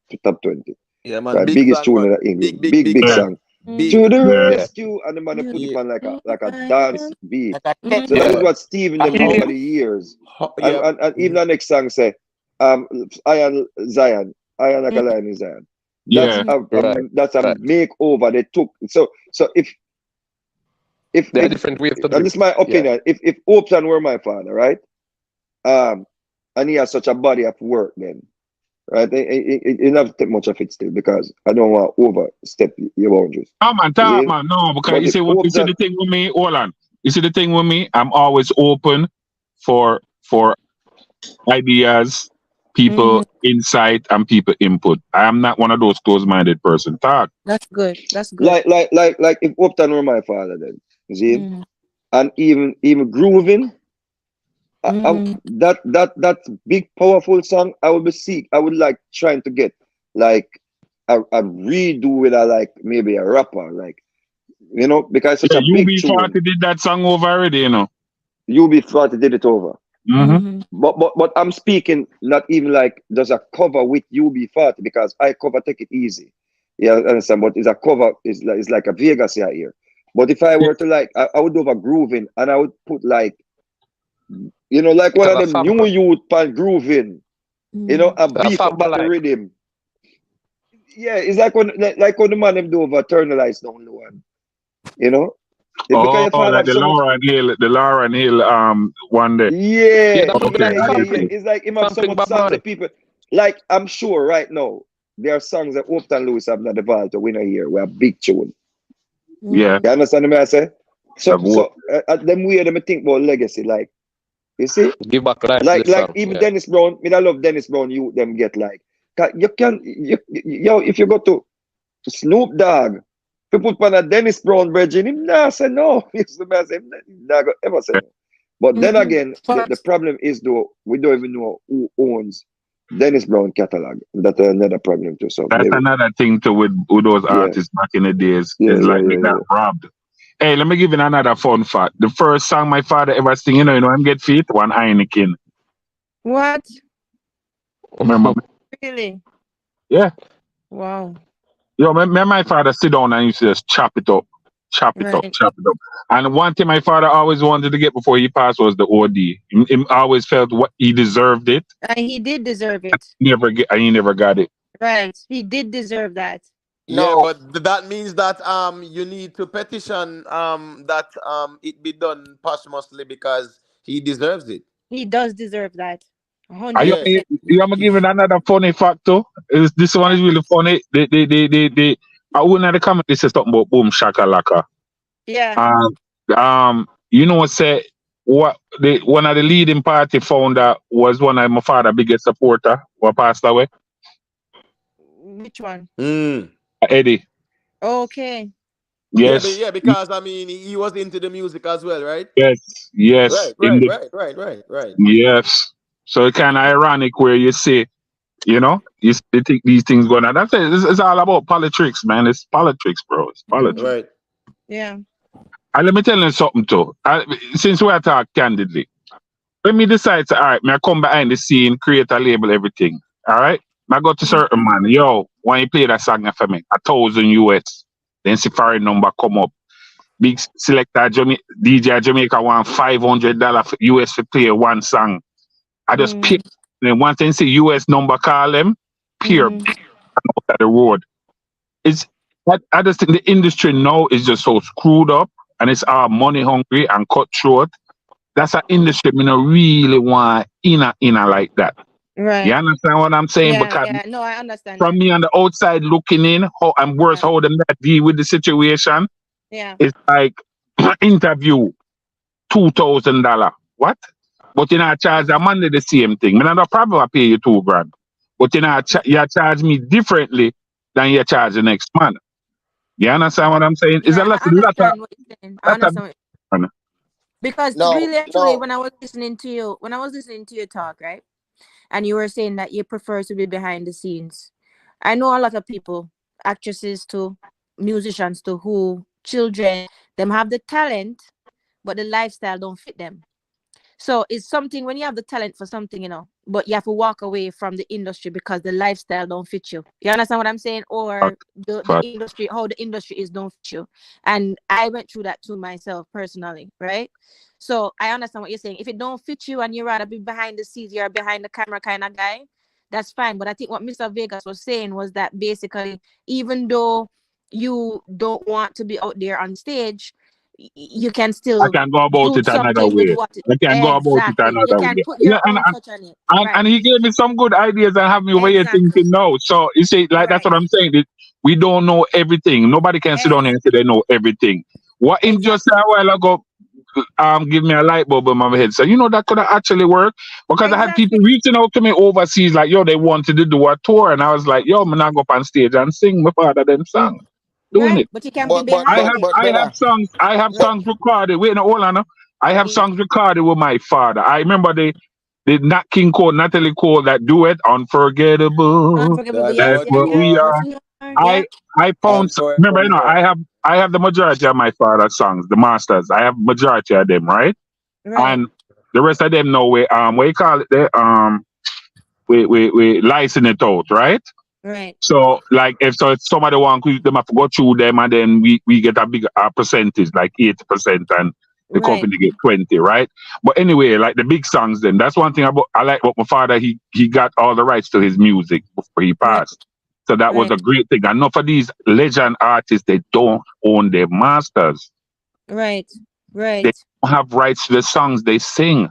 20. Yeah, man. Right? Biggest tune in English. Big song. To the rescue, and the man put it on like a dance beat. So that is what Steve and them over the years. And even the next song say, Iron ALKALINE is Zion. That's a makeover they took. So if there are different ways to do it. And this is my opinion. If Popcaan were my father, right? And he has such a body of work then. Right, you never take much of it still because I don't want to overstep your boundaries. No, man, no, because you see the thing with me, hold on. You see the thing with me, I'm always open for ideas, people insight, and people input. I am not one of those close-minded person. Talk. That's good. Like if Popcaan were my father, then you see, and even grooving. That big powerful song I would like trying to get like a redo with maybe a rapper like because such a big tune. UB40 did that song over already, UB40 did it over. But I'm speaking not even like there's a cover with UB40 because I cover Take It Easy. Yeah, I understand, but it's a cover is like a Vegas here. But if I were to I would do over grooving and I would put like like one of them new youth pan grooving, and beef up the rhythm. Yeah, it's like when the man them do over turn the lights down low one. Like the Lauren Hill one day. Yeah. It's like him have so much songs of people. Like I'm sure right now, there are songs that Upton Lewis have not evolved to win a year. We have big tune. Yeah. You understand what I say? So them way them think about legacy, like you see, Give back life to like the song. even Dennis Brown. I love Dennis Brown. You them get like you can yo if you go to Snoop Dogg, if you put on a Dennis Brown virgin, him nah say no. Yes, the man say nah go ever say no. But then again, the problem is though we don't even know who owns Dennis Brown catalog. That's another problem too. So that's maybe. another thing too with those artists back in the days. It's like they got robbed. Hey, let me give you another fun fact. The first song my father ever sing, you know him get feet, one Heineken. What? Remember? Really? Yeah. Wow. Yo, my father sit down and used to just chop it up. Chop it up. And one thing my father always wanted to get before he passed was the OD. He always felt what he deserved it. And he did deserve it. He never got it. Right. He did deserve that. Yeah, but that means that you need to petition that it be done posthumously because he deserves it. He does deserve that. 100%. You am giving another funny fact too. This one is really funny. I wouldn't have the comment. This is talking about boom shakalaka. Yeah. You know what say one of the leading party founder was one of my father's biggest supporter who passed away. Which one? Eddie. Okay. Yes. Yeah, because I mean he was into the music as well, right? Yes. Right. Yes. So it's kind of ironic where you say, you know, you think these things going on. That's it. It's all about politics, man. It's politics, bro. It's politics. Right. Yeah. And let me tell you something too. Since we are talking candidly, when me decide to, all right, I come behind the scene, create a label, everything. All right? I go to certain man, yo, when you play that song for me, $1,000 US. Then Safari number come up. Big selector DJ Jamaica want $500 US to play one song. I just pick. And once they see US number call them, peer at the road. I just think the industry now is just so screwed up and it's all money hungry and cutthroat. That's an industry me no really want inner like that. Right. You understand what I'm saying? Yeah, no, I understand. From me on the outside looking in, how I'm worse how them that deal with the situation. Yeah. It's like interview $2,000. What? But you know, charge a man the same thing. I no problem I pay you $2,000. But you know, you charge me differently than you charge the next man. You understand what I'm saying? It's a lot of because really actually when I was listening to you talk, right? And you were saying that you prefer to be behind the scenes. I know a lot of people, actresses too, musicians too, who children, them have the talent, but the lifestyle don't fit them. So it's something when you have the talent for something, you know, but you have to walk away from the industry because the lifestyle don't fit you. You understand what I'm saying? Or the industry, how the industry is don't fit you. And I went through that too myself personally, right? So I understand what you're saying. If it don't fit you and you'd rather be behind the scenes, you're behind the camera kind of guy, that's fine. But I think what Mr. Vegas was saying was that basically, even though you don't want to be out there on stage, you can still I can go about do it something another way. with what I can go about it another you can way. put your own touch on it. And he gave me some good ideas and have me over here thinking now. So you see, like that's what I'm saying. We don't know everything. Nobody can sit down here and say they know everything. What him just said a while ago, give me a light bulb in my head. So you know that could have actually worked because I had people reaching out to me overseas like, yo, they wanted to do a tour, and I was like, yo, I'm not go up on stage and sing my father them song. Doing it. But you can't be behind I have songs. I have songs recorded. Wait, no, hold on. No. I have songs recorded with my father. I remember the Nat King Cole, Natalie Cole that duet, Unforgettable. That's what we are. I found. Remember, you know, I have the majority of my father's songs, the masters. I have majority of them, right? And the rest of them know we what you call it? We license it out, right? Right. So like if somebody want to them have to go through them and then we get a big percentage, like 80%, and the company get 20, right? But anyway, like the big songs then, that's one thing I like about my father, he got all the rights to his music before he passed. So that was a great thing. And enough of these legend artists, they don't own their masters. Right. They don't have rights to the songs they sing.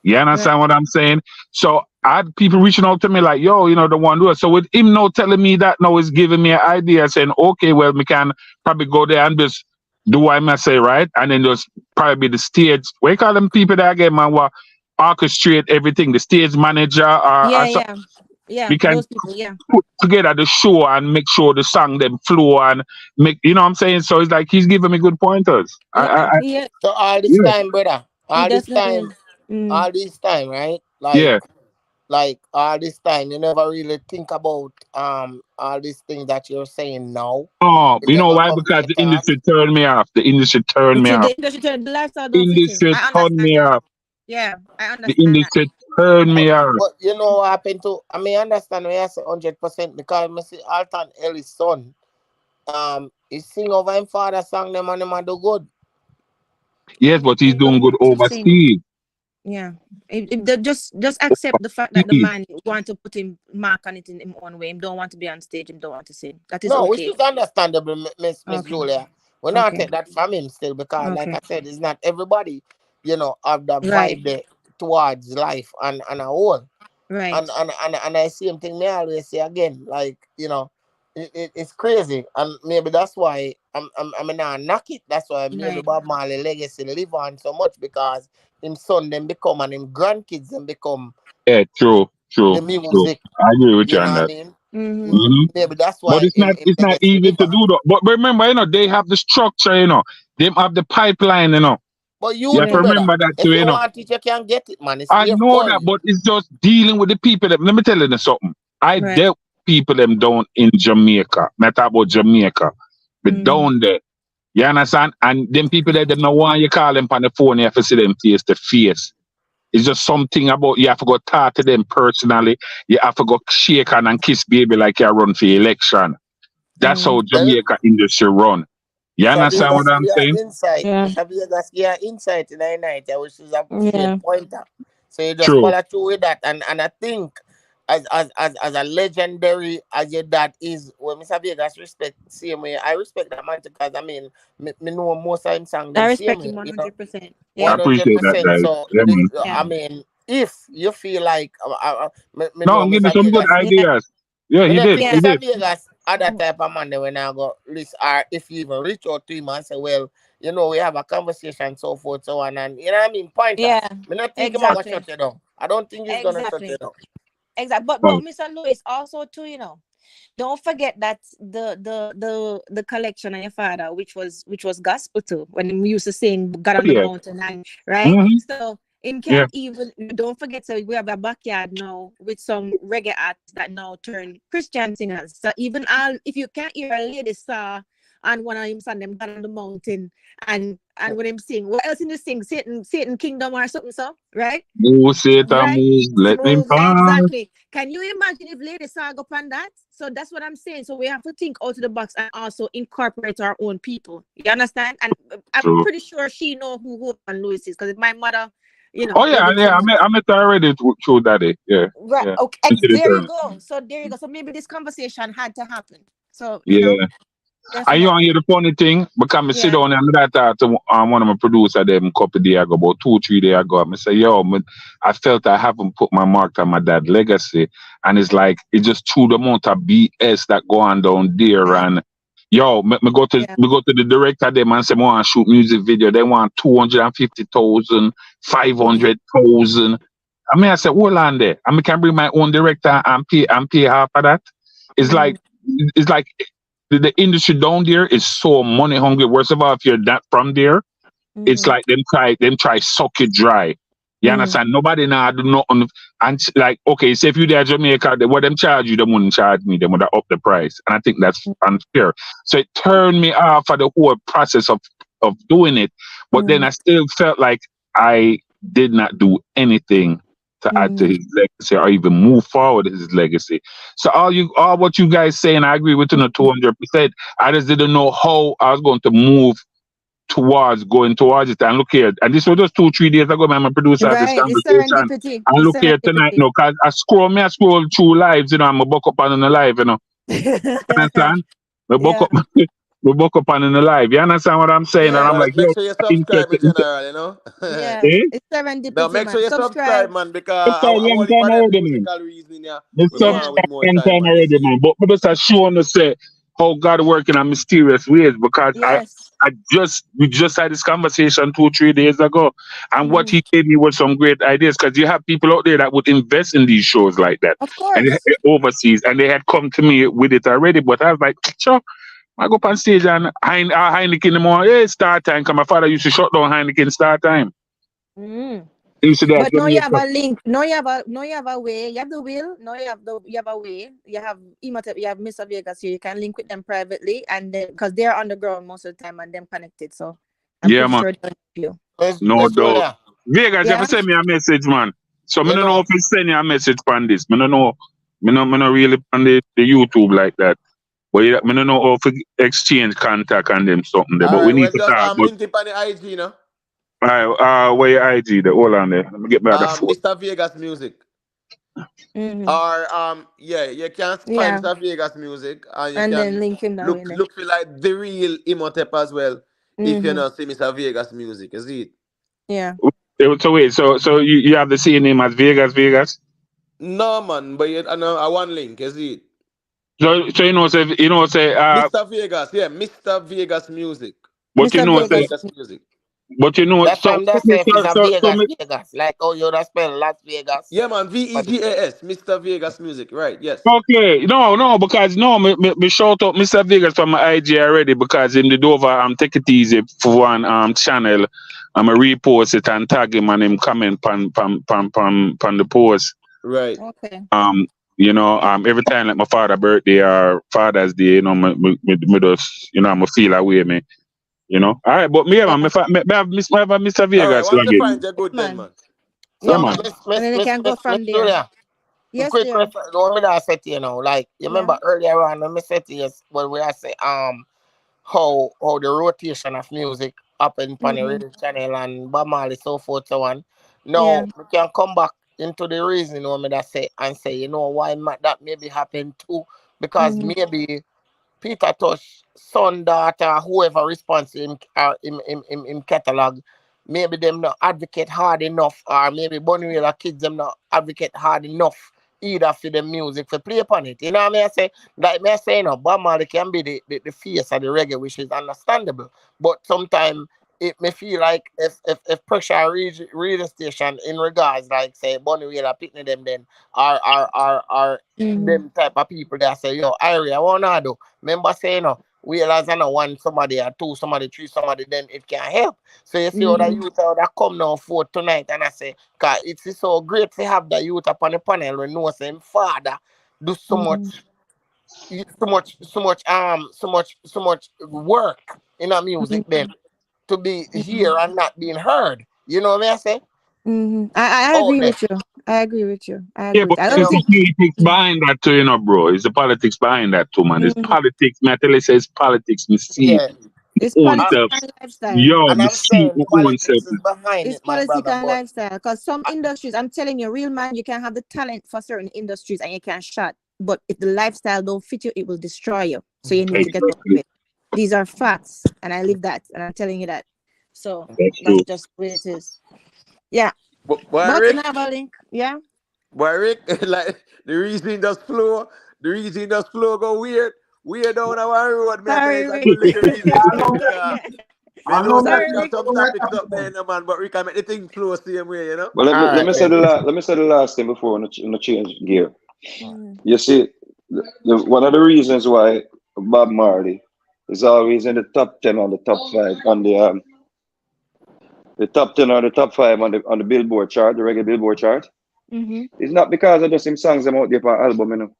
You understand what I'm saying? So I had people reaching out to me like, yo, you know, the one do it. So with him now telling me that now is giving me an idea saying, okay, well, we can probably go there and just do what I must say, right? And then just probably be the stage. What you call them people that again, man, what orchestrate everything, the stage manager Yeah, we can those people, yeah. put together the show and make sure the song them flow and make, you know what I'm saying? So it's like he's giving me good pointers. Yeah, So all this Yeah. time, brother, he all this definitely. time, all this time, right? Yeah. Like all this time, you never really think about all these things that you're saying now. Oh, You you know never why? come to Because your the thought. industry turned me off. The industry turned me off. The industry turned the lifestyle don't fit him. Industry I turned understand me that. off. Yeah, I The understand that. industry turned me off. But you know what happened to? I mean, I understand when I say 100% because I see Alton Ellis' son. He sing over him father song them and him a do good. Yes, but he's doing good overseas. Yeah. Just accept the fact that the man want to put him mark on it in his own way. He don't want to be on stage. He don't want to sing. That is No, okay. which is understandable, Miss Julia. We not take that from him still because, like I said, it's not everybody, you know, have that vibe there towards life and a whole. Right. And I same thing me always say again, like, you know, it's crazy, and maybe that's why I'm not knock it. That's why maybe Bob Marley legacy live on so much because him son them become and him grandkids them become. Yeah, true. The music. I agree with you on know that. what I mean? Mm-hmm. Maybe that's why. But it's not easy to do that. But remember, you know, they have the structure, you know, they have the pipeline, you know. But you have to remember that too, if you know. want it, you can get it, man. It's I know that, but it's just dealing with the people. Let me tell you something. I dealt with people them down in Jamaica. I talk about Jamaica. But down there. You understand? And them people that them no want you call them on the phone, you have to see them face to face. It's just something about you have to go talk to them personally. You have to go shake hand and kiss baby like you run for election. That's how Jamaica industry run. You understand what I'm saying? Insight. Yeah. Insight in the night, which is a pointer. So you just follow through with that, and I think as a legendary as your dad is, when Mr. Vegas respect same way, I respect that man because I mean, me know most of him songs. I respect him 100%. Yeah. I appreciate that, guys. So Yeah, I mean, if you feel like no, I'm giving some good ideas. Yeah, he did. He did. Vegas, other type of man when I go list, or if you even reach out to him and say, well, you know, we have a conversation, so forth, so on, and you know what I mean? Point. Yeah. Me not think he's gonna shut you down. I don't think he's gonna shut you down. Exactly. But Mr. Lewis also too, you know, don't forget that the collection of your father, which was gospel too, when we used to sing God on the Mountain, and right. So him can't even, don't forget, so we have a backyard now with some reggae artists that now turn Christian singers. So even if you can't hear a lady saw and one of him sang them God on the Mountain and when him sing, what else in the sing? Satan Kingdom or something, so right? Move Satan, move, let me pass. Exactly. Can you imagine if lady saw go upon that? So that's what I'm saying. So we have to think out of the box and also incorporate our own people. You understand? And I'm pretty sure she know who Hope and Louis is, because if my mother, you know. Oh yeah. I met her already through daddy. Yeah. Right. Yeah. Okay. There you go. So there you go. So maybe this conversation had to happen. So you know. And you want to hear the funny thing? Because I sit down and I talked to one of my producers them a couple of days ago, about 2-3 days ago. I say, yo, I felt I haven't put my mark on my dad's legacy. And it's like, it's just through the amount of BS that go on down there. And yo, me go to the director them and say, I want to shoot music video. They want 250,000, 500,000. I mean, I said, hold on there. I can bring my own director and pay half of that. It's like the industry down there is so money hungry. Worst of all, if you're not from there, it's like them try suck it dry. You understand? Nobody now do nothing. And like, okay, say if you there Jamaica, what them charge you, they wouldn't charge me. They would up the price. And I think that's unfair. So it turned me off for the whole process of doing it. But then I still felt like I did not do anything to add to his legacy or even move forward his legacy. So all what you guys say, and I agree with you 200%. I just didn't know how I was going to move going towards it. And look here, and this was just 2-3 days ago, my producer had this conversation. And look here tonight, because I scroll through lives, you know, I'm a buck up on the live, you know. Understand? I buck up. we book up on in the live. You understand what I'm saying? And Yeah. I'm But like, make yo, sure you subscribe, interested. in general, you know. Yeah. Eh? It's No, serendipity, make sure man. you subscribe, Subscribe. man, because Subscribe I long want to time for them already, man. musical reasoning, yeah. The We go Yeah. on with subscribe more long time, time man. You already, see. man. But just a showing to say how God working in mysterious ways because Yes. we just had this conversation 2-3 days ago, and what Mm-hmm. he gave me was some great ideas because you have people out there that would invest in these shows like that Of and course. overseas, and they had come to me with it already. But I was like, sure. I go up on stage and Heineken in the morning, hey, start time. Because my father used to shut down Heineken start time. Mm. He used to do that But now you have Jamaica. a link. Now you have a way. You have the will. Now you have a way. You have Imhotep, you have Mr. Vegas here. You can link with them privately, and then because they're on the ground most of the time and them connected. So I'm Yeah, pretty man. sure they'll help you. No Let's doubt. Julia. Vegas, you have Yeah. to send me a message, man. So I You don't know know, if you send you a message on this. I don't know. I not really on the YouTube like that. But I don't know how to exchange contact and them something there. All But we right, need well, to just talk. But link it on the IG, you know. where your IG there? Hold on there. Let me get back the phone. Mr. Vegas Music. Mm-hmm. Or yeah, you can find Yeah. Mr. Vegas Music, and you And then can link him that way. look for like the real Imhotep as well. If you Mm-hmm. not see Mr. Vegas Music, you see it? Yeah. So wait, so you have the same name as Vegas? No, man, but you, I one link, you see it? So say Mr. Vegas, yeah, Mr. Vegas Music. but Mr. Mr. say Vegas. Vegas Music. but that so time that safe is a so Vegas, me, Vegas. Like how you would spell Las Vegas. Yeah, man, But VEGAS, Mr. Vegas Music, right? Yes. okay, no, because no, me shout out Mr. Vegas from my IG already because him did over take it easy for one channel. I'm a repost it and tag him and him comment pan the post. Right. Okay. Every time like my father's birthday or Father's Day, me just, I'ma feel away me. All right, but me, man, Yeah. me have Mr. All right, Vegas once you again. find you good then, Man. man. Yeah, Yeah, so man. man. And then they can go Miss from there. Julia. A Yes, quick dear. question. The one I said to you now, like you Yeah. remember earlier on when I said to you when we are say how the rotation of music happened on the Mm-hmm. radio channel and Bob Marley so forth so on. Yeah. Now we can come back into the reason when that say why that maybe happened too because Mm-hmm. maybe Peter Tosh son daughter whoever responds in catalog maybe them not advocate hard enough or maybe Bunny Wailer kids them not advocate hard enough either for the music for play upon it. You know what I say? Like me say, Bob Marley can be the face of the reggae, which is understandable. But sometimes it may feel like if pressure reach the station in regards like say Bunny Wailer picking them then are Mm-hmm. them type of people that say, yo, I wanna do. Remember saying Wailers and one somebody or two, somebody three, somebody then it can help. So you see all the youth out that come now for tonight and I say, cause it's so great to have the youth up on the panel when know saying father do so much work in our music then to be here and not being heard. You know what I say? Mm-hmm. I Out agree there. with you. I agree with you. Yeah, but I You don't it's know? the think. politics behind that too, bro. It's the politics behind that too, man. It's Mm-hmm. politics. Me I tell you, say it's politics. Me see Yeah. It's my own And, politics self. and lifestyle. Yo, and me I'm see saying my own self. politics is behind It's it, my politics brother. and But lifestyle. Because some industries, I'm telling you, real man, you can have the talent for certain industries and you can shot. But if the lifestyle don't fit you, it will destroy you. So you need to get out of Exactly. it. These are facts. And I live that. And I'm telling you that. So That's that's true. just the way it is. Yeah. Boy, But you Rick, know have a link. Yeah. like the reason just flow go weird down our road. Me I tell you Sorry, it's a Rick. good little reason, you know, because me I know know say that we Sorry, got Rick. some topics up there, man, but we can make the thing flow same way, you know. But all let right me say then. let me say the last thing before I change gear. Mm. You see, one of the reasons why Bob Marley is always in the top 10 on the top 5 on the top 10 or the top 5 on the Billboard chart, the reggae Billboard chart. Mm-hmm. It's not because of just him songs them out there for album,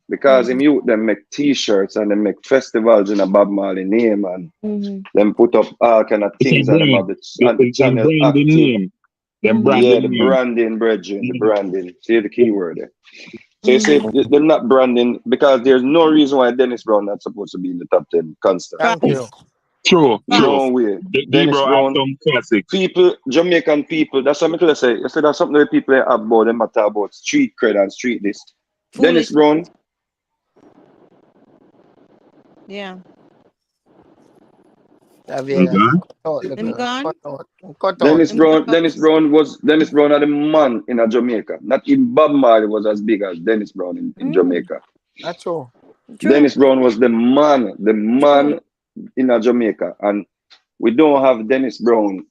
Because him youth them make T-shirts and them make festivals in a Bob Marley name and Mm-hmm. them put up all kind of It's a things and them brand. have the Them channel branding active. name. Them Mm-hmm. Yeah, branding the name. branding, brethren, the branding. See the key word there. So you see, Mm-hmm. they're not branding because there's no reason why Dennis Brown not supposed to be in the top 10 constant. Thank you. Facts. True. No way. Dennis Bro have Brown, some classics. people, Jamaican people, that's what I'm say. You see, that's something that people have about them matter about street cred and street list. Dennis Foolish. Brown, Yeah. Vegas. Cut Them gone? Cut out. Dennis Brown was the man in Jamaica. Not even Bob Marley was as big as Dennis Brown in Jamaica. That's true. Dennis Brown was the man in Jamaica, and we don't have Dennis Brown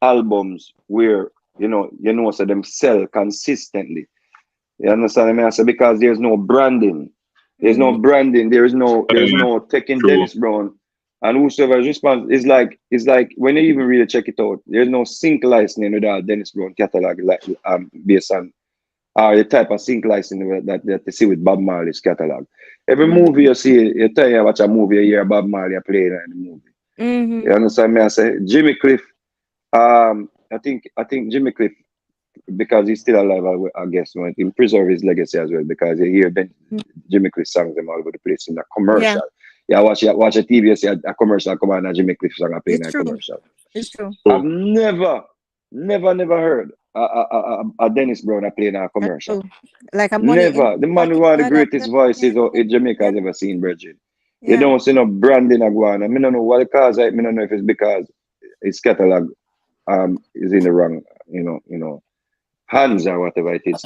albums where so them sell consistently. You understand what I mean? I say because there's no branding. There's no branding. There's no taking Dennis Brown. And whosoever responds is like when you even really check it out, there's no sync licensing with our Dennis Brown catalog based on the type of sync licensing that you see with Bob Marley's catalog. Every movie you see, you tell you watch a movie, you hear Bob Marley playing in the movie. You understand me? I say Jimmy Cliff. I think Jimmy Cliff, because he's still alive, I guess, when he preserve his legacy as well, because you hear Jimmy Cliff songs them all over the place in the commercial. Yeah, watch a TV, you see a commercial come on, and Jimmy Cliff song playing in a commercial. It's true. I've never heard a Dennis Brown playing in a commercial. Like a never. The man who had the greatest voices in Jamaica has ever seen, Bridget. You don't see no branding of one. I mean, I don't know what the cause. I don't know if it's because his catalog is in the wrong, hands or whatever it is.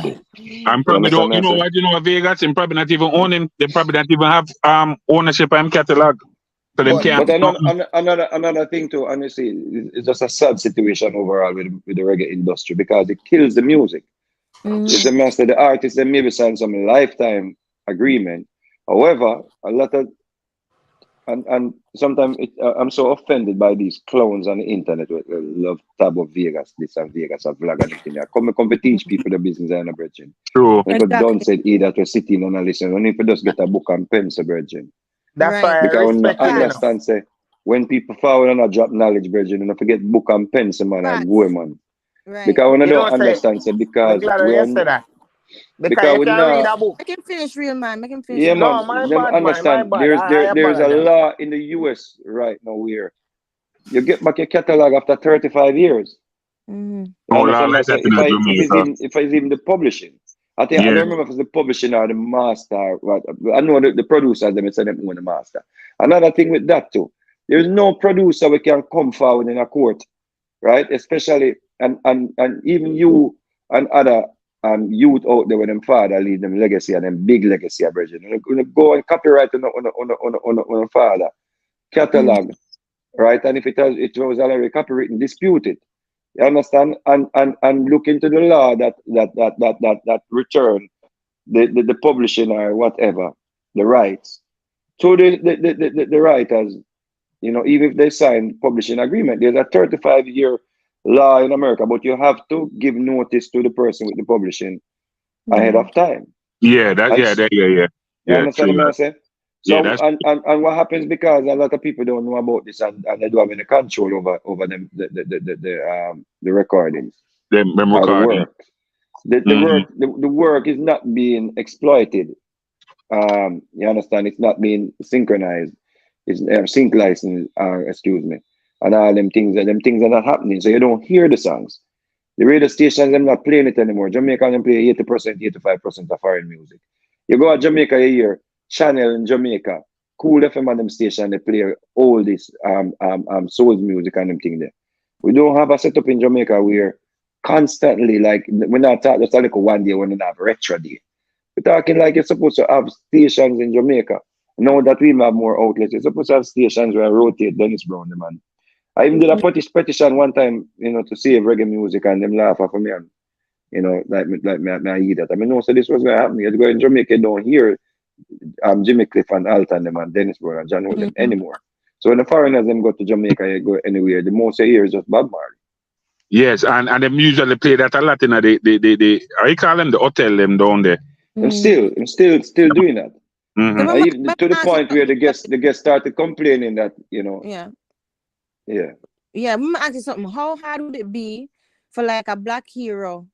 I'm probably don't, Vegas, and probably not even owning. They probably not even have ownership of catalog. So them can't. But another thing too, honestly, it's just a sad situation overall with the reggae industry because it kills the music. It's a mess that the artists they maybe sign some lifetime agreement. However, a lot of and sometimes I'm so offended by these clowns on the internet who love tab of Vegas, this and Vegas, and vlog and everything. I come to teach people the business and a brethren. True. If don't say either to sit in and listen, only if you just get a book and pen, so brethren. That's why because I understand, say, when people forward and drop knowledge, brethren, and forget book and pen, so man, I go, man. Right. Because when I don't understand, say, because we are. Because we can't read a book. Make him finish, real man. Make him finish. Yeah, No, man. my bad, understand. my bad. There's a law in the US right now where you get back your catalog after 35 years. If it's even the publishing. I don't remember if it's the publishing or the master. I know the producers, them say them own the master. Another thing with that too, there's no producer we can come forward in a court, right? Especially and even you and other youth out there when them father leave them legacy and them big legacy version. When you go and copyright on a father catalog, right? And if it was already copywritten, dispute it. You understand? And look into the law that return the publishing or whatever, the rights to the writers, even if they sign publishing agreement, there's a 35-year law in America, but you have to give notice to the person with the publishing ahead of time. Yeah. You understand what I'm saying? So, yeah, and what happens because a lot of people don't know about this and they don't have any control over them the recordings. The recording. The work is not being exploited. You understand? It's not being synchronized. It's sync license, excuse me. And all them things are not happening. So you don't hear the songs. The radio stations, they're not playing it anymore. Jamaica can play 80%, 85% of foreign music. You go to Jamaica, you hear Channel in Jamaica, Cool FM on them station, they play all this soul music and them thing there. We don't have a setup in Jamaica where constantly, like, we're not talking just like one day when we have retro day. We're talking like you're supposed to have stations in Jamaica. Now that we have more outlets, you're supposed to have stations where I rotate Dennis Brown, the man. I even did a petition one time, to save reggae music, and them laugh at me, and like me I hear that. I mean, no, so this was going to happen. You go in Jamaica, don't hear Jimmy Cliff and Alton them and Dennis Brown and John Wood them anymore. So when the foreigners them go to Jamaica, you go anywhere, the most you hear is just Bob Marley. Yes, and them usually play that a lot in the how you call them, the hotel them down there. I'm still doing that. Even to the point where the guests started complaining that, Yeah. I'm gonna ask you something. How hard would it be for like a black hero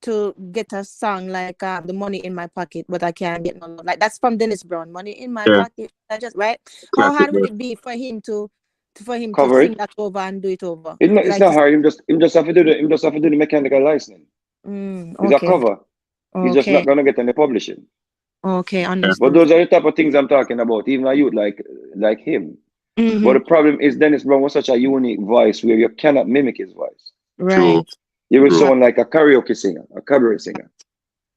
to get a song like The Money in My Pocket, but I can't get no love? Like that's from Dennis Brown, Money in My Pocket. I just right. How hard would it be for him to sing that over and do it over? It's not hard. Him just have to do the mechanical licensing. It's a cover. He's just not gonna get any publishing. Okay, understood. But those are the type of things I'm talking about. Even a youth like him. But the problem is Dennis Brown was such a unique voice where you cannot mimic his voice. Right. He will sound like a karaoke singer, a cabaret singer.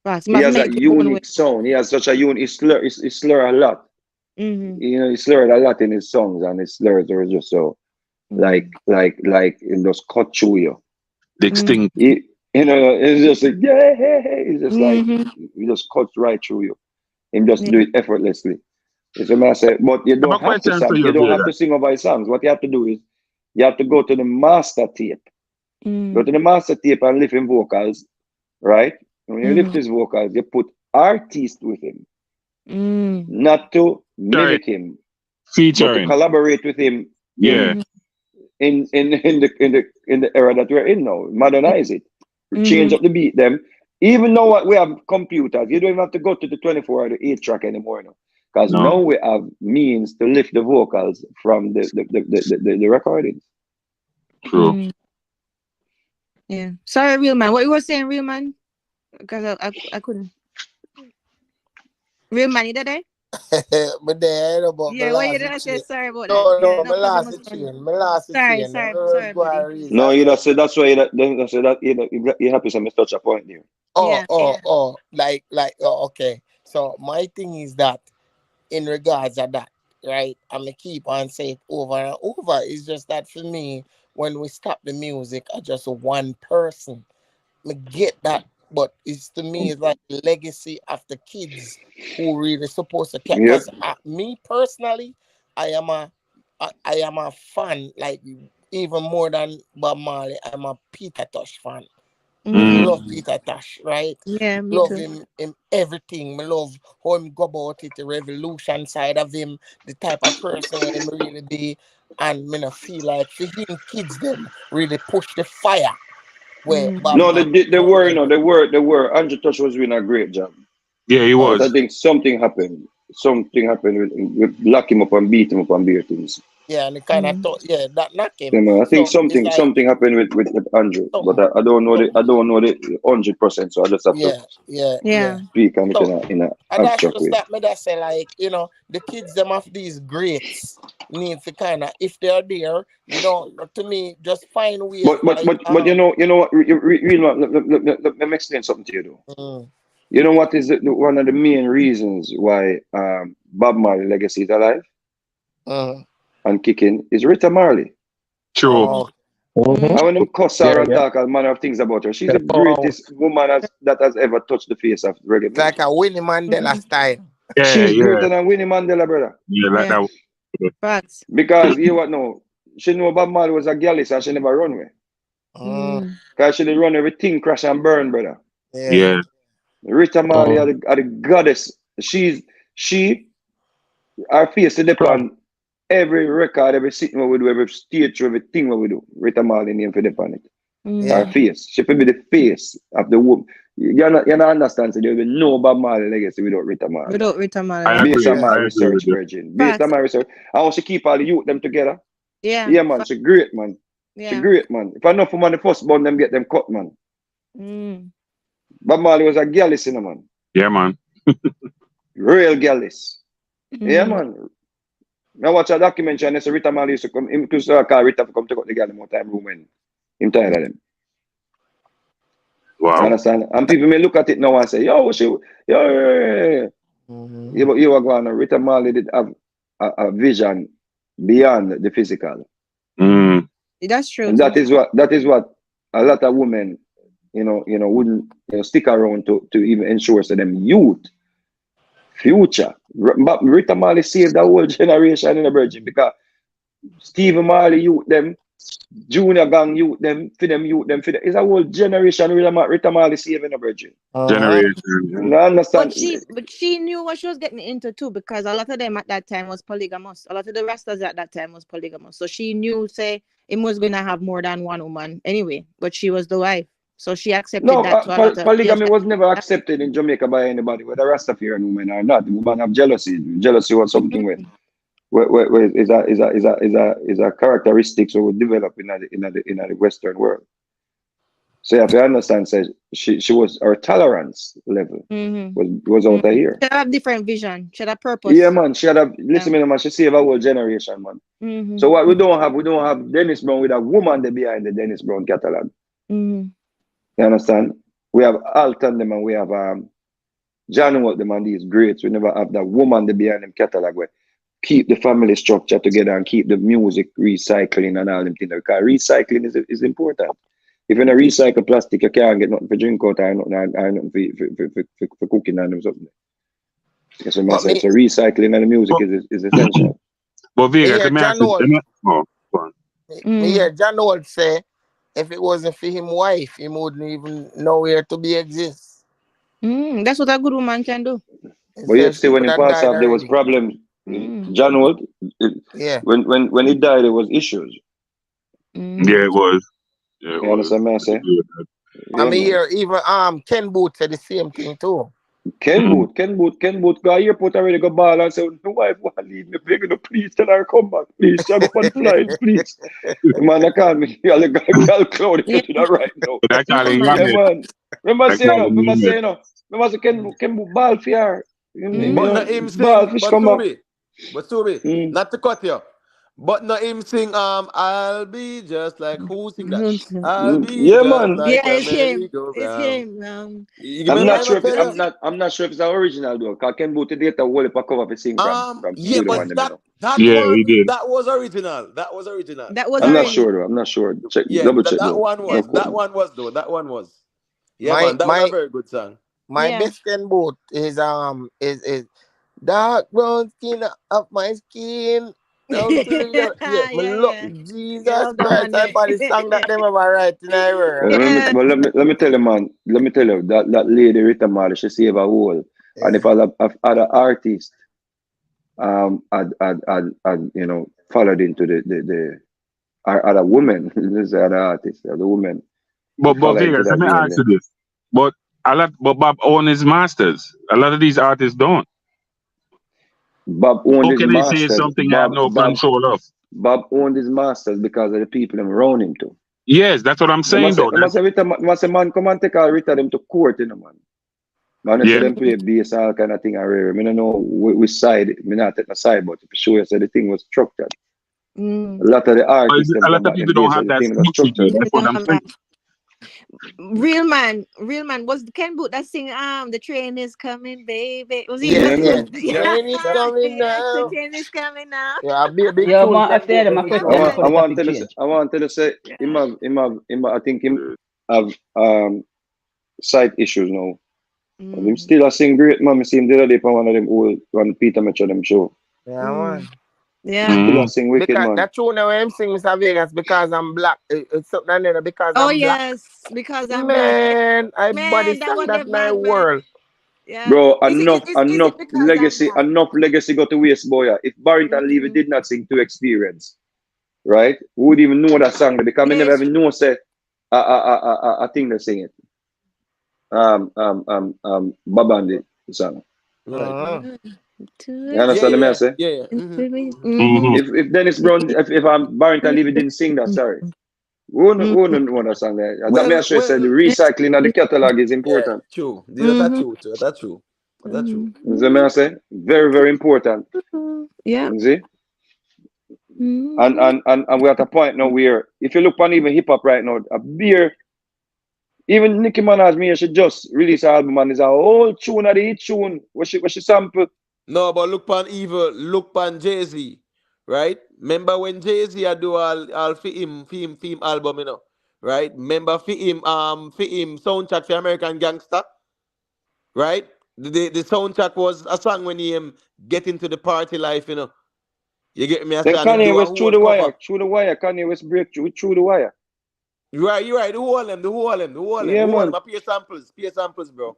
Right. He has a unique sound. He has such a unique he slur a lot. You know, he slurred a lot in his songs, and his slurs were just so like it just cut through you. Distinct. You know, it's just like it's just like he just cuts right through you. And just do it effortlessly. So I say, but you don't have to sing. You don't have to sing over his songs. What you have to do is you have to go to the master tape. Go to the master tape and lift him vocals, right? When you lift his vocals, you put artist with him, not to mimic him, featuring, but to collaborate with him. Yeah. In the era that we're in now, modernize it, change up the beat. Them even though what we have computers, you don't even have to go to the 24 or the 8 track anymore now, because now we have means to lift the vocals from the recordings. True. Yeah. Sorry, real man. What you were saying, real man? Because I couldn't. Real man, you there? But there, about yeah, what you did I say? Sorry about that. No, Yeah, my last chain. Sorry, buddy. No, you know, so that's why you happy to touch a point there. Okay. So my thing is that in regards to that, right? I'm gonna keep on saying it over and over. It's just that for me, when we stop the music, I just one person. I get that, but it's to me it's like the legacy of the kids who really supposed to catch. Because me personally, I am a fan, like even more than Bob Marley. I'm a Peter Tosh fan. Love Peter Tosh, right? Yeah, me love too. him everything. I love how him go about it, the revolution side of him, the type of person him really be, and me not feel like for him kids them really push the fire. Where no, they were. Andrew Tosh was doing a great job. Yeah, he was. I think something happened. Something happened with lock him up and beat him up and beat things. Yeah, and it kind of thought, that knock him. You know, I think something happened with Andrew, but I don't know the 100%. So I just have to speak on it in a abstract way. That me that say, like, you know, the kids them of these greats need to kind of, if they're there, you know, to me, just find ways. But you know what? Let me explain something to you though. You know what is one of the main reasons why Bob Marley legacy is alive and kicking is Rita Marley. True. I want to cuss her and talk all manner of things about her. She's the greatest woman that has ever touched the face of reggae. It's like a Winnie Mandela style. Yeah, she's greater than Winnie Mandela, brother. Yeah, like that. Because you what know, she know Bob Marley was a gallus and she never run away. Because she did run everything, crash and burn, brother. Yeah. Rita Marley are the goddess. Our face to depend every record, every sitting we do, every stage, everything we do. Rita Marley name for depend it. Our face. She could be the face of the woman. You not understand, so there will be no Bob Marley legacy without Rita Marley. Without Rita Marley. Based on my research, Virgin. Based on my research. I want to keep all the youth them together. Yeah. Yeah, man. She great, man. She great, man. If enough man the first born them get them cut, man. Bob Marley was a gallus, you know, man. Yeah, man. Real gallus. Yeah, man. I watch a documentary and they say Rita Marley used to come, him to call Rita to come to the galley more time room when him tired of them. Wow. You understand? And people may look at it now and say, yo, you were going on. Rita Marley did have a vision beyond the physical. That's true. And that is what a lot of women, wouldn't stick around to even ensure so them youth future. But Rita Marley saved the whole generation in the Virgin because Stephen Marley youth them, Junior Gang youth them, for them. It's a whole generation Rita Marley saving the Virgin. Generation. I understand. But she knew what she was getting into too, because a lot of them at that time was polygamous. A lot of the Rastas at that time was polygamous. So she knew, say, him was going to have more than one woman anyway, but she was the wife. So she accepted that. Polygamy was never accepted in Jamaica by anybody, whether Rastafarian women or not. The woman have jealousy. Jealousy was something where is a characteristic so we develop in the Western world. So you have to understand, say she was, her tolerance level was out of here. She had different vision. She had a purpose. Yeah, man. She had a listen, man. She saved a whole generation, man. So what we don't have Dennis Brown with a woman there behind the Dennis Brown catalog. You understand? We have Alton them and we have John Watt them and these greats. We never have that woman there behind them catalog where keep the family structure together and keep the music recycling and all them things. Because recycling is important. If you don't recycle plastic, you can't get nothing for drink out or nothing for cooking and something. Yes, so recycling and the music is essential. But Vegas, let me ask you. John Old say if it wasn't for him wife, he wouldn't even know where to be exist. That's what a good woman can do. But yet still when he passed up, there was problems. John Old, when he died, there was issues. Yeah, it was. Yeah, you understand what I say? I mean, here even Ken Booth said the same thing too. Ken Booth got airport already go ball and say, my wife want to leave me, begging her, please tell her come back, please, she up on flight, please. The man that call me, I'll cloud it right now. Yeah, man. Remember saying, Ken Booth ball for her. But not him sing, but Subi, not to cut you. But not him sing, I'll be just like, who sing that? I'll be just man. like it's him. I'm not sure if it's the original though, because Ken Booth did a whole cover for sing from yeah, but that was original. I'm not sure though. I'm not sure. Double check. That one was. Yeah, man, that was a very good song. My best Ken Booth is dark brown skin of my skin. Jesus Christ, I bought the song that them ever write in let me tell you, man. Let me tell you that lady Rita Marley, she saved a whole. Yeah. And if other artists you know, followed into the other women, this is other artists, the women. But Vegas, let me ask you this. But Bob owns his masters. A lot of these artists don't. Bob owned his masters. How can he say something you have no control of? Bob owned his masters because of the people around him too. Yes, that's what I'm saying though. Must say, man, come and take a Rita them to court, you know, man. Man, say them play bass, all kind of thing. I don't know which side. Me not take my side, but to show you, the thing was structured. A lot of the artists, a lot of people don't have that. Real man was Ken Booth that sing the train is coming, baby. Was he? The train is coming now. The train is coming now. Yeah, I'll be a big I want to say I think him have side issues now. Him still a sing great, man. I see him the other day on one of them old Peter Mitchell them show. Yeah, man. Yeah. Still a sing wicked, because man. that's true now when I'm singing Mr. Vegas because I'm black. It's something like that because I'm black. Because I'm black. Everybody sang that in my world. Yeah. Bro, enough legacy got to waste, boy. If Parental Levy did not sing To Experience, right? Who would even know that song? Because I never even know say I think they sing it. Babandi song. Right. You understand what I say? Yeah. If Dennis Brown, if Parental Levy didn't sing that, sorry. Who know that song there? I said the recycling of the catalog is important. Yeah, true. That's true. That's true. You see what I say? Very, very important. Yeah. You see? And we're at a point now where if you look on even hip hop right now, a beer, even Nicki Minaj, she just released an album and it's a whole tune of the hit tune where she sample. No, but look pan Jay-Z, right? Remember when Jay-Z had do all for him album, you know, right? Remember for him soundtrack for American Gangster, right? The soundtrack was a song when he get into the party life, you know. You get me? Then Kanye West through the wire. Kanye West break through the wire. You're right. The whole them. Yeah, man. Peer samples, bro.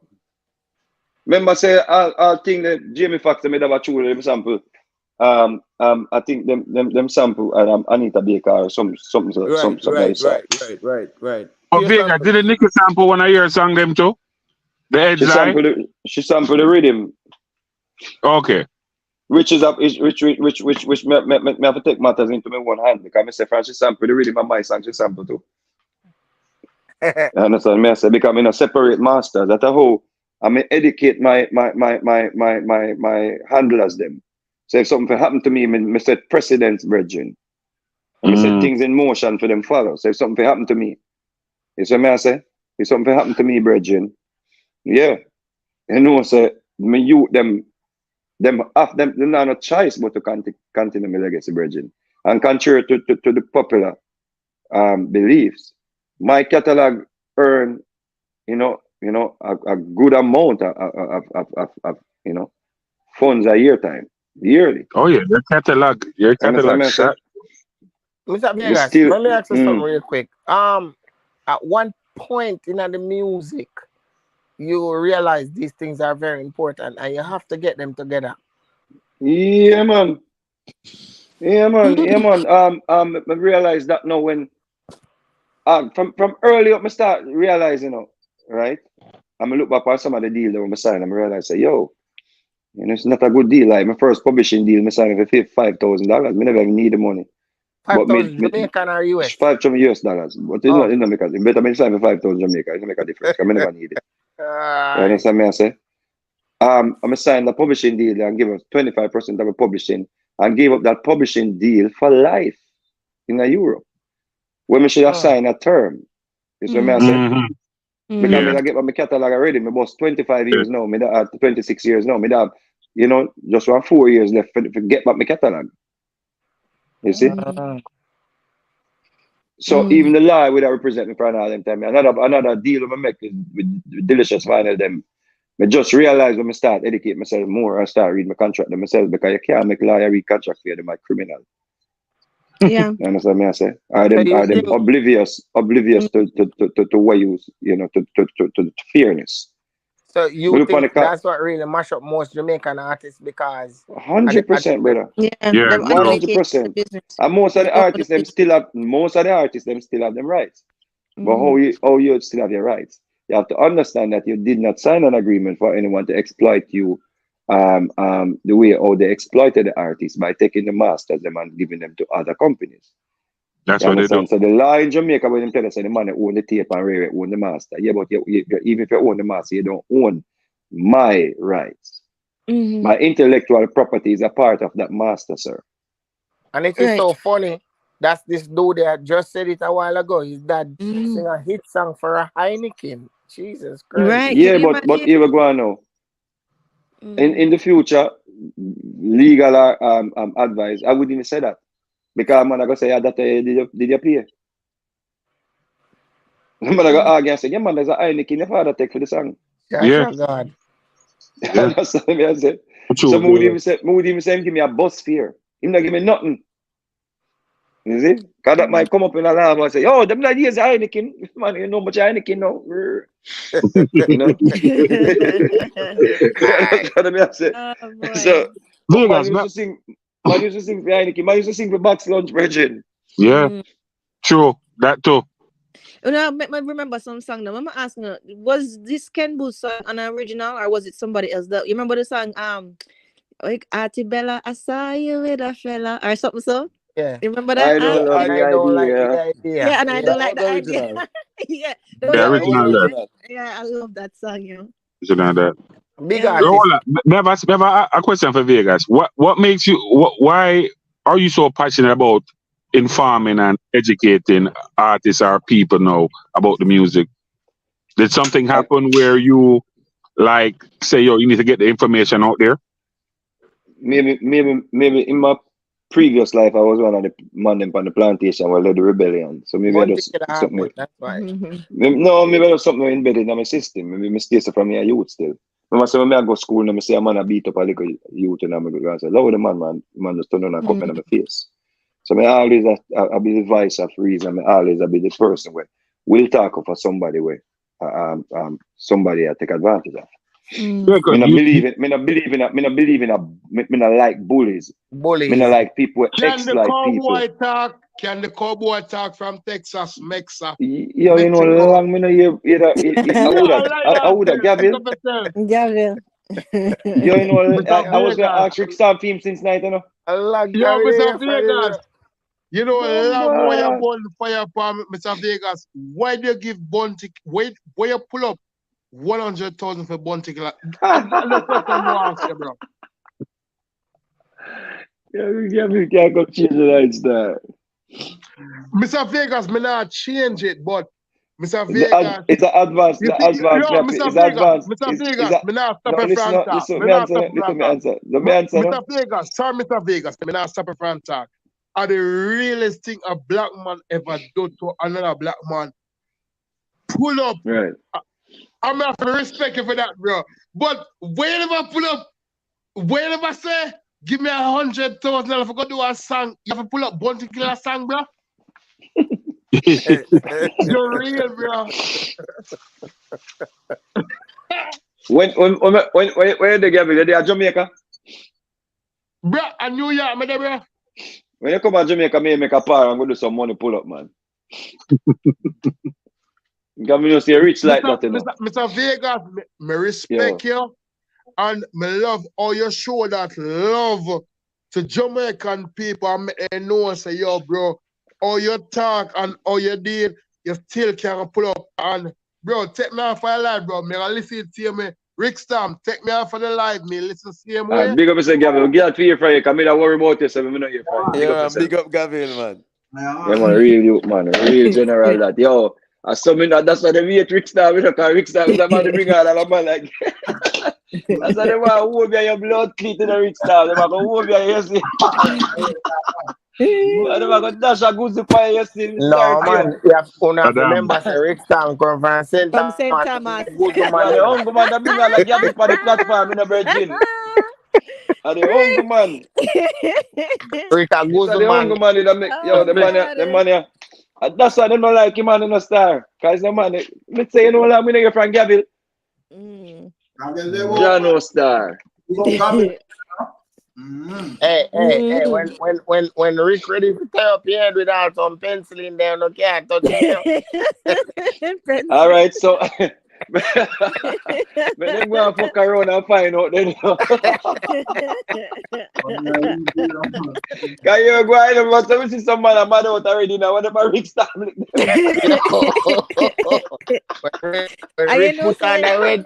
Remember say I'll think that Jamie Foxx made about two them sample. I think them sample Anita Baker or something. Right. Oh, Vega, did Nicki sample one of your song them too? The edge she sampled the rhythm. Okay. Which me have to take matters into my one hand because I say Francis sample the rhythm of my song she sample too. You understand me? I say because I'm a separate master. That's how I may educate my handlers them. So if something happen to me, I set precedence, brethren. I set things in motion for them follow. So if something happen to me, you see me I say? If something happen to me, brethren, yeah. You know, say me youth them have them not no choice but to continue my legacy, brethren. And contrary to the popular beliefs, my catalog earn, a good amount of funds a yearly. Oh yeah, your catalog shot. Mr. Vegas, still, let me ask you something real quick. At one point in the music, you realize these things are very important and you have to get them together. Yeah, man. I realize that now when from early up, I start realizing, right? I'm look back at some of the deal that I signed, and I realize, yo, it's not a good deal. Like my first publishing deal, I signed for $5,000. I never even need the money. 5,000 Jamaican or US? $5,000 US. But it's not make a difference. Better I sign for 5,000 Jamaican. It make a difference. I never need it. You understand me? I say, I'm signing the publishing deal and give us 25% of a publishing and give up that publishing deal for life in Europe. When we should have signed a term. You see what I say? Because I get my catalog already. My boss 25 years now. Me 26 years now. Me have, just 4 years left to get back my catalog. You see? So even the law would have represent me for another time. Another deal I make with Delicious Vinyl them. I just realized when I start educate myself more and start reading my contract to myself because you can't make lawyer read contract for them like criminal. Yeah. You understand me I say? Are them oblivious to what you to fairness. So you think that's what really mash up most Jamaican artists because 100%, brother. Yeah, 100%. And most of the artists them still have them rights. But how you still have your rights? You have to understand that you did not sign an agreement for anyone to exploit you the way how they exploited the artists by taking the masters them and giving them to other companies. That's what they do. So the law in Jamaica when them tell us the man that own the tape and rare own the master. Yeah, but even if you own the master, you don't own my rights. My intellectual property is a part of that master, sir. And it is so funny. That's this dude that just said it a while ago. His dad sing a hit song for a Heineken. Jesus Christ. Right. Yeah, but here we go now. In the future, legal advice, I wouldn't even say that. Because man, I go say, that did you play? Man, I go argue and say, yeah, man, there's a Heineken your father take for the song. Yeah. God. That's what I say. So Moody say, give me a bus fare. He not give me nothing. You see? Because that might come up in alarm and say, oh, them not use Heineken. Man, you know much Heineken now. You know? That's what I say. So, man used to sing for Heineken. Man used to sing for Box Lunch, Virgin. Yeah. True. That too. You know, I remember some song now. I'm asking, was this Ken Booth song an original or was it somebody else? You remember the song, like Auntie Bella, I saw you with a fella or something so? Yeah. You remember that? I don't like the idea. Yeah, and I don't like the idea. Yeah. The original. Yeah, I love that song, you know. That. Big artist. Never a question for Vegas. What makes you why are you so passionate about informing and educating artists or people now about the music? Did something happen where you like say, yo, you need to get the information out there? Maybe in my previous life I was one of the man on the plantation where led the rebellion. So maybe I just something. That's right. No, maybe there's something embedded in my system. Maybe I stay from here youth still. When I go to school and I say a man a beat up a little youth and I'm going to say, love the man just turn on and come in my face. So I always I'll be the voice of reason. I always I'll be the person where we'll talk for somebody where somebody I take advantage of. Me not believe in like bullies. Me not like people who exploit people. Can the cowboy talk from Texas, Mexa? Yo, you know, long me no hear I would have Gavil. Gavil. Yo, you know, I was gonna ask Ricstormtv since night, you know. Yo, Mr. Vegas. You know, long way you burn the fire for Mr. Vegas. Why do you give Bunty? Where you pull up 100,000 for Bunty? That's the question I'm ask you, bro. Yeah, we can't go change the lights there. Mr. Vegas, me not change it, but Mr. Vegas. It's an advance. You The see, advance. yo, Mr. It's Vegas, advance. Mr. Vegas, me not stop No, a listen, front talk. listen, Me me not stop answer. a front Listen, me talk. answer. The me answer. Mr. Vegas, sorry, Mr. Vegas, me not stop a front talk. Are the realest thing a black man ever do to another black man? Pull up. Right. I'm not gonna respect you for that, bro. But whenever pull up, whenever say, give me $100,000 if I go do a song, you have to pull up Bunty Killer song, bro. You're real, bro. When they get me, they are Jamaica. Bro, a New York, me there, bro. When you come to Jamaica, me make a par and go do some money pull up, man. Because me just say rich like that, you know. Mr. Vegas, me respect you and me love how you show that love to Jamaican people and me know say, yo, bro, how you talk and how you did, you still can pull up and bro, take me off for the live, bro. Me gonna listen to me. Rickstorm, take me off for the live, me listen to same way. Big up Mr. Gavin. Get out for you, Friday, because I don't worry about yourself. I'm not here for you. Big up Gavin, man. Yeah, man, real youth, man. Real general that. Yo, I summon that. That's why they hate Rickstorm, because Rickstorm is a man to bring out a man like. That's why they want to hold your blood clean to the Rickstorm. They want to hold you, you see. They want to dash a goose fire, you see. No, man. You have to remember, Rickstorm come from St. Thomas. St. Thomas. The hungry man that bring out like Gavin for the platform in the virgin. And the hungry man. Rick a goose the hungry man that make the money. That's why they don't like him man in a star. Cause the man, let's say you know like me nigga from Gavin. Jano star. Hey, when Rick ready to tear up your head without some pencil in there, no can't touch it. All right, so but then go and fuck around and find out then. Can you go ahead and watch me see some man mad out already now? Whatever Rick start when Rick put on the red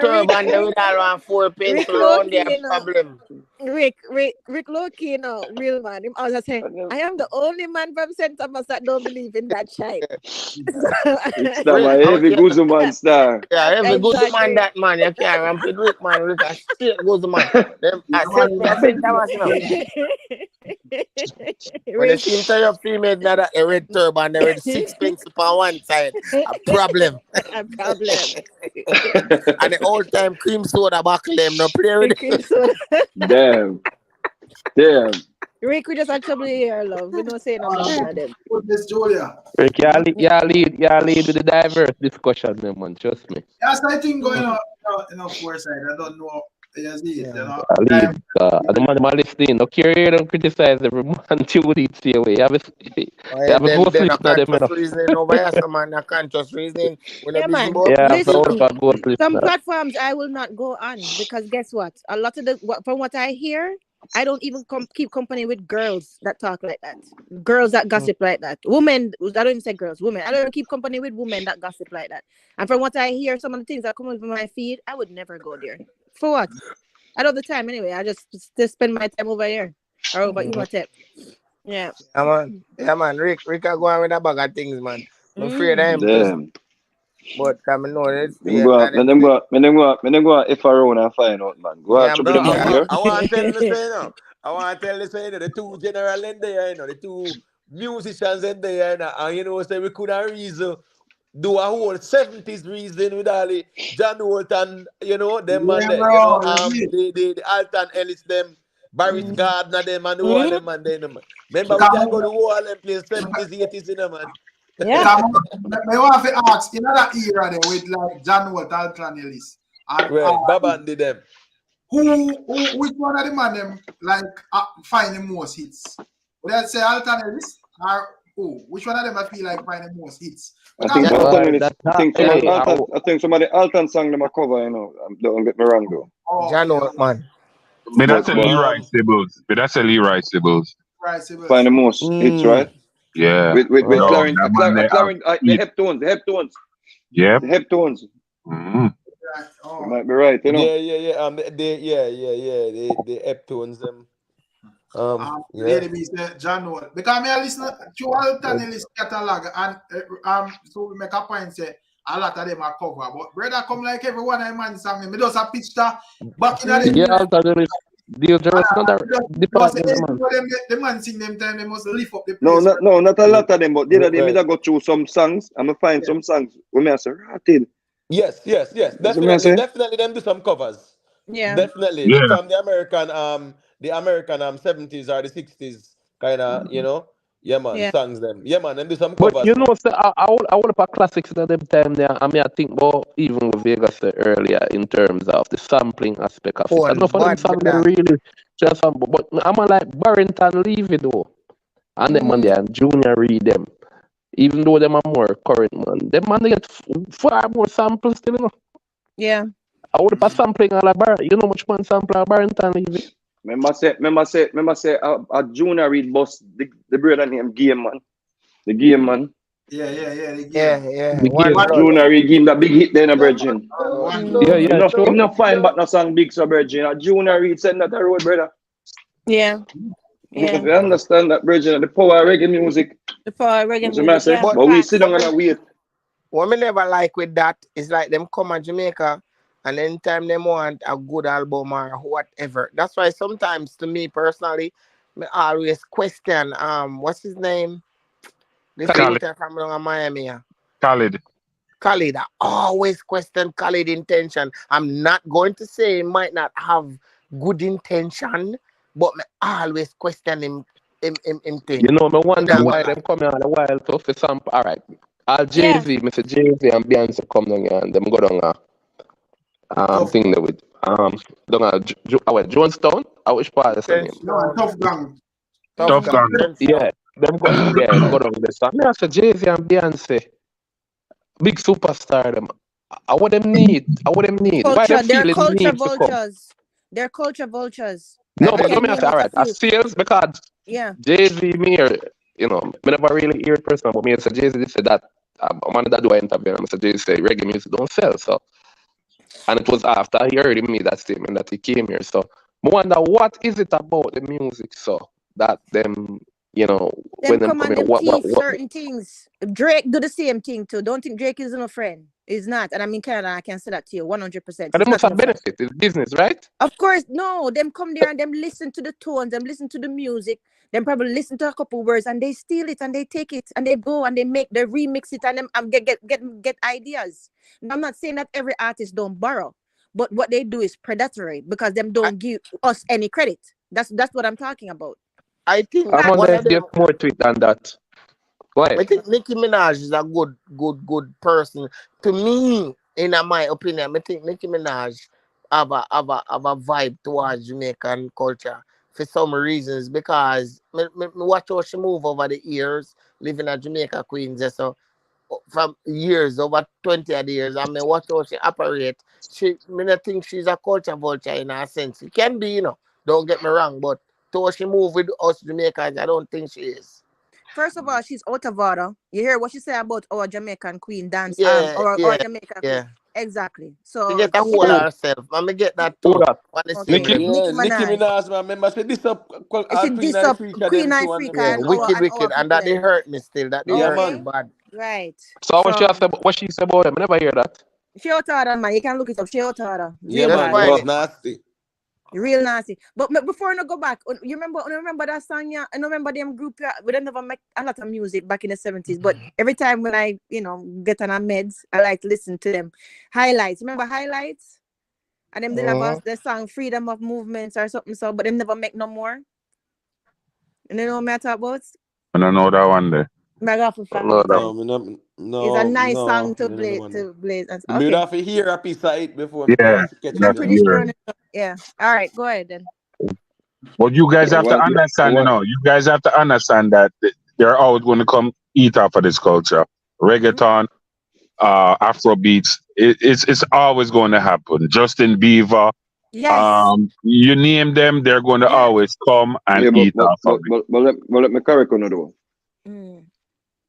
turban there with all 4 pencil around there, problem. Rick low-key, you know, real man. I was just saying, I am the only man from St. Thomas that don't believe in that child. It's my heavy goose man star. Yeah, heavy goose man that man. You can't ramp with Rick man. Rick a straight goose man. I St. Thomas, you know. When you see him your female that a red turban, there with 6 pencils on one side. A problem. A problem. And the old time cream soda buckle them, no play with cream soda. Damn. Rick, we just actually here, love. We don't say nothing about them. Miss Julia. Rick, you lead with the diverse discussion, man. Trust me. That's I think going on in our foresight. I don't know. Yes, you know. The man listening. Don't care, don't criticize every man to it the way. You have a go sleep now, them. Reasoning over here, some man a conscious reasoning. Man. Some platforms I will not go on because guess what? A lot of from what I hear, I don't even keep company with girls that talk like that. Girls that gossip like that. Women, I don't even say girls, women. I don't keep company with women that gossip like that. And from what I hear, some of the things that come over my feed, I would never go there. For what? I don't have the time anyway. I just spend my time over here. Or over tip. Yeah. Yeah, man. Rick are going with a bag of things, man. I'm afraid of him. But I know this. Them go if I run and find out, man. Go out to them here. I want to tell you now. The 2 general in there, the 2 musicians in there, and say we couldn't reason. Do a whole 70s reason with all the John Holt and them and the Alton Ellis them, Barris Gardner them and all them and them. Remember we can go to all them place 70s, 80s in them man. Yeah. I want to ask in that era there with like John Holt, Alton Ellis. Baban did them. Which one of them man them like find the most hits? Would I say Alton Ellis or which one of them I feel like find the most hits? I think somebody Alton song them a cover, don't get me wrong though. John Holt, man. But that's a Leroy Sibbles. find the most hits, right? Yeah. With Yo, Clarence, that man there have the heptones. Yep. The heptones. Mm-hmm. You might be right, you know. Yeah. The heptones them. Lady B said John Noel. Because I listen to all the time list catalog and so we make a point say a lot of them are cover. But brother come like everyone I man song me just a pitch that back in the Yeah, Alta, dangerous, not department, man. the man sing them time they must lift up the place. No, not a lot of them, but the other day me go through some songs and I find some songs where me I say rotted. Yes. Definitely them do some covers. Yeah. Definitely. Yeah. From the American 70s or the 60s kind of, you know. Yeah, man, Yeah. songs them. Yeah, man, them do some covers. But you know, so I will put classics at them time there. I mean, I think about even what Vegas said earlier in terms of the sampling aspect of it. I know for them songs they really just but I'm like Parental leave it though. And them man there and Junior read them. Even though them are more current man. Them man they get far more samples still, you know. Yeah. I would put sampling all about you know much man sample Parental leave it. Remember say a Junior read boss the brother named Game Man. The Game Man. Yeah. The game. Junior read give him that big hit then a virgin. Yeah, sure. Him not fine but no song big so virgin. A Junior read send that a road brother. Yeah. If you understand that virgin, the power of reggae music. The power of reggae music. Yeah, but we sit down and wait. What me never like with that is like them come to Jamaica and anytime they want a good album or whatever. That's why sometimes to me personally, I always question what's his name? This singer from Miami. Khalid. I always question Khalid intention. I'm not going to say he might not have good intention, but I always question him thing. You know, I wonder why them come here a while to for sample. All right. All Jay-Z, Mr. Jay-Z and Beyonce come down here and them go down thing there with Jonestown. I wish part of the name. No, Tough Gang. Yeah, them go down the song. I say Jay-Z and Beyonce, big superstar them. I what them need. Why they feel it need to come? They're culture vultures. No, but let me say, all right, as sales because Jay-Z me here, you know, I never really hear it personally, but me say Jay-Z said that man that do I interview and I say Jay-Z say reggae music don't sell, so. And it was after he heard me that statement that he came here. So I wonder what is it about the music so that them, you know, when them come in, what certain things. Drake do the same thing too. Don't think Drake isn't a friend. He's not. And I mean Canada, I can say that to you 100%. But they must have benefit. It's business, right? Of course, no. Them come there and them listen to the tones, them listen to the music, them probably listen to a couple words and they steal it and they take it and they go and they remix it and them get ideas. Now, I'm not saying that every artist don't borrow, but what they do is predatory because them don't give us any credit. That's what I'm talking about. I think I'm gonna get more to it than that. Go ahead. I think Nicki Minaj is a good person. To me, in my opinion, I think Nicki Minaj have a vibe towards Jamaican culture for some reasons because me watch how she move over the years, living at Jamaica Queens, so from years, over 20 years, I mean, watch how she operate. I think she's a culture vulture in a sense. She can be, you know, don't get me wrong, but to how she move with us Jamaicans, I don't think she is. First of all, she's out of order. You hear what she said about our Jamaican queen dance, or Jamaican queen. Exactly. So she get a hold of herself. I'm gonna get that too. Nicki Minaj, man. Remember, say this up Queen Africa. Wicked, and that they hurt me still. That they hurt me bad. Right. So what she said about them? I never hear that. She out of order, man. You can look it up. She out of order. Yeah, man. It was nasty. Real nasty. But before I go back, you remember that song? Yeah, I remember them group. We don't never make a lot of music back in the 70s. But every time when I, get on a meds, I like to listen to them. Highlights. Remember Highlights? And them they have the song Freedom of Movements or something. So, but them never make no more. And you know what I talk about? I don't know that one there. No. It's a nice song to blaze. Okay. You have to hear a piece of it before. I'm pretty sure. Yeah. All right. Go ahead then. But you guys have to understand, you guys have to understand that they're always going to come eat off of this culture. Reggaeton, Afro beats. It's always going to happen. Justin Bieber, Yes. You name them, they're going to always come and Yeah, eat off of it. but let me correct on though. Mm.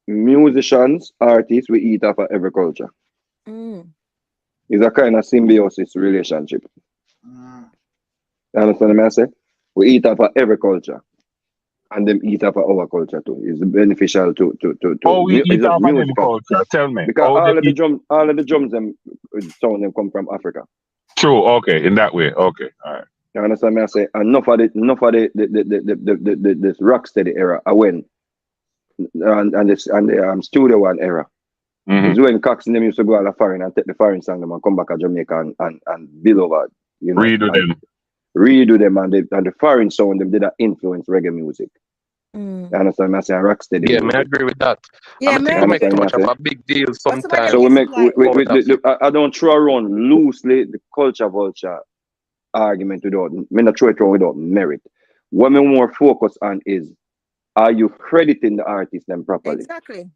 Musicians, artists, we eat off of every culture. Mm. It's a kind of symbiosis relationship. You understand what I say? We eat off of every culture. And them eat off of our culture too. It's beneficial to Oh, we it's eat just off of them musical. culture. Tell me. Because Oh, they eat. all of the drums them sound them come from Africa. True. Okay. In that way. Okay. All right. You understand me? I say enough of the this rock steady era. I went and the studio one era. It's when Cox and them used to go out of foreign and take the foreign song them and come back to Jamaica and build over, you know, redo them and the foreign sound them did that influence reggae music. You understand me? I say rock steady. Yeah, I agree with that. Yeah, I think we make too much of a big deal sometimes. So I don't throw around loosely the culture vulture argument without me not throw it around without merit. What me more focus on is, are you crediting the artist them properly? Exactly.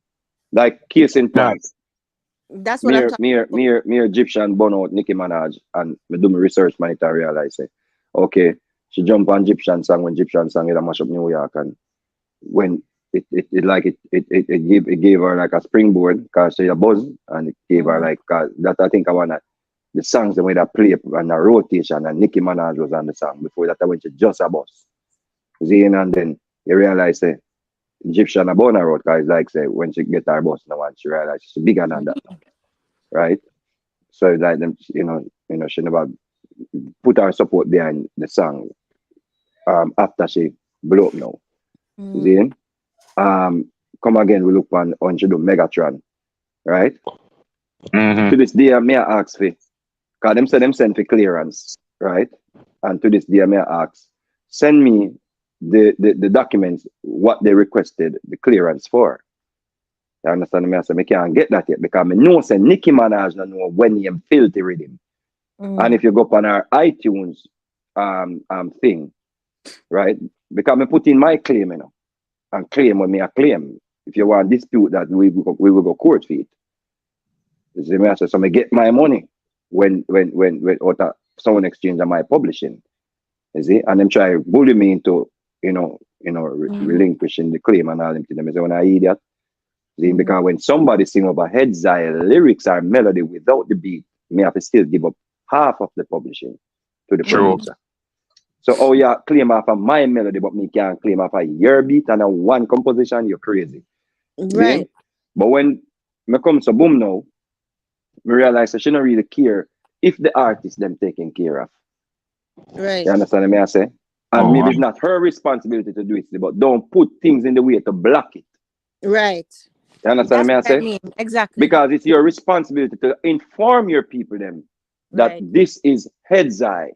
Like case in point. That's what I'm talking about. Me Egyptian born out Nicki Minaj and me do my research man to realize say, okay, she jump on Egyptian song when Egyptian song it a mash up New York, and when it gave her like a springboard because she a buzz, and it gave her like that. I think I wanna the songs the way that play on a rotation, and Nicki Minaj was on the song before that. I went to just a bus. See, and then you realize say Egyptian a born road because like say when she get her bus now and she realize she's bigger than that, right? So like them, you know, she never put her support behind the song after she blew up now. See? Come again, we look on she do Megatron, right? To this day, may I ask for, because them say them send for clearance, right? And to this day, may I ask, send me the documents, what they requested the clearance for. You understand me? I say, I can't get that yet because I know say Nicki Minaj don't know when he filthy rhythm. And if you go up on our iTunes thing, right? Because I put in my claim, you know, and claim when me a claim. If you want to dispute that, we will go court for it. You see me? I say, so I get my money when out of someone exchange of my publishing. You see? And them try to bully me into, relinquishing the claim and all them to them. I say, when I hear that, see, because when somebody sing over heads eye lyrics or melody without the beat, me have to still give up half of the publishing to the producer. So oh yeah, claim off of my melody, but me can't claim off of your beat and a one composition, you're crazy. Right. See? But when me come to boom now, me realize that she don't really care if the artist them taken care of. Right. You understand what I say? And maybe it's not her responsibility to do it, but don't put things in the way to block it. Right. You understand what I say? mean. Exactly. Because it's your responsibility to inform your people them that this is heads eye.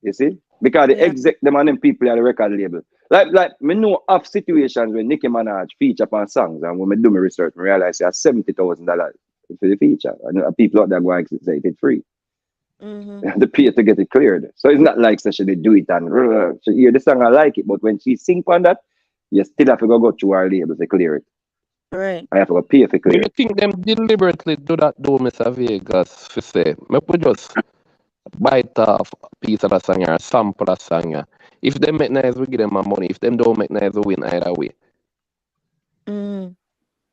You see? Because the exec them and them people at the record label. Like me know of situations when Nicki Minaj feature upon songs, and when I do my research, I realize it's $70,000 for the feature. And people out there going to say it's free. The pay to get it cleared. So it's not like she do it and she hear the song I like it, but when she sing on that, you still have to go through our label to clear it. Right. I have to go pay for clear it. Do you think them deliberately do that though, Mr. Vegas? To say, me put just bite off a piece of the song or sample a song. If they make nice, we give them my money. If them don't make nice, we win either way.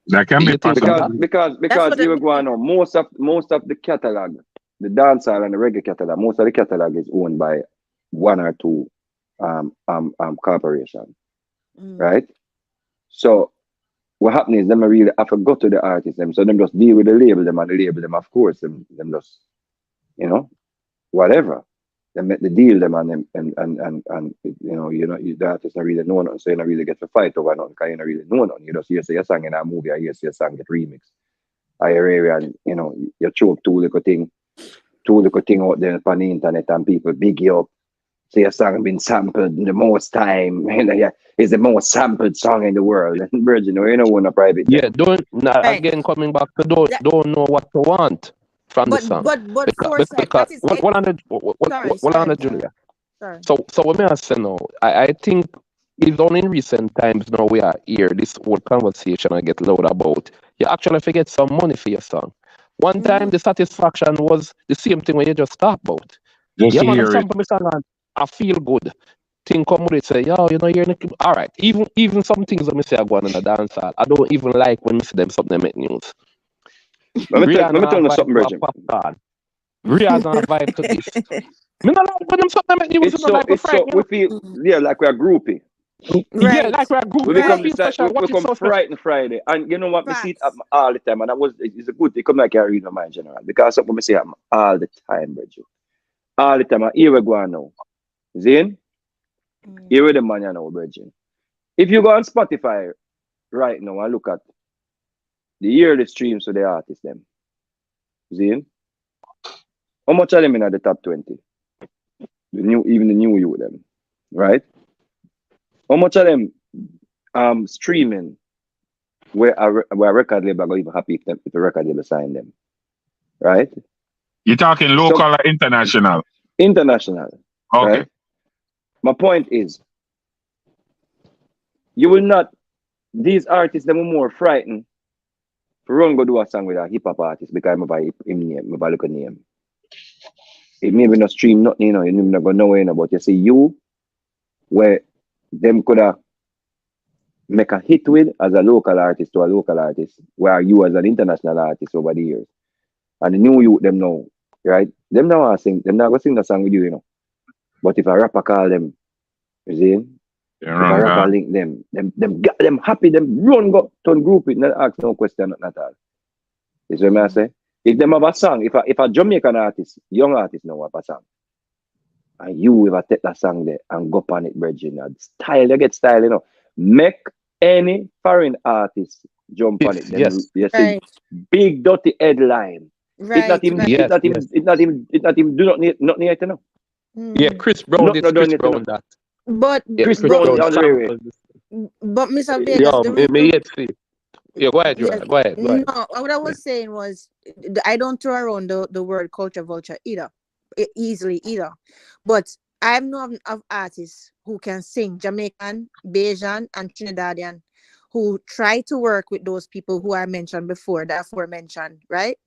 That can be possible. Because you go on now, most of the catalog, the dancehall and the reggae catalog, most of the catalog is owned by one or two corporations. Right? So what happens is them really have to go to the artists them, so them just deal with the label them, and the label them, of course, them just, whatever. They make the deal them and the artists don't really know nothing, so you don't really get to fight over nothing because you don't really know nothing. You just hear say a song in a movie, or you see a song get remixed. And you throw up two little thing out there on the internet and people big you up. Say a song been sampled the most time, it's the most sampled song in the world. And Virgin, you know, want a private. Yeah, again coming back to don't know what to want from the song. But because what on the Julia. Sorry. So what may I say now? I think it's only in recent times now we are here, this whole conversation I get loud about. You actually forget some money for your song. One time the satisfaction was the same thing when you just talk about. Just to man, hear it. sample me song and I feel good. Thing come with it, say, yo, you know, you're all right. Even some things that me say I go on in a dance hall, I don't even like when you see them something that make news. Let me tell you something, Bridget. Popcaan. Rihanna vibe to this. Me not like when them something make news. It's so we feel like we're groupie. Yeah, like we're group. We become frightened Friday, and you know what? We see it all the time, and it's a good thing. Come like I read my mind, general, because something we see happen all the time, Bridget. All the time. Here we go now. Zane, here with the man now, Bridget. If you go on Spotify right now and look at the yearly streams of the artists, them, Zane, how much of them in the top 20? Even the new youth, them, right? How much of them streaming where a record label are even happy if the record label sign them, right? You're talking local or international? International. Okay. Right? My point is, you will not, these artists, them are more frightened to run go do a song with a hip hop artist because I'm about him name, about look at name. It may be not stream nothing, you know, you're not going nowhere, but you see you, where them could have make a hit with as a local artist to a local artist, where you as an international artist over the years. And the new youth, them know, right? Them now are sing, them not going to sing the song with you, you know. But if a rapper call them, you see, if a rapper link them get them happy, them run go turn group it, not ask no question, not at all. You see what I say? If them have a song, if a Jamaican artist, young artist now have a song, and you will take that song there and go on it, Virgin, and style, you get style, you know. Make any foreign artist jump on it. Then you see big dirty headline. It's not even do not need to know. Yeah, Chris Brown did Chris Brown that. But Chris Brown on the but Mr. Vegas, yeah, go ahead, go ahead. No, what I was saying was I don't throw around the word culture vulture easily either. But I know of artists who can sing Jamaican, Bajan, and Trinidadian who try to work with those people who I mentioned before, the aforementioned, right?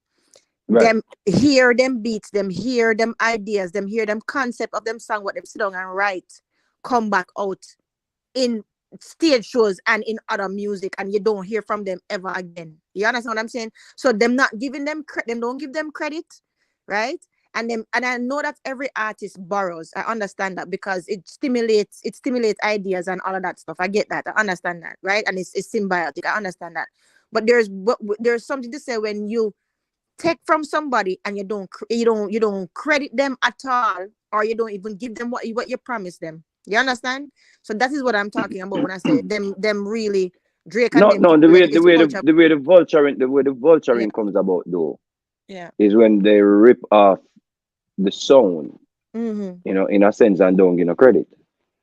Them hear them beats, them hear them ideas, them hear them concept of them song, what them sit down and write, come back out in stage shows and in other music, and you don't hear from them ever again. You understand what I'm saying? So them not giving them them don't give them credit, right? And I know that every artist borrows. I understand that because it stimulates ideas and all of that stuff. I get that. I understand that, right? And it's symbiotic. I understand that. But there's something to say when you take from somebody and you don't credit them at all, or you don't even give them what you promised them. You understand? So that is what I'm talking about when I say them really Drake and them. No, the way the vulturing comes about though, is when they rip off the sound, you know, in a sense, and don't give no credit.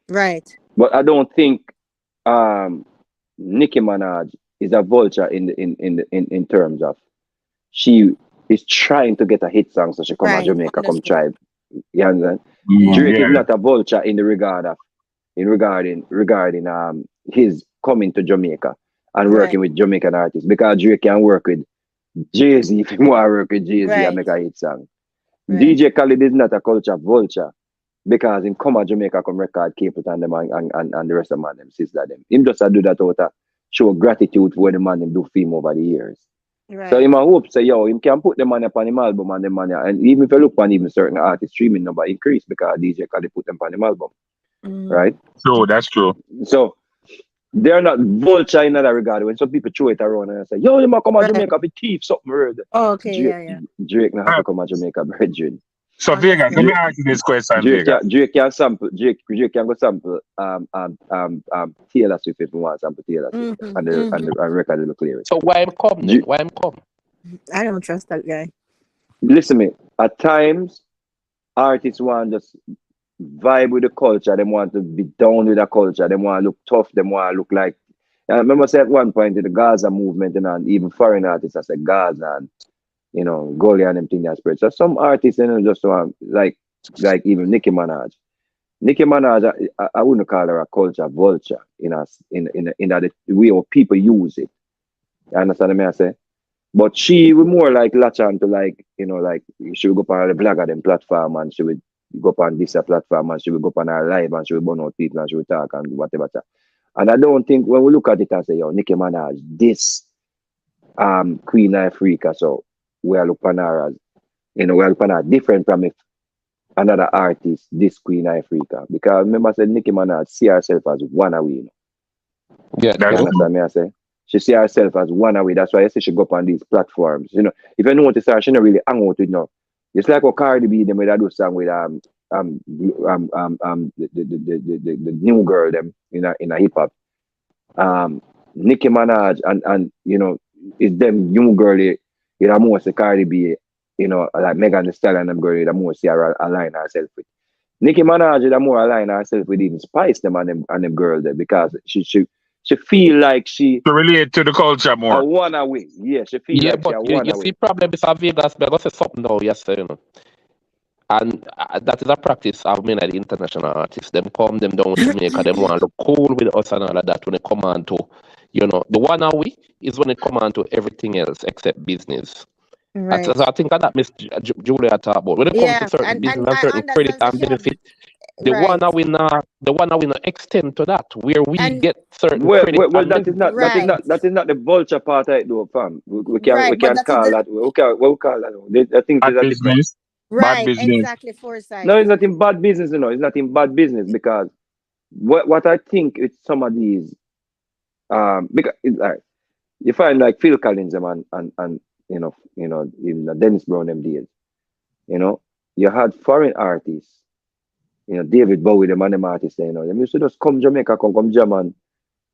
Right. But I don't think Nicki Minaj is a vulture in terms of she is trying to get a hit song, so she come to Jamaica, come try. You understand? Drake is not a vulture in the regarding his coming to Jamaica and working with Jamaican artists, because Drake can work with Jay-Z if he want to work with Jay-Z and make a hit song. DJ Khaled is not a culture vulture because him come to Jamaica, come record Capleton them and the rest of them sister them. Him just do that out of show gratitude for the man him do film over the years. Right. So him hope say him can put the money upon him album and the money, and even if you look on even certain artists streaming number increase because DJ Khaled put them on him album. Right? True, that's true. So they're not vulture in that regard. When some people throw it around and say, yo, you might come to Jamaica be thief, something weird. Oh, okay, Drake not have to come to Jamaica, Virgin. So Vegas, let me ask you this question, Vegas. Drake can sample, Drake can go sample Taylor Swift if you want to sample Taylor Swift and the record will clear it. So why him come? I don't trust that guy. Listen to me, at times artists want to just vibe with the culture, they want to be down with the culture, they want to look tough, they want to look like, I remember saying at one point in the Gaza movement, and even foreign artists, I said Gaza and Goli and them thing that spread. So some artists, just want like even Nicki Minaj. Nicki Minaj, I wouldn't call her a culture vulture in that the way how people use it. You understand what I say? But she would more like latch on to like she would go on the blogger them platform and she would go up on this platform and she will go up on her live and she will burn out people and she will talk and whatever. And I don't think when we look at it and say, yo, Nicki Minaj, this Queen of Africa, so we are looking at her as, we are looking at her different from if another artist, this Queen of Africa. Because remember I said Nicki Minaj see herself as one away. Yeah, you understand me? I say she see herself as one away. That's why I say she go up on these platforms. If you notice her, she not really hang out with no. It's like what Cardi B them with that do song with the new girl them in a hip hop. Nicki Minaj and is them new girl more say Cardi B, like Megan Thee Stallion them girl more see her align herself with. Nicki Minaj is more align herself with even Spice them and them girl there because she feel like she relate to the culture more. A one away. Yeah, she feel like but she a you one away. see problem is a Vegas, but I say something now, and that is a practice of many of the international artists. Them come, them down to Jamaica, them want to look cool with us and all of that when they come on to, the one away is when they come on to everything else except business. Right. So I think that Miss Julia talk about when it comes to certain business and certain credit and benefit. The one that we not extend to that where we get certain credit. Well, that is not the vulture part of it though, fam. We can call that. What we call that? I think bad business. Right, Bad business. exactly, foresight. No, it's not in bad business, It's not in bad business because what I think it's some of these because it's like you find like Phil Collins and in Dennis Brown them days, you had foreign artists. David Bowie, the man artists, them used to just come Jamaica, come jam and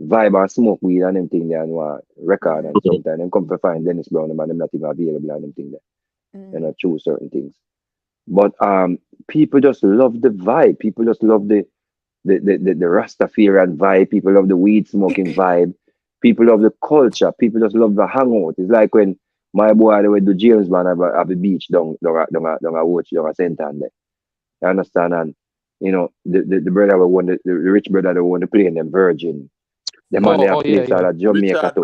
vibe and smoke weed and them thing there and record and sometimes them come to find Dennis Brown and them not even available and them thing there. Choose certain things. But people just love the vibe. People just love the Rastafarian vibe. People love the weed smoking vibe. People love the culture. People just love the hangout. It's like when my boy they went to James Bond at the beach down a watch down a center there. You understand? And the brother who won the rich brother who won the plane, them Virgin. Them man they have place out of Jamaica too.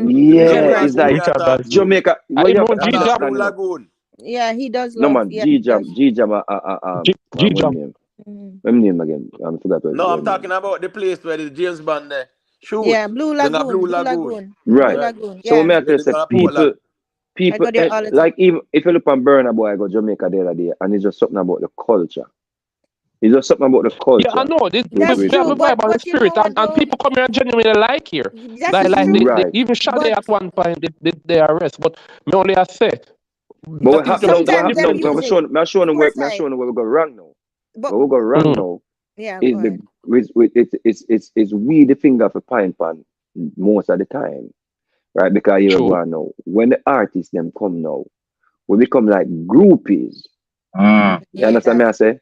Yeah, it's like Jamaica. Well, you understand, Lagoon. Yeah, he does. No love, man, yeah, G-Jam. G-Jam. What name again? I forgot what. No, I'm talking about the place where the James Bond there. Shoot. Yeah, Blue Lagoon. Blue Lagoon. Right. Blue Lagoon. So Yeah. we have to say people I go there all the time. like even if you look on Burna Boy, I go Jamaica the other day, and it's just something about the culture. It's just something about the culture. Yeah, I know. This That's we true, have a vibe and but the spirit, and people come here and genuinely like here. That is Like true. they even Shade at one point they arrest, but me only I say. But I'm showing them where we go wrong now. But we go wrong now. Yeah, Is it's we the finger for pine pan most of the time, right? Because you go now when the artists them come now, we become like groupies. You understand me? I say,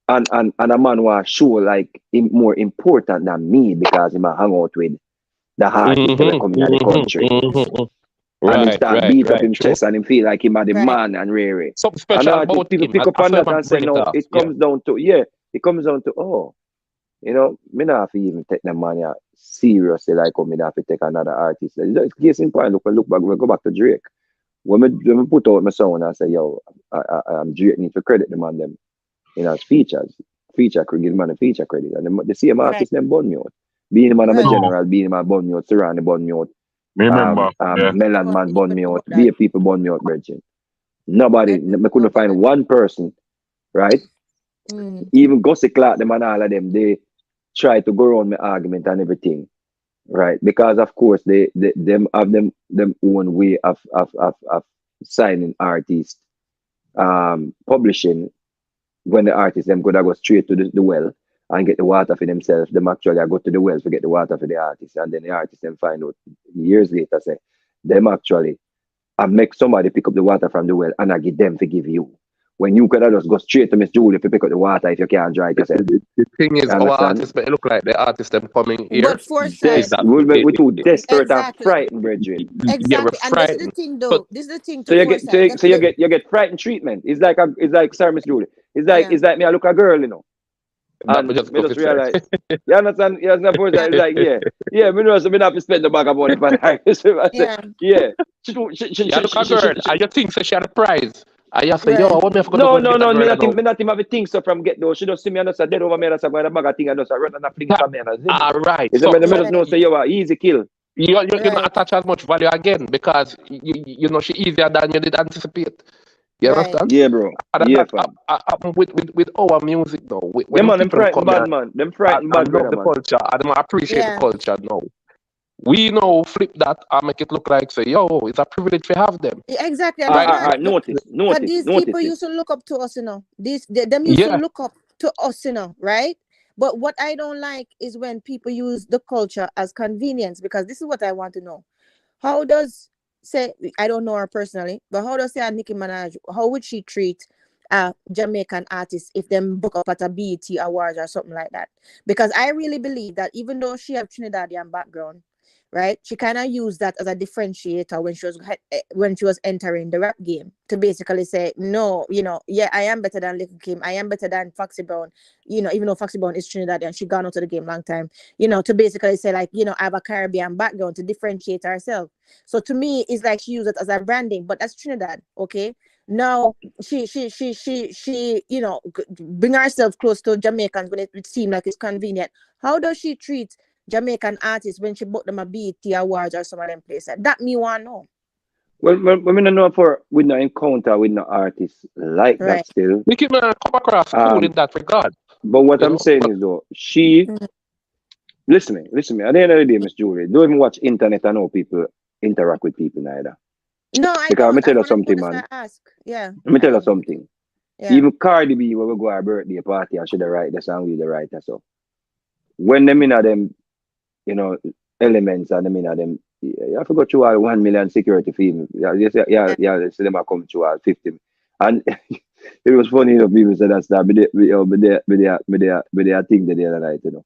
and a man was show like him more important than me because he might hang out with the artists that come in the country. And him start beat up him chest and him feel like him are the man and rare. Something special about people pick up on that and say no, it comes down to me not have to even take the man seriously like how me not have to take another artist. It's case in point, look back, we go back to Drake. When me put out my song and say, yo, I'm Drake need to credit the man them his features. Feature credit, give the man a feature credit. And the same artist them bun me out. Being the man of a general, being my bun me out, Surround the bun me out. Remember, Melon man bun me out, be people bun me out, Bridget. Nobody, me couldn't find one person, right? Even Gussie Clark, them and all of them, they try to go around my argument and everything, right? Because of course them have them own way of signing artists, publishing. When the artists them could have go straight to the well and get the water for themselves, them actually go to the well to get the water for the artists, and then the artists then find out years later say them actually make somebody pick up the water from the well and I give them to give you. When you could have just go straight to Miss Julie to pick up the water if you can't dry it yourself. The thing is, our artists may look like the artists them coming here. But foresight. We're too desperate and frightened, brethren. Exactly. Yeah, we're and this is the thing though. This is the thing. So you get frightened treatment. It's like sorry, Miss Julie. It's like me I look a girl, And me just realize, you understand? You understand? It's like, yeah, me know so me not have to spend the bag of money for that. She look a girl, and you think so she had a prize. I just say, yo, what me have to No, go get that me girl not now? me not even have a thing so from get though. She just see me and just dead over me and just go a bag of thing and just run and a fling some me and All right. it's So, me just know say yo easy kill. you not attach as much value again because you know she easier than you did anticipate. You understand? Yeah, bro. And Yeah, that fam. with our music now. Yeah, When man, them people frightened come here bad man. Them frightened bad and love brother the man. culture and them appreciate the culture now. We now flip that and make it look like say, yo, it's a privilege to have them. Exactly. Notice. These people used to look up to us, you know. Them used to look up to us, you know, right? But what I don't like is when people use the culture as convenience, because this is what I want to know. How does, say, I don't know her personally, but how does say Nicki Minaj, how would she treat a Jamaican artist if them book up at a BET Awards or something like that? Because I really believe that even though she have Trinidadian background, right, she kind of used that as a differentiator when she was entering the rap game to basically say, no, you know, yeah, I am better than Little Kim, I am better than Foxy Brown, you know, even though Foxy Brown is Trinidadian, she gone out of the game long time, you know, to basically say like, you know, I have a Caribbean background to differentiate herself. So to me, it's like she used it as a branding, but that's Trinidad, okay? Now she you know, bring herself close to Jamaicans when it seemed like it's convenient. How does she treat Jamaican artists when she booked them a BET Awards or some of them places? That me want to know. Well, we don't know for we no encounter with no artists like that still. We can come across cool in that regard. But what I'm saying is though, she listen me. At the end of the day, Miss Julie, don't even watch internet and how people interact with people neither. No, I because don't. let me tell you something, man. Yeah. Let me tell you something. Yeah. Even Cardi B, when we go to her birthday party, I should have write the song with the writer. So when them in them, you know, elements and them in them, you have to go through all 1 million security fee. Yeah, so them are come through all 50. And it was funny, you know, people said that's that, but they think that the other night, you know.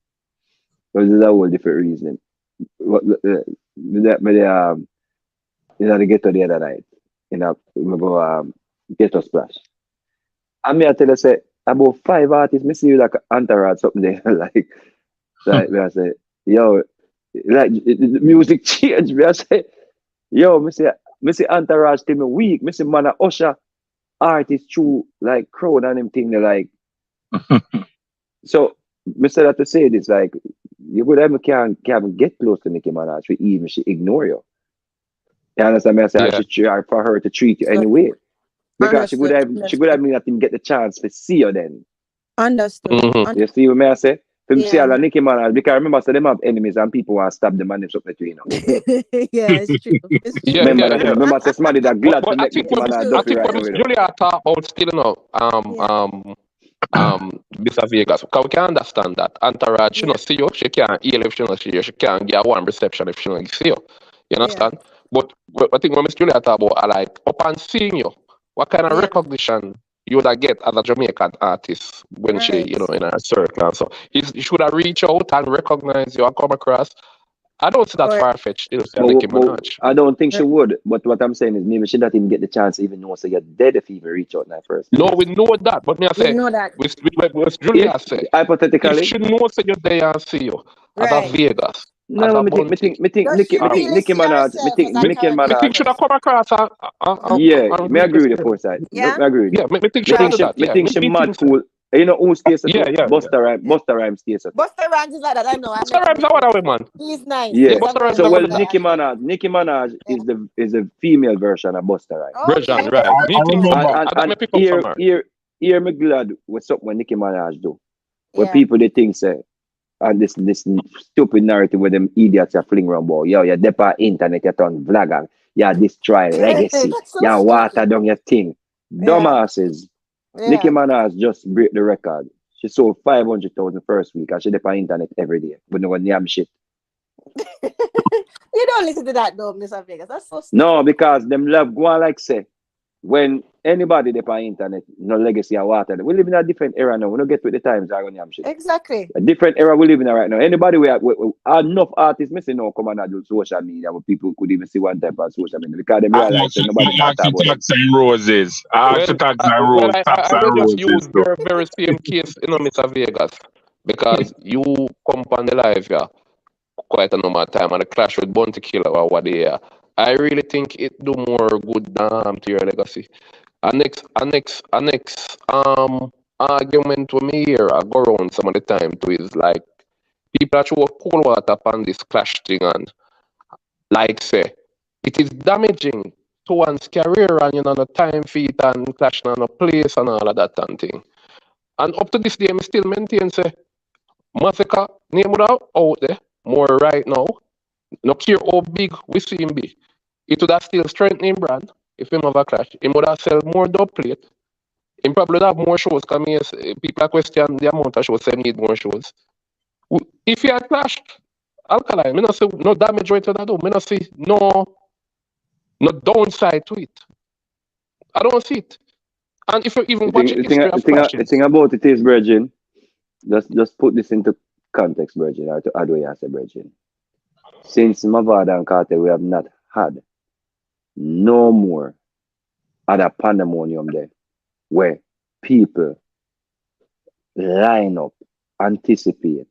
But there's a whole different reasoning. You know, they get to the other night. You know, we go get a splash. And me I tell you say about 5 artists, me see you like Entourage something there. like me I say, yo, like the music change. Me I say, yo, me see Entourage till me weak. Me see man a usher artists through like crowd and them thing they like. So me say that to say this, like you would have can't get close to Nicki Minaj for even she ignore you. You understand me? I say I should try for her to treat you anyway. Because she could have me not even get the chance to see you then. Understood. You see what I say? See all Nicki Minaj, because remember, so them have enemies and people want to stab them and something to you know. Yeah, it's true. Remember, I said somebody that glad to make Nicki Minaj I think what Miss Julia talk about still, you know, Mr. Vegas, because we can understand that Entourage, she not see you, she can't heal if she not see you, she can't get a warm reception if she not see you. You understand? But I think what Miss Julia talk about, I like, upon seeing you, what kind of recognition you would get as a Jamaican artist when she, you know, in her circle and so. She should have reached out and recognize you and come across. I don't see that far-fetched. I don't think she would. But what I'm saying is maybe she not even get the chance to even know so you're dead if you even reach out in that first place. No, we know that. But me I say, with Julia say, hypothetically, if she knows that you're there and see you at Vegas. No, me think Nicki Minaj. Me think should have come across. Me agree with the foresight. Yeah, me agree with you. Me think she should do that. Me think she mad fool. You know who stays at Busta Rhymes stays at. Busta Rhymes is like that. I know. Busta Rhymes is what way, man. He's nice. Yeah. So well, Nicki Minaj is the female version of Busta Rhymes. Version, right? And here me glad with something when Nicki Minaj do. Where people they think say. And this stupid narrative where them idiots are fling around about, yo, you're depa internet, you're on vlogger, you destroy legacy, you water down your thing. Dumbasses. Nicki Minaj just break the record. She sold 500,000 first week and she depa internet every day. But no one damn shit. You don't listen to that though, Mr. Vegas. That's so stupid. No, because them love go on like say, when anybody they on internet, no legacy or water. We live in a different era now. We don't get with the times. Shit. Exactly. A different era we live in right now. Anybody we enough artists missing now come and do social media where people could even see one type of social media because they realize that nobody talk about it. Roses. I just use very, very same case, you know, Mr. Vegas. Because you come on the live, quite a number of time and a clash with Bounty Killer or what they are. I really think it do more good to your legacy. A next argument when me hear I go around some of the time too is like people that throw cold water upon this clash thing and like say it is damaging to one's career and you know the time feet and clashing on a place and all of that and thing. And up to this day, I still maintain say Massacre name would have out there more right now. No care how big we see him be. It would have still strengthened brand if him have a clash. He would have sell more dub plate. He probably would have more shows coming. People are question the amount of shows they need more shows. If he had clashed Alkaline, me not see no damage right to that do. Me not see no downside to it. I don't see it. And if you even watch the history of clashes. The thing about it is, Virgin, just put this into context, Virgin, or to add what you say, Virgin. Since Mavada and Carter, we have not had no more other pandemonium there where people line up, anticipate.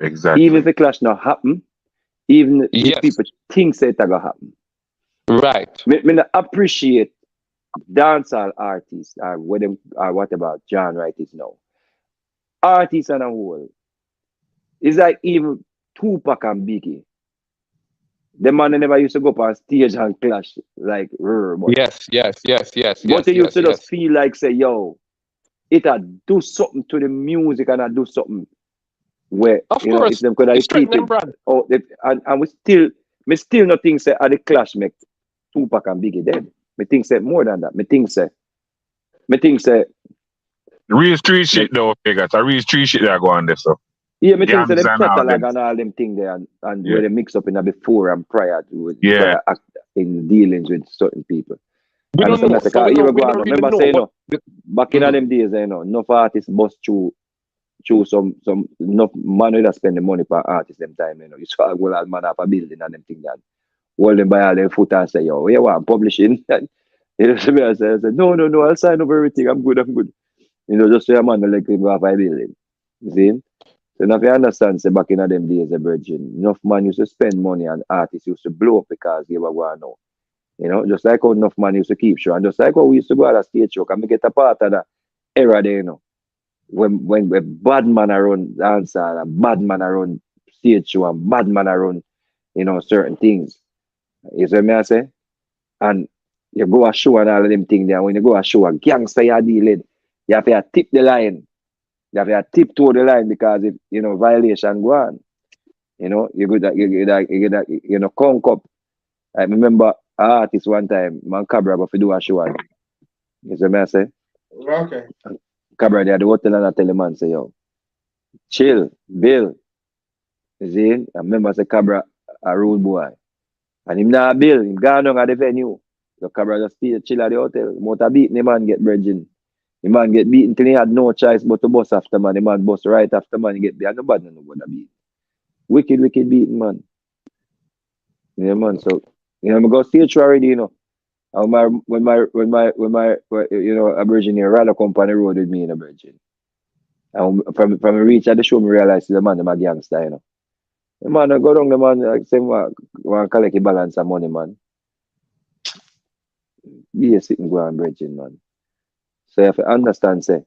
Exactly. Even if the clash not happen, even if people think it's gonna happen. Right. Me not appreciate dancehall artists or whatever genre it is now. Artists on a whole. It's like even Tupac and Biggie. The man never used to go up on stage and clash like but yes. But they used to just feel like say, yo, it had do something to the music and I do something where of you course, know if them could have repeated. Oh, and we still not think say at the clash make Tupac and Biggie dead. Me think say more than that. Me think say real street shit though, Vegas. A real street shit that go on there, so. Yeah, me think say the catalog and all them thing there and where they mix up in a before and prior to prior in dealings with certain people. We don't know. Remember saying back in them days, no artists bust through some enough money that spend the money per artist them time, You saw a whole man up a building and them thing that hold them by all their foot and say, yo, you want publishing? I said, no, I'll sign up everything. I'm good. Just say a man like him off a building. You see? So now if you understand, say back in them days, a virgin, enough man used to spend money and artists used to blow up because they were going on. Just like how enough man used to keep show. And just like how we used to go at a stage show, can we get a part of that era there, when bad man around dancer and bad man around stage show and bad man around, certain things. You see what I say? And you go a show and all of them things there. When you go a show, a gangster you're dealing, you have to tip the line. You have to tiptoe the line because if violation go on, you get conk up. I remember an artist one time, man Cabra go to do a show and you see what I say? Okay. Cabra there at the hotel and I tell the man say, yo, chill, Bill. You see? I remember say Cabra a rude boy. And him not bill, him gone down at the venue. So Cabra just chill at the hotel. Motor beating the man get bridging. The man get beaten till he had no choice but to bust after man. The man bust right after man, he get beat. And nobody know what beat. Wicked beating man. Yeah, man. So I go stage show already, And when my a virgin here rather come on the road with me in a virgin. And from reach at the show, me realize the man a gangster, The man I go down the man like say want collect a balance of money, man. Be a sitting go on virgin, man. So if you understand, say,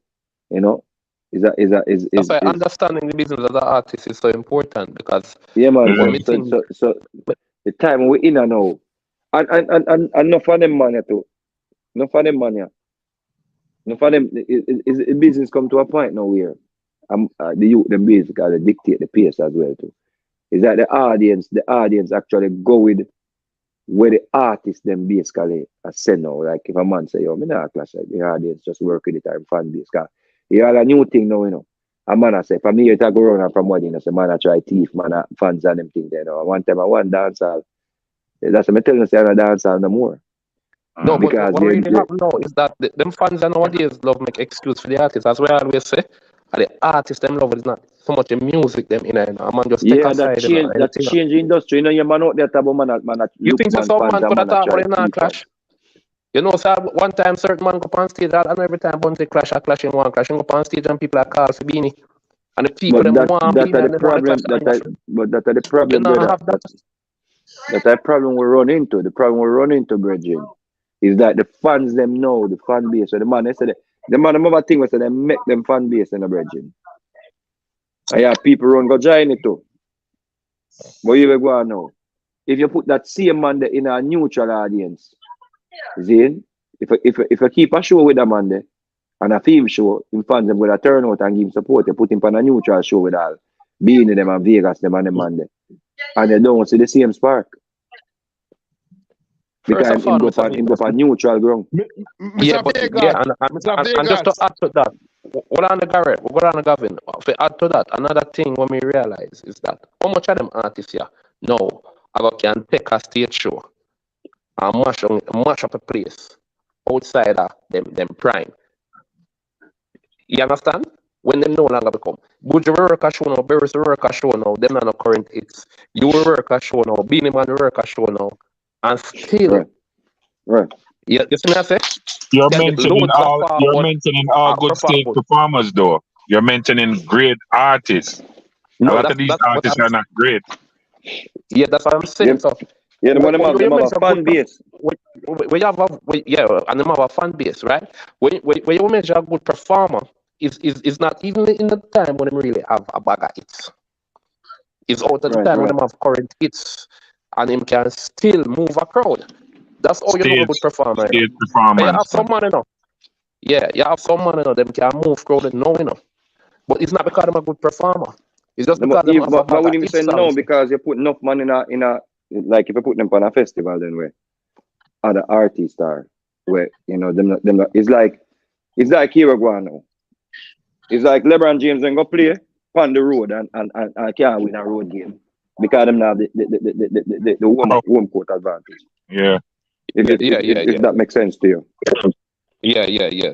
That's why understanding the business of the artist is so important because man. So the time we're in now, and enough of them money too, enough of them is business come to a point now where the youth them basically dictate the pace as well too. Is that the audience actually go with where the artist them basically send now. Like if a man say, yo, me not clash, like the audience just work with it and fan base. Cause you have a new thing now, A man I say, from here to go around and from wedding, I say, man I try thief, man fans and them thing there. One time I want dancehall. That's what I'm telling you, say I don't dancehall no more. No, because what really happen now is that them fans nowadays love make excuse for the artists. As we always say, the artists them love is not so much the music them in a man just take aside. That change the industry. Your man out there talk about man you think so man could have talk about in a clash? Sir, one time certain man go on stage and every time Bunty clash in one clash and go on stage and people are called for beanie. And the people them want beanie and the problem. That's the problem, brother. That's the problem we run into. The problem we run into, Bridget, Is that the fans them know, the fan base. So the man, they said, the man, another thing was that they make them fan base in the bridging. And yeah, people run go join it too. But you will go on now. If you put that same man there in a neutral audience, Zane, if you keep a show with a man there, and a film show, in fans them going to turn out and give him support, you put him on a neutral show with all, being them and Vegas, them and the man there. And they don't see the same spark. Because him go for neutral ground. Yeah, but yeah, and just to add to that, what on the Garrett, what on the Gavin, to add to that, another thing when we realize is that how much of them artists here now can take a stage show and mash up a place outside of them prime. You understand? When them no longer become. Would you work a show now, Barry's work a show now, them are not current hits. You will work a show now, Beanie Man work a show now, and still. Right. Yeah, you see me I say? You're mentioning all good stage performers though. You're mentioning great artists. A lot of these artists are not great. Yeah, that's what I'm saying. Yeah, so yeah, them have a fan base. We have and them have a fan base, right? When you measure a good performer, is not even in the time when they really have a bag of hits. It's out of the time when they have current hits and them can still move a crowd. That's all you know a good performer. You have some money now. Yeah, you have some money now. Them can move crowd no enough. But it's not because I'm a good performer. It's just because them have a bag But of wouldn't you say hits. no because you put enough money in a like if you put them on a festival then where other artists are where you know them it's like here go on now. It's like LeBron James and go play on the road and can't win a road game because them have the home court advantage. Yeah. If that makes sense to you. Yeah. You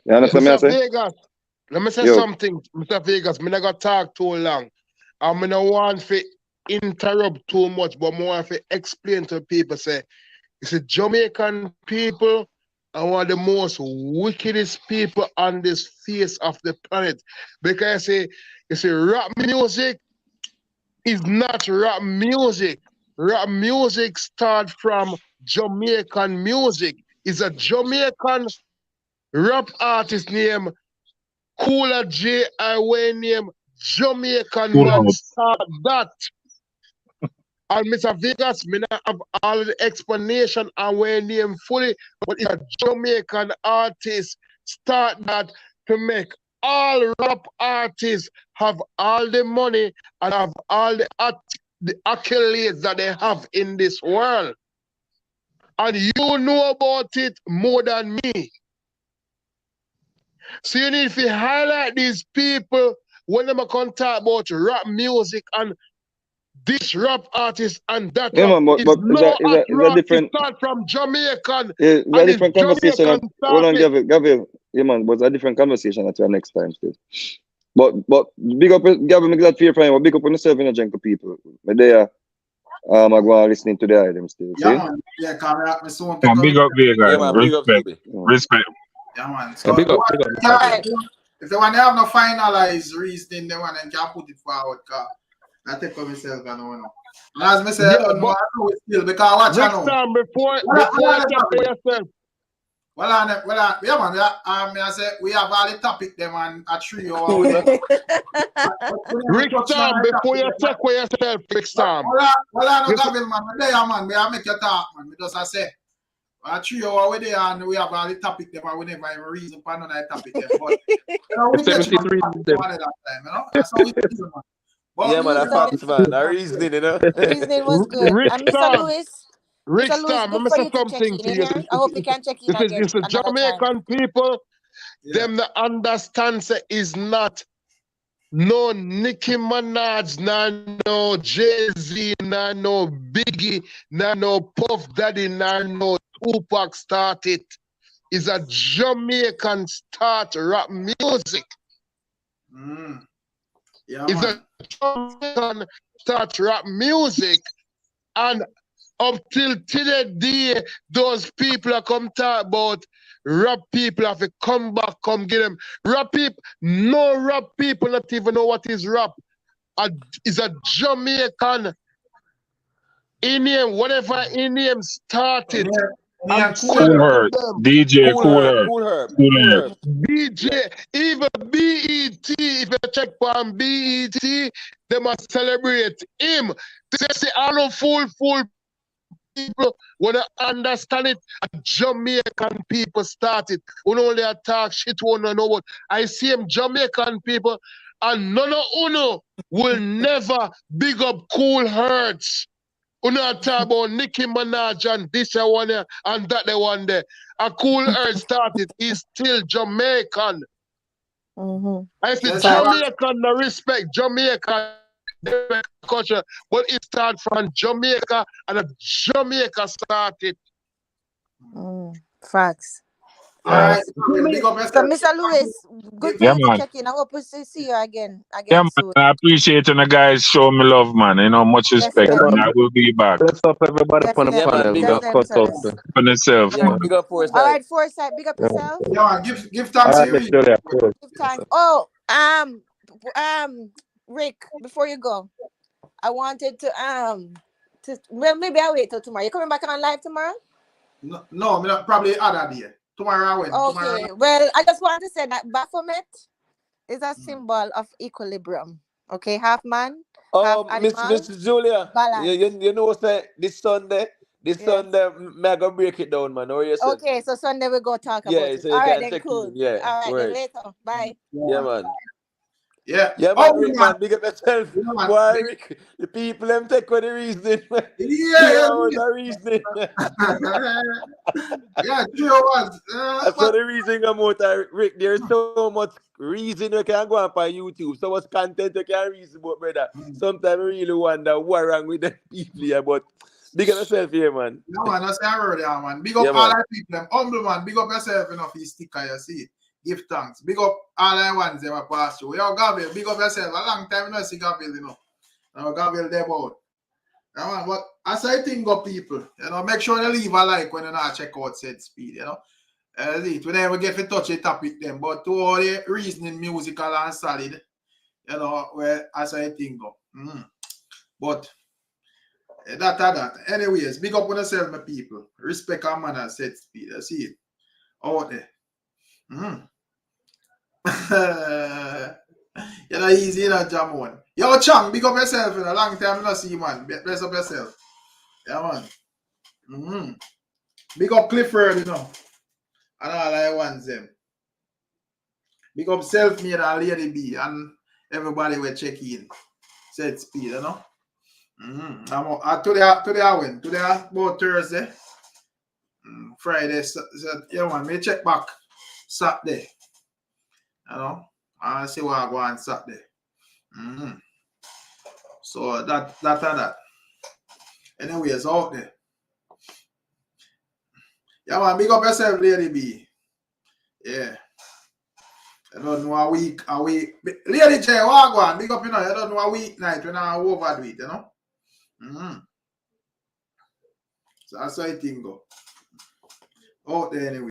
understand Mr. Vegas, let me say something, Mr. Vegas. Me not gonna talk too long. I'm not want to interrupt too much, but more want to explain to people. Say, it's a Jamaican people are one of the most wickedest people on this face of the planet. Because you say rap music is not rap music. Rap music starts from Jamaican music. It's a Jamaican rap artist named Cooler J. I name Jamaican man start that. And Mr. Vegas, me not have all the explanation and when name fully, but it's a Jamaican artist start that to make all rap artists have all the money and have all the accolades that they have in this world. And you know about it more than me. So you need to highlight these people when they come talk about rap music and this rap artist and that but is a different start from Jamaican. It's a different conversation. Hold on, Gabriel. Yeah, man, but it's a different conversation at your next time still. But big up, Gabriel, make that fear for him. But big up on yourself in a jungle people. But they are listening to the items still. Yeah, man. Yeah, come here. Big up, Vegas. Respect. Yeah, man. So big up. If they want to have no finalized reasoning, they want to put it forward. I take for myself, I don't know. As I said, I don't know, I know it still because I watch Ricstorm, before you talk to yourself. Yeah, man. I say we have all the topic them and a trio. Ricstorm, before you talk to yourself, Ricstorm. I know, Gavin, man. Man, I make you talk, man. Because I say a trio over there and we have all the topic them and we never even reason for another topic them. But you know, we get you one at that time, you know. That's how we do, man. But yeah, man, I fact, man. I reasoning, you know. Reasoning was good. And Mr. Lewis, Ricstorm, I'm going to say something to you. I hope you can check in again. It's the Jamaican people, them that understand say is not no Nicki Minaj, no Jay-Z, no Biggie, no Puff Daddy, no Tupac started. It's a Jamaican start rap music. Yeah, it's man. a Jamaican start rap music. And up till today, those people are come talk about rap people have to come back, come get them. Rap people, no rap people not even know what is rap. It's a Jamaican Indian, whatever Indian started. Me and Cool Cool Herb. them. DJ Cool Cool herb, Herb. cool herb, Cool cool Herb. herb. DJ, even BET, if you check on BET, they must celebrate him. They say, I know fool people when I understand it. Jamaican people started. When only attack shit, won't know what. I see him Jamaican people, and none of uno will never big up Cool Hertz. Uno talk about Nicki Minaj and this one there and that the one there. A Cool Hertz started. He's still Jamaican. I say Jamaican no respect Jamaican culture, but it started from Jamaica and Jamaica started. Facts. All right, big up So, yourself. Mr. Lewis, good for Yeah, you to man. check in. I hope we see you again Yeah, man. soon. I appreciate you guys show me love, man. You know, much respect. Definitely. And I will be back. Bless up everybody on the Definitely. Yeah, man, panel, big man. up. Definitely, Cut Mr. out. Lewis. On yourself, Yeah, man. big up All Foresight. right, Foresight, big up yourself. Yeah, man, give All thanks right, to let's you. do that. Cool. Give thanks. Oh, Rick, before you go, I wanted well, maybe I'll wait till tomorrow. You coming back on live tomorrow? No, me not, probably other day. Tomorrow I win. Okay. Well, I just want to say that Baphomet is a symbol of equilibrium. Okay, half man, half animal. Miss Julia, balance. you know say this Sunday, me I go break it down, man. Or you said? Okay, so Sunday we go talk Yeah, about it. so you All right, can then check cool. in. Yeah, All right, then word. later. Bye. Yeah, man. Yeah. Yeah, man, Oh, Rick, man, big up yourself. yeah, man. Boy, Rick, the people them take for the reasoning. Yeah, 3 hours of reasoning. Yeah, 3 hours. That's what the reason I'm out, Rick. There's so much reason you can go up on YouTube, so much content you can reason about, brother. Sometimes I really wonder what wrong with them people here, but big up yourself here, man. No, man, that's the word, yeah, man. Big up Yeah, all man. our people, them humble, man. Big up yourself enough, you sticker, you see. Give thanks. Big up all the ones that were passed through. Yo, Gabriel, big up yourself. A long time no see Gabriel, you know. Now, Gabriel, they're about. Yeah, man, but as I think of people, you know, make sure you leave a like when you not check out Said Speed, you know. We never get to touch a topic them, but to all the reasoning, musical and solid, you know, where as I think of. But that. Anyways, big up on yourself, my people. Respect our man as Said Speed. I see it out there. You're not easy, you know, Jamon. Yo, Chang, big up yourself. In a long time, I not see you, man. Bless up yourself. Yeah, man. Big up Clifford, you know. And all I want them. Big up Self-Made and Lady B and everybody will check in. Said Speed, you know. Today I went. Today about Thursday. Friday. Yeah, man. Me check back Saturday. You know. I see what I go on Saturday. So that. Anyways, out there. Yeah, man. Big up yourself, Lady B. Yeah. I don't know a week. Lady J, what go on? Big up, you know. I don't know a weeknight when I overdo it, you know. So that's how I think go. Out there anyway.